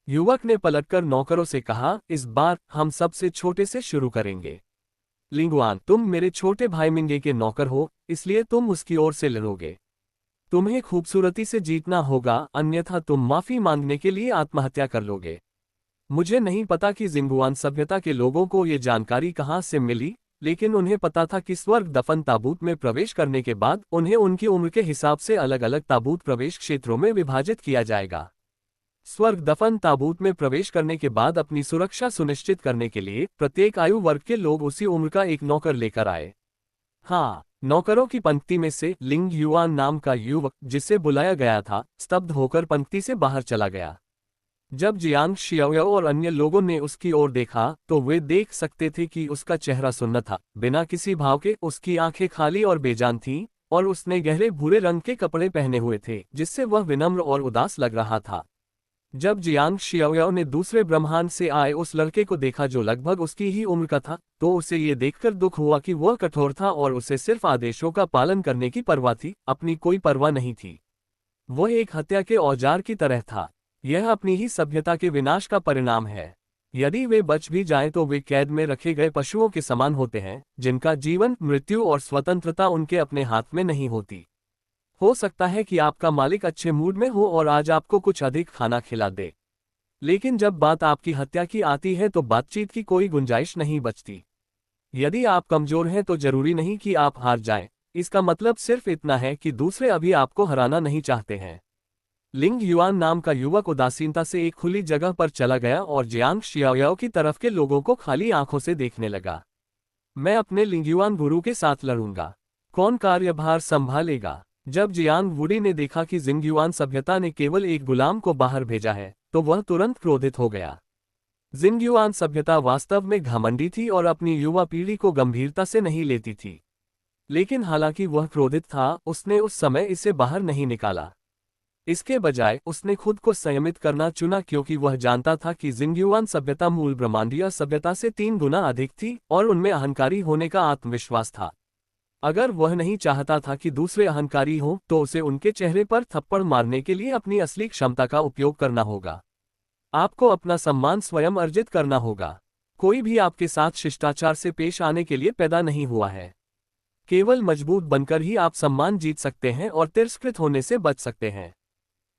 युवक ने पलटकर नौकरों से कहा, इस बार हम सबसे छोटे से शुरू करेंगे। लिंगुआन, तुम मेरे छोटे भाई मिंगे के नौकर हो, इसलिए तुम उसकी ओर से लड़ोगे। तुम्हें खूबसूरती से जीतना होगा, अन्यथा तुम माफी मांगने के लिए आत्महत्या कर लोगे। मुझे नहीं पता कि जिंगुआन सभ्यता के लोगों को ये जानकारी कहाँ से मिली, लेकिन उन्हें पता था कि स्वर्ग दफन ताबूत में प्रवेश करने के बाद उन्हें उनकी उम्र के हिसाब से अलग अलग ताबूत प्रवेश क्षेत्रों में विभाजित किया जाएगा। स्वर्ग दफन ताबूत में प्रवेश करने के बाद अपनी सुरक्षा सुनिश्चित करने के लिए प्रत्येक आयु वर्ग के लोग उसी उम्र का एक नौकर लेकर आए। हाँ, नौकरों की पंक्ति में से लिंग युआन नाम का युवक, जिसे बुलाया गया था, स्तब्ध होकर पंक्ति से बाहर चला गया। जब जियांग शियाओयाओ और अन्य लोगों ने उसकी ओर देखा तो वे देख सकते थे कि उसका चेहरा सुन्न था, बिना किसी भाव के। उसकी आंखें खाली और बेजान थीं और उसने गहरे भूरे रंग के कपड़े पहने हुए थे, जिससे वह विनम्र और उदास लग रहा था। जब जियांग शियाओयाओ ने दूसरे ब्रह्मांड से आए उस लड़के को देखा जो लगभग उसकी ही उम्र का था, तो उसे ये देखकर दुख हुआ कि वह कठोर था और उसे सिर्फ आदेशों का पालन करने की परवाह थी, अपनी कोई परवाह नहीं थी। वह एक हत्या के औजार की तरह था। यह अपनी ही सभ्यता के विनाश का परिणाम है। यदि वे बच भी जाएं तो वे कैद में रखे गए पशुओं के समान होते हैं, जिनका जीवन, मृत्यु और स्वतंत्रता उनके अपने हाथ में नहीं होती। हो सकता है कि आपका मालिक अच्छे मूड में हो और आज आपको कुछ अधिक खाना खिला दे, लेकिन जब बात आपकी हत्या की आती है तो बातचीत की कोई गुंजाइश नहीं बचती। यदि आप कमजोर हैं तो जरूरी नहीं कि आप हार जाएं, इसका मतलब सिर्फ इतना है कि दूसरे अभी आपको हराना नहीं चाहते हैं। लिंग युआन नाम का युवक उदासीनता से एक खुली जगह पर चला गया और जियांग शियाओयाओ की तरफ के लोगों को खाली आंखों से देखने लगा। मैं अपने लिंगयुआन गुरु के साथ लड़ूंगा। कौन कार्यभार संभालेगा? जब जियांग वुडी ने देखा कि जिंगयुआन सभ्यता ने केवल एक गुलाम को बाहर भेजा है तो वह तुरंत क्रोधित हो गया। जिंगयुआन सभ्यता वास्तव में घमंडी थी और अपनी युवा पीढ़ी को गंभीरता से नहीं लेती थी, लेकिन हालांकि वह क्रोधित था, उसने उस समय इसे बाहर नहीं निकाला। इसके बजाय उसने खुद को संयमित करना चुना, क्योंकि वह जानता था कि जिंगयुआन सभ्यता मूल ब्रह्मांडीय सभ्यता से 3 गुना अधिक थी और उनमें अहंकारी होने का आत्मविश्वास था। अगर वह नहीं चाहता था कि दूसरे अहंकारी हों तो उसे उनके चेहरे पर थप्पड़ मारने के लिए अपनी असली क्षमता का उपयोग करना होगा। आपको अपना सम्मान स्वयं अर्जित करना होगा। कोई भी आपके साथ शिष्टाचार से पेश आने के लिए पैदा नहीं हुआ है। केवल मजबूत बनकर ही आप सम्मान जीत सकते हैं और तिरस्कृत होने से बच सकते हैं।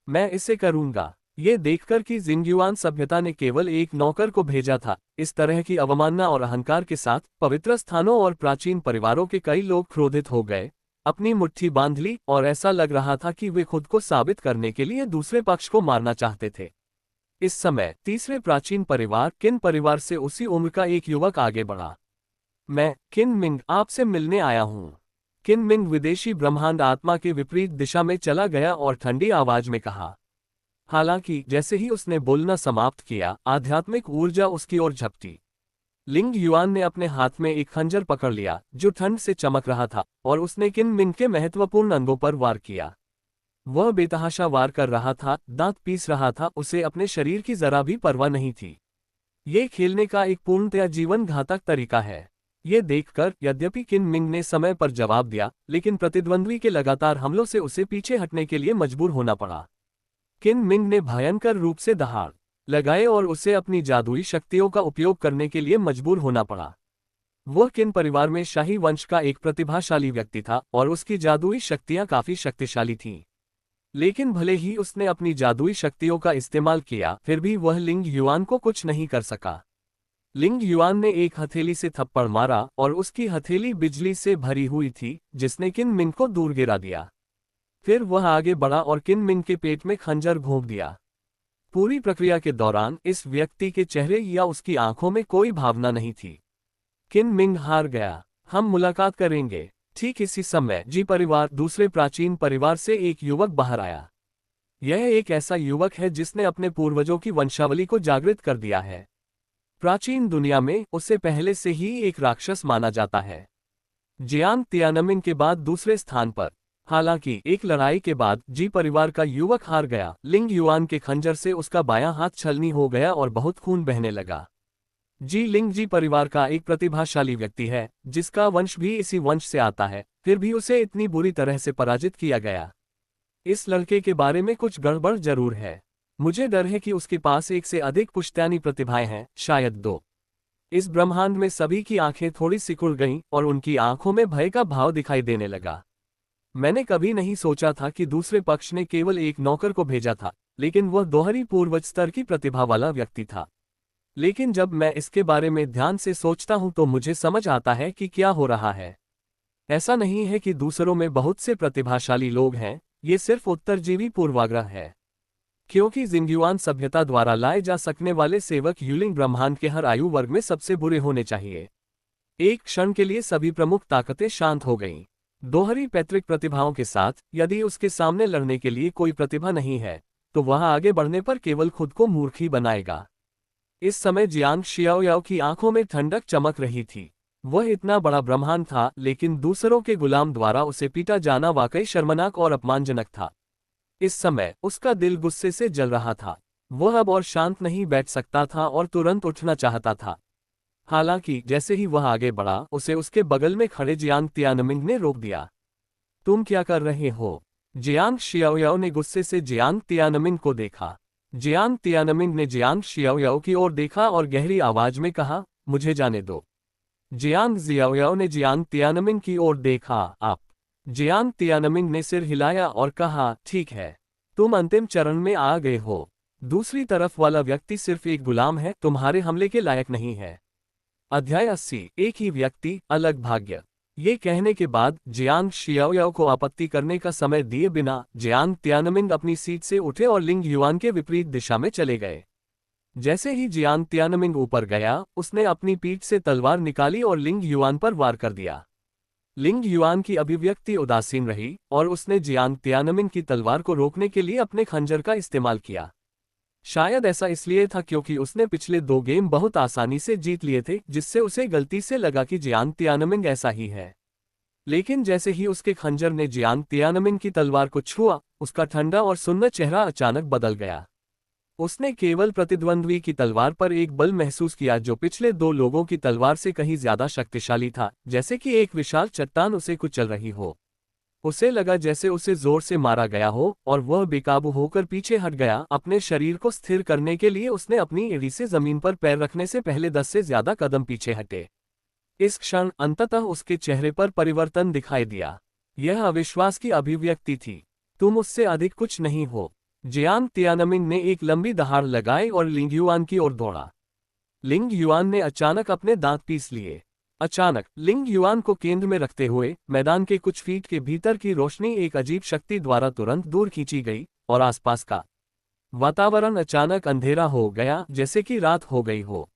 मैं इसे करूंगा। ये देखकर कि जिंगयुआन सभ्यता ने केवल एक नौकर को भेजा था, इस तरह की अवमानना और अहंकार के साथ पवित्र स्थानों और प्राचीन परिवारों के कई लोग क्रोधित हो गए, अपनी मुट्ठी बांध ली और ऐसा लग रहा था कि वे खुद को साबित करने के लिए दूसरे पक्ष को मारना चाहते थे। इस समय तीसरे प्राचीन परिवार किन परिवार से उसी उम्र का एक युवक आगे बढ़ा। मैं किन मिंग आपसे मिलने आया हूँ। किन मिंग विदेशी ब्रह्मांड आत्मा के विपरीत दिशा में चला गया और ठंडी आवाज में कहा। हालांकि जैसे ही उसने बोलना समाप्त किया, आध्यात्मिक ऊर्जा उसकी ओर झपटी। लिंग युआन ने अपने हाथ में एक खंजर पकड़ लिया जो ठंड से चमक रहा था, और उसने किन मिंग के महत्वपूर्ण अंगों पर वार किया। वह बेतहाशा वार कर रहा था, दांत पीस रहा था, उसे अपने शरीर की जरा भी परवाह नहीं थी। ये खेलने का एक पूर्णतया जीवन घातक तरीका है। ये देखकर यद्यपि किन मिंग ने समय पर जवाब दिया, लेकिन प्रतिद्वंद्वी के लगातार हमलों से उसे पीछे हटने के लिए मजबूर होना पड़ा। किन मिंग ने भयंकर रूप से दहाड़ लगाए और उसे अपनी जादुई शक्तियों का उपयोग करने के लिए मजबूर होना पड़ा। वह किन परिवार में शाही वंश का एक प्रतिभाशाली व्यक्ति था और उसकी जादुई शक्तियां काफी शक्तिशाली थीं। लेकिन भले ही उसने अपनी जादुई शक्तियों का इस्तेमाल किया, फिर भी वह लिंग युआन को कुछ नहीं कर सका। लिंग युआन ने एक हथेली से थप्पड़ मारा और उसकी हथेली बिजली से भरी हुई थी, जिसने किन मिंग को दूर गिरा दिया। फिर वह आगे बढ़ा और किन मिंग के पेट में खंजर घोंप दिया। पूरी प्रक्रिया के दौरान इस व्यक्ति के चेहरे या उसकी आंखों में कोई भावना नहीं थी। किन मिंग हार गया। हम मुलाकात करेंगे। ठीक इसी समय जी परिवार, दूसरे प्राचीन परिवार से एक युवक बाहर आया। यह एक ऐसा युवक है जिसने अपने पूर्वजों की वंशावली को जागृत कर दिया है। प्राचीन दुनिया में उसे पहले से ही एक राक्षस माना जाता है। जियांग तियानमिन के बाद दूसरे स्थान पर। हालांकि एक लड़ाई के बाद जी परिवार का युवक हार गया। लिंग युआन के खंजर से उसका बायां हाथ छलनी हो गया और बहुत खून बहने लगा। जी लिंग जी परिवार का एक प्रतिभाशाली व्यक्ति है, जिसका वंश भी इसी वंश से आता है, फिर भी उसे इतनी बुरी तरह से पराजित किया गया। इस लड़के के बारे में कुछ गड़बड़ जरूर है। मुझे डर है कि उसके पास एक से अधिक पुश्तैनी प्रतिभाएं हैं, शायद 2। इस ब्रह्मांड में सभी की आंखें थोड़ी सिकुड़ गईं और उनकी आंखों में भय का भाव दिखाई देने लगा। मैंने कभी नहीं सोचा था कि दूसरे पक्ष ने केवल एक नौकर को भेजा था, लेकिन वह दोहरी पूर्वज स्तर की प्रतिभा वाला व्यक्ति था। लेकिन जब मैं इसके बारे में ध्यान से सोचता हूं तो मुझे समझ आता है कि क्या हो रहा है। ऐसा नहीं है कि दूसरों में बहुत से प्रतिभाशाली लोग हैं, ये सिर्फ उत्तरजीवी पूर्वाग्रह है। क्योंकि जिंगयुआन सभ्यता द्वारा लाए जा सकने वाले सेवक यूलिंग ब्रह्मांड के हर आयु वर्ग में सबसे बुरे होने चाहिए। एक क्षण के लिए सभी प्रमुख ताकतें शांत हो गईं। दोहरी पैतृक प्रतिभाओं के साथ यदि उसके सामने लड़ने के लिए कोई प्रतिभा नहीं है, तो वह आगे बढ़ने पर केवल खुद को मूर्ख ही बनाएगा। इस समय जियांग शियाओयाओ की आंखों में ठंडक चमक रही थी। वह इतना बड़ा ब्रह्मांड था, लेकिन दूसरों के गुलाम द्वारा उसे पीटा जाना वाकई शर्मनाक और अपमानजनक था। इस समय उसका दिल गुस्से से जल रहा था। वह अब और शांत नहीं बैठ सकता था और तुरंत उठना चाहता था। हालांकि जैसे ही वह आगे बढ़ा, उसे उसके बगल में खड़े जियांग तियानमिंग ने रोक दिया। तुम क्या कर रहे हो? जियांग शियाओयाओ ने गुस्से से जियांग तियानमिंग को देखा। जियांग तियानमिंग ने जियांग शियाओयाओ की ओर देखा और गहरी आवाज में कहा, मुझे जाने दो। जियांग जियाओयाओ ने जियांग तियानमिंग की ओर देखा। आप? जियांग तियानमिंग ने सिर हिलाया और कहा, ठीक है, तुम अंतिम चरण में आ गए हो। दूसरी तरफ वाला व्यक्ति सिर्फ एक गुलाम है, तुम्हारे हमले के लायक नहीं है। अध्याय 80, एक ही व्यक्ति, अलग भाग्य। ये कहने के बाद जियांग शियाओयाओ को आपत्ति करने का समय दिए बिना जियांग तियानमिंग अपनी सीट से उठे और लिंग युआन के विपरीत दिशा में चले गए। जैसे ही जियांग तियानमिंग ऊपर गया, उसने अपनी पीठ से तलवार निकाली और लिंग युआन पर वार कर दिया। लिंग युआन की अभिव्यक्ति उदासीन रही और उसने जियांग तियानमिंग की तलवार को रोकने के लिए अपने खंजर का इस्तेमाल किया। शायद ऐसा इसलिए था क्योंकि उसने पिछले 2 गेम बहुत आसानी से जीत लिए थे, जिससे उसे गलती से लगा कि जियांग तियानमिंग ऐसा ही है। लेकिन जैसे ही उसके खंजर ने जियांग तियानमिंग की तलवार को छुआ, उसका ठंडा और सुन्नर चेहरा अचानक बदल गया। उसने केवल प्रतिद्वंद्वी की तलवार पर एक बल महसूस किया जो पिछले 2 लोगों की तलवार से कहीं ज्यादा शक्तिशाली था, जैसे कि एक विशाल चट्टान उसे कुचल रही हो। उसे लगा जैसे उसे जोर से मारा गया हो और वह बेकाबू होकर पीछे हट गया। अपने शरीर को स्थिर करने के लिए उसने अपनी एड़ी से जमीन पर पैर रखने से पहले 10 से ज्यादा कदम पीछे हटे। इस क्षण अंततः उसके चेहरे पर परिवर्तन दिखाई दिया। यह अविश्वास की अभिव्यक्ति थी। तुम उससे अधिक कुछ नहीं हो। जियांग तियानमिंग ने एक लंबी दहाड़ लगाई और लिंग युआन की ओर दौड़ा। लिंग युआन ने अचानक अपने दांत पीस लिए। अचानक लिंग युआन को केंद्र में रखते हुए मैदान के कुछ फीट के भीतर की रोशनी एक अजीब शक्ति द्वारा तुरंत दूर खींची गई और आसपास का वातावरण अचानक अंधेरा हो गया, जैसे कि रात हो गई हो।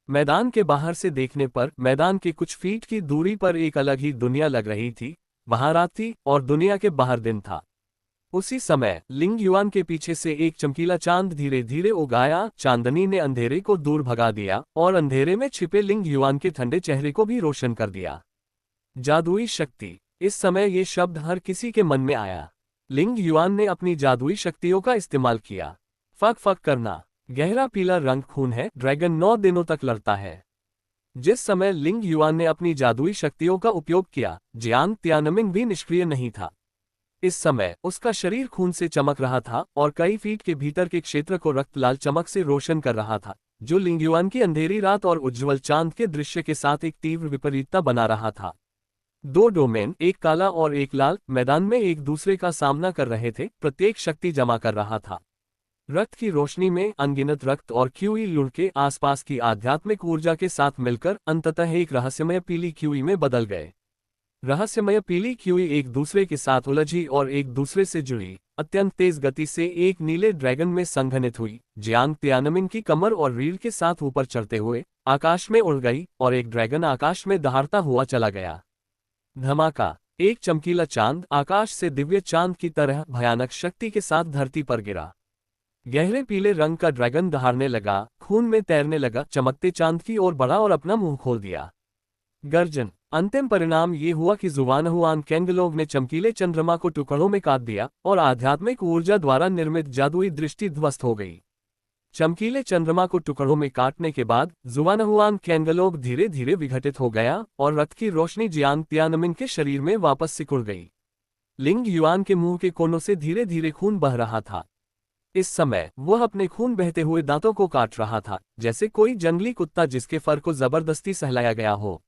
मैदान के बाहर से देखने पर मैदान के कुछ फीट की दूरी पर एक अलग ही दुनिया लग रही थी। वहां रात थी और दुनिया के बाहर दिन था। उसी समय लिंग युआन के पीछे से एक चमकीला चांद धीरे धीरे उगाया। चांदनी ने अंधेरे को दूर भगा दिया और अंधेरे में छिपे लिंग युआन के ठंडे चेहरे को भी रोशन कर दिया। जादुई शक्ति। इस समय ये शब्द हर किसी के मन में आया। लिंग युआन ने अपनी जादुई शक्तियों का इस्तेमाल किया। फक फक करना। गहरा पीला रंग खून है। ड्रैगन 9 दिनों तक लड़ता है। जिस समय लिंग युआन ने अपनी जादुई शक्तियों का उपयोग किया, जियांग तियानमिन भी निष्क्रिय नहीं था। इस समय उसका शरीर खून से चमक रहा था और कई फीट के भीतर के क्षेत्र को रक्त लाल चमक से रोशन कर रहा था, जो लिंग युआन की अंधेरी रात और उज्ज्वल चांद के दृश्य के साथ एक तीव्र विपरीतता बना रहा था। 2 डोमेन, एक काला और एक लाल, मैदान में एक दूसरे का सामना कर रहे थे, प्रत्येक शक्ति जमा कर रहा था। रक्त की रोशनी में अनगिनत रक्त और क्यूई लुढ़ के आसपास की आध्यात्मिक ऊर्जा के साथ मिलकर अंततः एक रहस्यमय पीली क्यूई में बदल गए। रहस्यमय पीली क्यूई एक दूसरे के साथ उलझी और एक दूसरे से जुड़ी, अत्यंत तेज गति से एक नीले ड्रैगन में संघनित हुई। जियांग तियानमिन की कमर और रीढ़ के साथ ऊपर चढ़ते हुए आकाश में उड़ गई और एक ड्रैगन आकाश में दहाड़ता हुआ चला गया। धमाका। एक चमकीला चांद आकाश से दिव्य चांद की तरह भयानक शक्ति के साथ धरती पर गिरा। गहरे पीले रंग का ड्रैगन दहाड़ने लगा, खून में तैरने लगा, चमकते चांद की ओर बढ़ा और अपना मुंह खोल दिया। गर्जन। अंतिम परिणाम ये हुआ कि जुवानहुआन कैंगलोग ने चमकीले चंद्रमा को टुकड़ों में काट दिया और आध्यात्मिक ऊर्जा द्वारा निर्मित जादुई दृष्टि ध्वस्त हो गई। चमकीले चंद्रमा को टुकड़ों में काटने के बाद जुवानहुआन कैंगलोग धीरे धीरे विघटित हो गया और रक्त की रोशनी जियांग तियानमिन के शरीर में वापस सिकुड़ गई। लिंग युआन के मुंह के कोनों से धीरे धीरे खून बह रहा था। इस समय वह अपने खून बहते हुए दांतों को काट रहा था, जैसे कोई जंगली कुत्ता जिसके फर को जबरदस्ती सहलाया गया हो।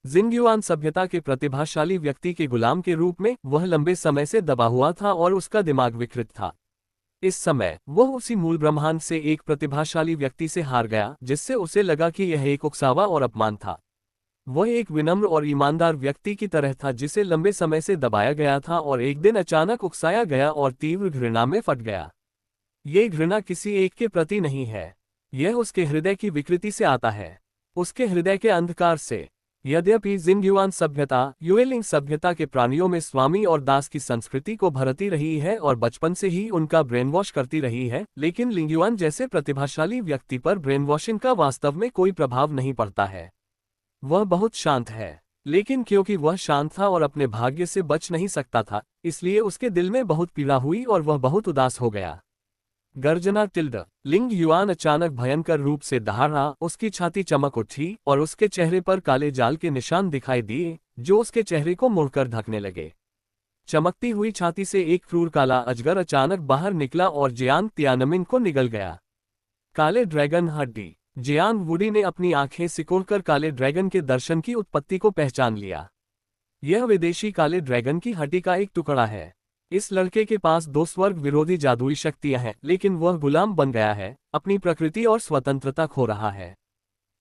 जिंगयुआन सभ्यता के प्रतिभाशाली व्यक्ति के गुलाम के रूप में वह लंबे समय से दबा हुआ था और उसका दिमाग विकृत था। इस समय वह उसी मूल ब्रह्मांड से एक प्रतिभाशाली व्यक्ति से हार गया, जिससे उसे लगा कि यह एक उकसावा और अपमान था। वह एक विनम्र और ईमानदार व्यक्ति की तरह था जिसे लंबे समय से दबाया गया था और एक दिन अचानक उकसाया गया और तीव्र घृणा में फट गया। ये घृणा किसी एक के प्रति नहीं है, यह उसके हृदय की विकृति से आता है, उसके हृदय के अंधकार से। यद्यपि जिंगयुआन सभ्यता युएलिंग सभ्यता के प्राणियों में स्वामी और दास की संस्कृति को भरती रही है और बचपन से ही उनका ब्रेन वॉश करती रही है, लेकिन लिंगयुआन जैसे प्रतिभाशाली व्यक्ति पर ब्रेन वॉशिंग का वास्तव में कोई प्रभाव नहीं पड़ता है। वह बहुत शांत है, लेकिन क्योंकि वह शांत था और अपने भाग्य से बच नहीं सकता था, इसलिए उसके दिल में बहुत पीड़ा हुई और वह बहुत उदास हो गया। गर्जना टिल्ड। लिंग युआन अचानक भयंकर रूप से दहाड़ा, उसकी छाती चमक उठी और उसके चेहरे पर काले जाल के निशान दिखाई दिए, जो उसके चेहरे को मुड़कर ढकने लगे। चमकती हुई छाती से एक क्रूर काला अजगर अचानक बाहर निकला और जियांग तियानमिन को निगल गया। काले ड्रैगन हड्डी। जियांग वुडी ने अपनी आंखें सिकोड़कर काले ड्रैगन के दर्शन की उत्पत्ति को पहचान लिया। यह विदेशी काले ड्रैगन की हड्डी का एक टुकड़ा है। इस लड़के के पास 2 स्वर्ग विरोधी जादुई शक्तियां हैं, लेकिन वह गुलाम बन गया है, अपनी प्रकृति और स्वतंत्रता खो रहा है।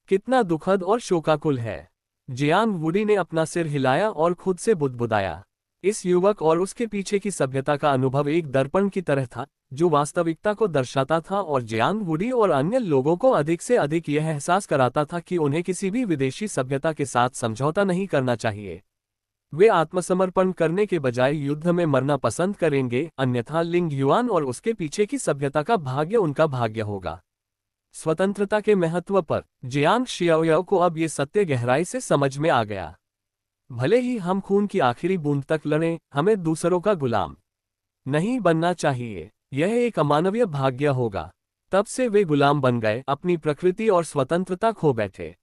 कितना दुखद और शोकाकुल है। जियांग वुडी ने अपना सिर हिलाया और खुद से बुदबुदाया। इस युवक और उसके पीछे की सभ्यता का अनुभव एक दर्पण की तरह था, जो वास्तविकता को दर्शाता था और जियांग वुडी और अन्य लोगों को अधिक से अधिक यह एहसास कराता था कि उन्हें किसी भी विदेशी सभ्यता के साथ समझौता नहीं करना चाहिए। वे आत्मसमर्पण करने के बजाय युद्ध में मरना पसंद करेंगे, अन्यथा लिंग युआन और उसके पीछे की सभ्यता का भाग्य उनका भाग्य होगा। स्वतंत्रता के महत्व पर जियांग शियाओयाओ को अब ये सत्य गहराई से समझ में आ गया। भले ही हम खून की आखिरी बूंद तक लड़ें, हमें दूसरों का गुलाम नहीं बनना चाहिए। यह एक अमानवीय भाग्य होगा। तब से वे गुलाम बन गए, अपनी प्रकृति और स्वतंत्रता खो बैठे।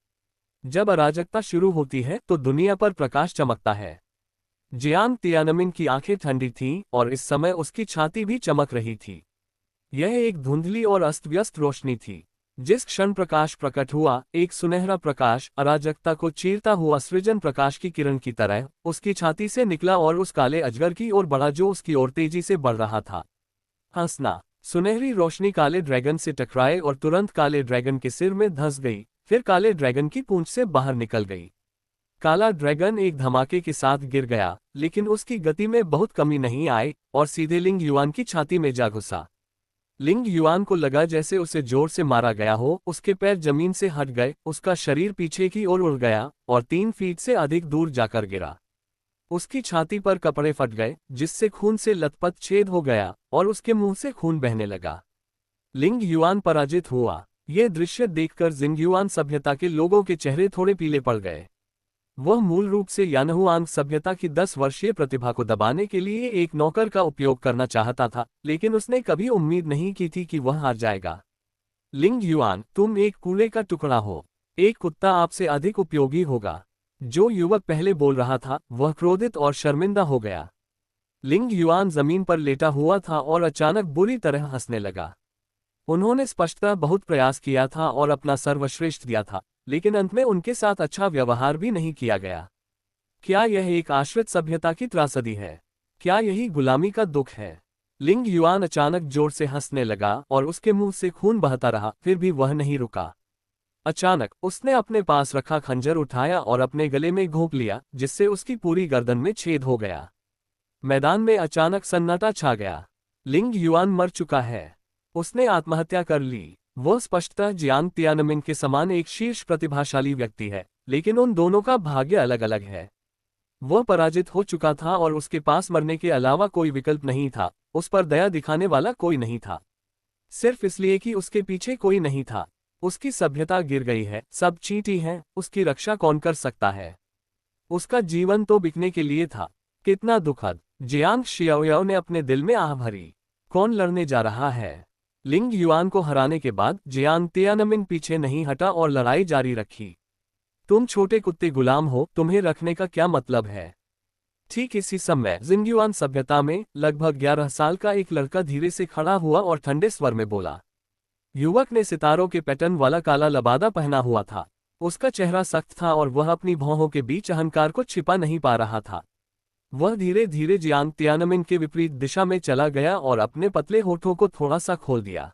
जब अराजकता शुरू होती है तो दुनिया पर प्रकाश चमकता है। जियांग तियानमिन की आंखें ठंडी थीं और इस समय उसकी छाती भी चमक रही थी। यह एक धुंधली और अस्त व्यस्त रोशनी थी। जिस क्षण प्रकाश प्रकट हुआ, एक सुनहरा प्रकाश अराजकता को चीरता हुआ सृजन प्रकाश की किरण की तरह उसकी छाती से निकला और उस काले अजगर की ओर बढ़ा जो उसकी ओर तेजी से बढ़ रहा था। हंसना। सुनहरी रोशनी काले ड्रैगन से टकराए और तुरंत काले ड्रैगन के सिर में धंस गई, फिर काले ड्रैगन की पूंछ से बाहर निकल गई। काला ड्रैगन एक धमाके के साथ गिर गया, लेकिन उसकी गति में बहुत कमी नहीं आई और सीधे लिंग युआन की छाती में जा घुसा। लिंग युआन को लगा जैसे उसे जोर से मारा गया हो। उसके पैर जमीन से हट गए, उसका शरीर पीछे की ओर उड़ गया और 3 फीट से अधिक दूर जाकर गिरा। उसकी छाती पर कपड़े फट गए, जिससे खून से लथपथ छेद हो गया और उसके मुंह से खून बहने लगा। लिंग युआन पराजित हुआ। यह दृश्य देखकर जिंगयुआन सभ्यता के लोगों के चेहरे थोड़े पीले पड़ गए। वह मूल रूप से यानहुआंग सभ्यता की 10 वर्षीय प्रतिभा को दबाने के लिए एक नौकर का उपयोग करना चाहता था, लेकिन उसने कभी उम्मीद नहीं की थी कि वह हार जाएगा। लिंग युआन, तुम एक कूड़े का टुकड़ा हो। एक कुत्ता आपसे अधिक उपयोगी होगा। जो युवक पहले बोल रहा था, वह क्रोधित और शर्मिंदा हो गया। लिंग युआन जमीन पर लेटा हुआ था और अचानक बुरी तरह हंसने लगा। उन्होंने स्पष्टतः बहुत प्रयास किया था और अपना सर्वश्रेष्ठ दिया था, लेकिन अंत में उनके साथ अच्छा व्यवहार भी नहीं किया गया। क्या यह एक आश्रित सभ्यता की त्रासदी है? क्या यही गुलामी का दुख है? लिंग युआन अचानक जोर से हंसने लगा और उसके मुंह से खून बहता रहा, फिर भी वह नहीं रुका। अचानक उसने अपने पास रखा खंजर उठाया और अपने गले में घोंप लिया, जिससे उसकी पूरी गर्दन में छेद हो गया। मैदान में अचानक सन्नाटा छा गया। लिंग युआन मर चुका है। उसने आत्महत्या कर ली। वह स्पष्टतः जियांग तियानमिन के समान एक शीर्ष प्रतिभाशाली व्यक्ति है, लेकिन उन दोनों का भाग्य अलग अलग है। वह पराजित हो चुका था और उसके पास मरने के अलावा कोई विकल्प नहीं था। उस पर दया दिखाने वाला कोई नहीं था, सिर्फ इसलिए कि उसके पीछे कोई नहीं था। उसकी सभ्यता गिर गई है, सब चींटी हैं, उसकी रक्षा कौन कर सकता है? उसका जीवन तो बिकने के लिए था। कितना दुखद। जियांग शियाओयाओ ने अपने दिल में आह भरी। कौन लड़ने जा रहा है? लिंग युआन को हराने के बाद जियांग तियानमिन पीछे नहीं हटा और लड़ाई जारी रखी। तुम छोटे कुत्ते गुलाम हो, तुम्हें रखने का क्या मतलब है? ठीक इसी समय जिंगयुआन सभ्यता में लगभग 11 साल का एक लड़का धीरे से खड़ा हुआ और ठंडे स्वर में बोला। युवक ने सितारों के पैटर्न वाला काला लबादा पहना हुआ था। उसका चेहरा सख्त था और वह अपनी भौहों के बीच अहंकार को छिपा नहीं पा रहा था। वह धीरे धीरे जियांग तियानमिन के विपरीत दिशा में चला गया और अपने पतले होठों को थोड़ा सा खोल दिया।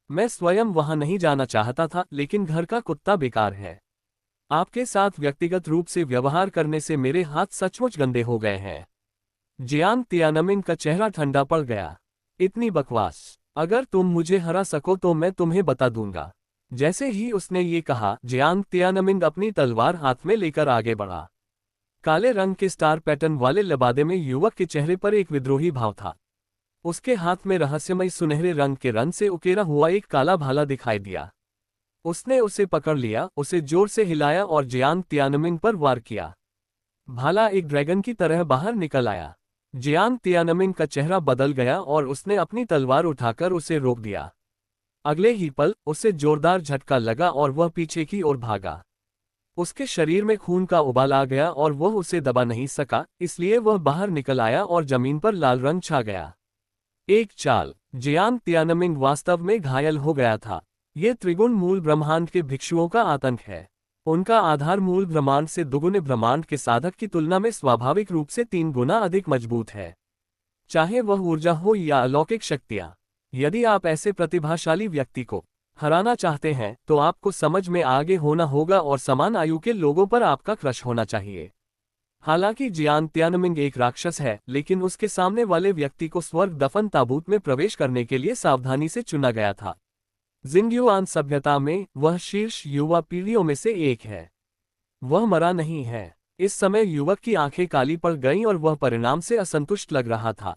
मैं स्वयं वहां नहीं जाना चाहता था, लेकिन घर का कुत्ता बेकार है। आपके साथ व्यक्तिगत रूप से व्यवहार करने से मेरे हाथ सचमुच गंदे हो गए हैं। जियांग तियानमिन का चेहरा ठंडा पड़ गया। इतनी बकवास। अगर तुम मुझे हरा सको तो मैं तुम्हें बता दूंगा। जैसे ही उसने ये कहा, जियांग तियानमिन अपनी तलवार हाथ में लेकर आगे बढ़ा। काले रंग के स्टार पैटर्न वाले लबादे में युवक के चेहरे पर एक विद्रोही भाव था। उसके हाथ में रहस्यमय सुनहरे रंग के रन से उकेरा हुआ एक काला भाला दिखाई दिया। उसने उसे पकड़ लिया, उसे जोर से हिलाया और जियांग तियानमिन पर वार किया। भाला एक ड्रैगन की तरह बाहर निकल आया। जियांग तियानमिन का चेहरा बदल गया और उसने अपनी तलवार उठाकर उसे रोक दिया। अगले ही पल उसे जोरदार झटका लगा और वह पीछे की ओर भागा। उसके शरीर में खून का उबाल आ गया और वह उसे दबा नहीं सका, इसलिए वह बाहर निकल आया और जमीन पर लाल रंग छा गया। एक चाल। जियांग तियानमिन वास्तव में घायल हो गया था। ये त्रिगुण मूल ब्रह्मांड के भिक्षुओं का आतंक है। उनका आधार मूल ब्रह्मांड से दुगुने ब्रह्मांड के साधक की तुलना में स्वाभाविक रूप से 3 गुना अधिक मजबूत है, चाहे वह ऊर्जा हो या अलौकिक शक्तियां। यदि आप ऐसे प्रतिभाशाली व्यक्ति को हराना चाहते हैं तो आपको समझ में आगे होना होगा और समान आयु के लोगों पर आपका क्रश होना चाहिए। हालांकि जियांग तियानमिन एक राक्षस है, लेकिन उसके सामने वाले व्यक्ति को स्वर्ग दफन ताबूत में प्रवेश करने के लिए सावधानी से चुना गया था। जिंगयुआन सभ्यता में वह शीर्ष युवा पीढ़ियों में से एक है। वह मरा नहीं है। इस समय युवक की आंखें काली पड़ गईं और वह परिणाम से असंतुष्ट लग रहा था।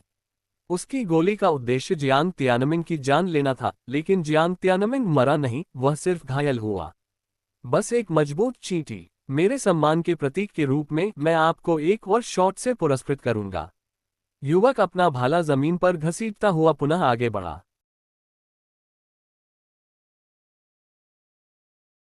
उसकी गोली का उद्देश्य जियांग तियानमिन की जान लेना था, लेकिन जियांग तियानमिन मरा नहीं, वह सिर्फ घायल हुआ। बस एक मजबूत चींटी। मेरे सम्मान के प्रतीक के रूप में मैं आपको एक और शॉट से पुरस्कृत करूंगा। युवक अपना भाला जमीन पर घसीटता हुआ पुनः आगे बढ़ा।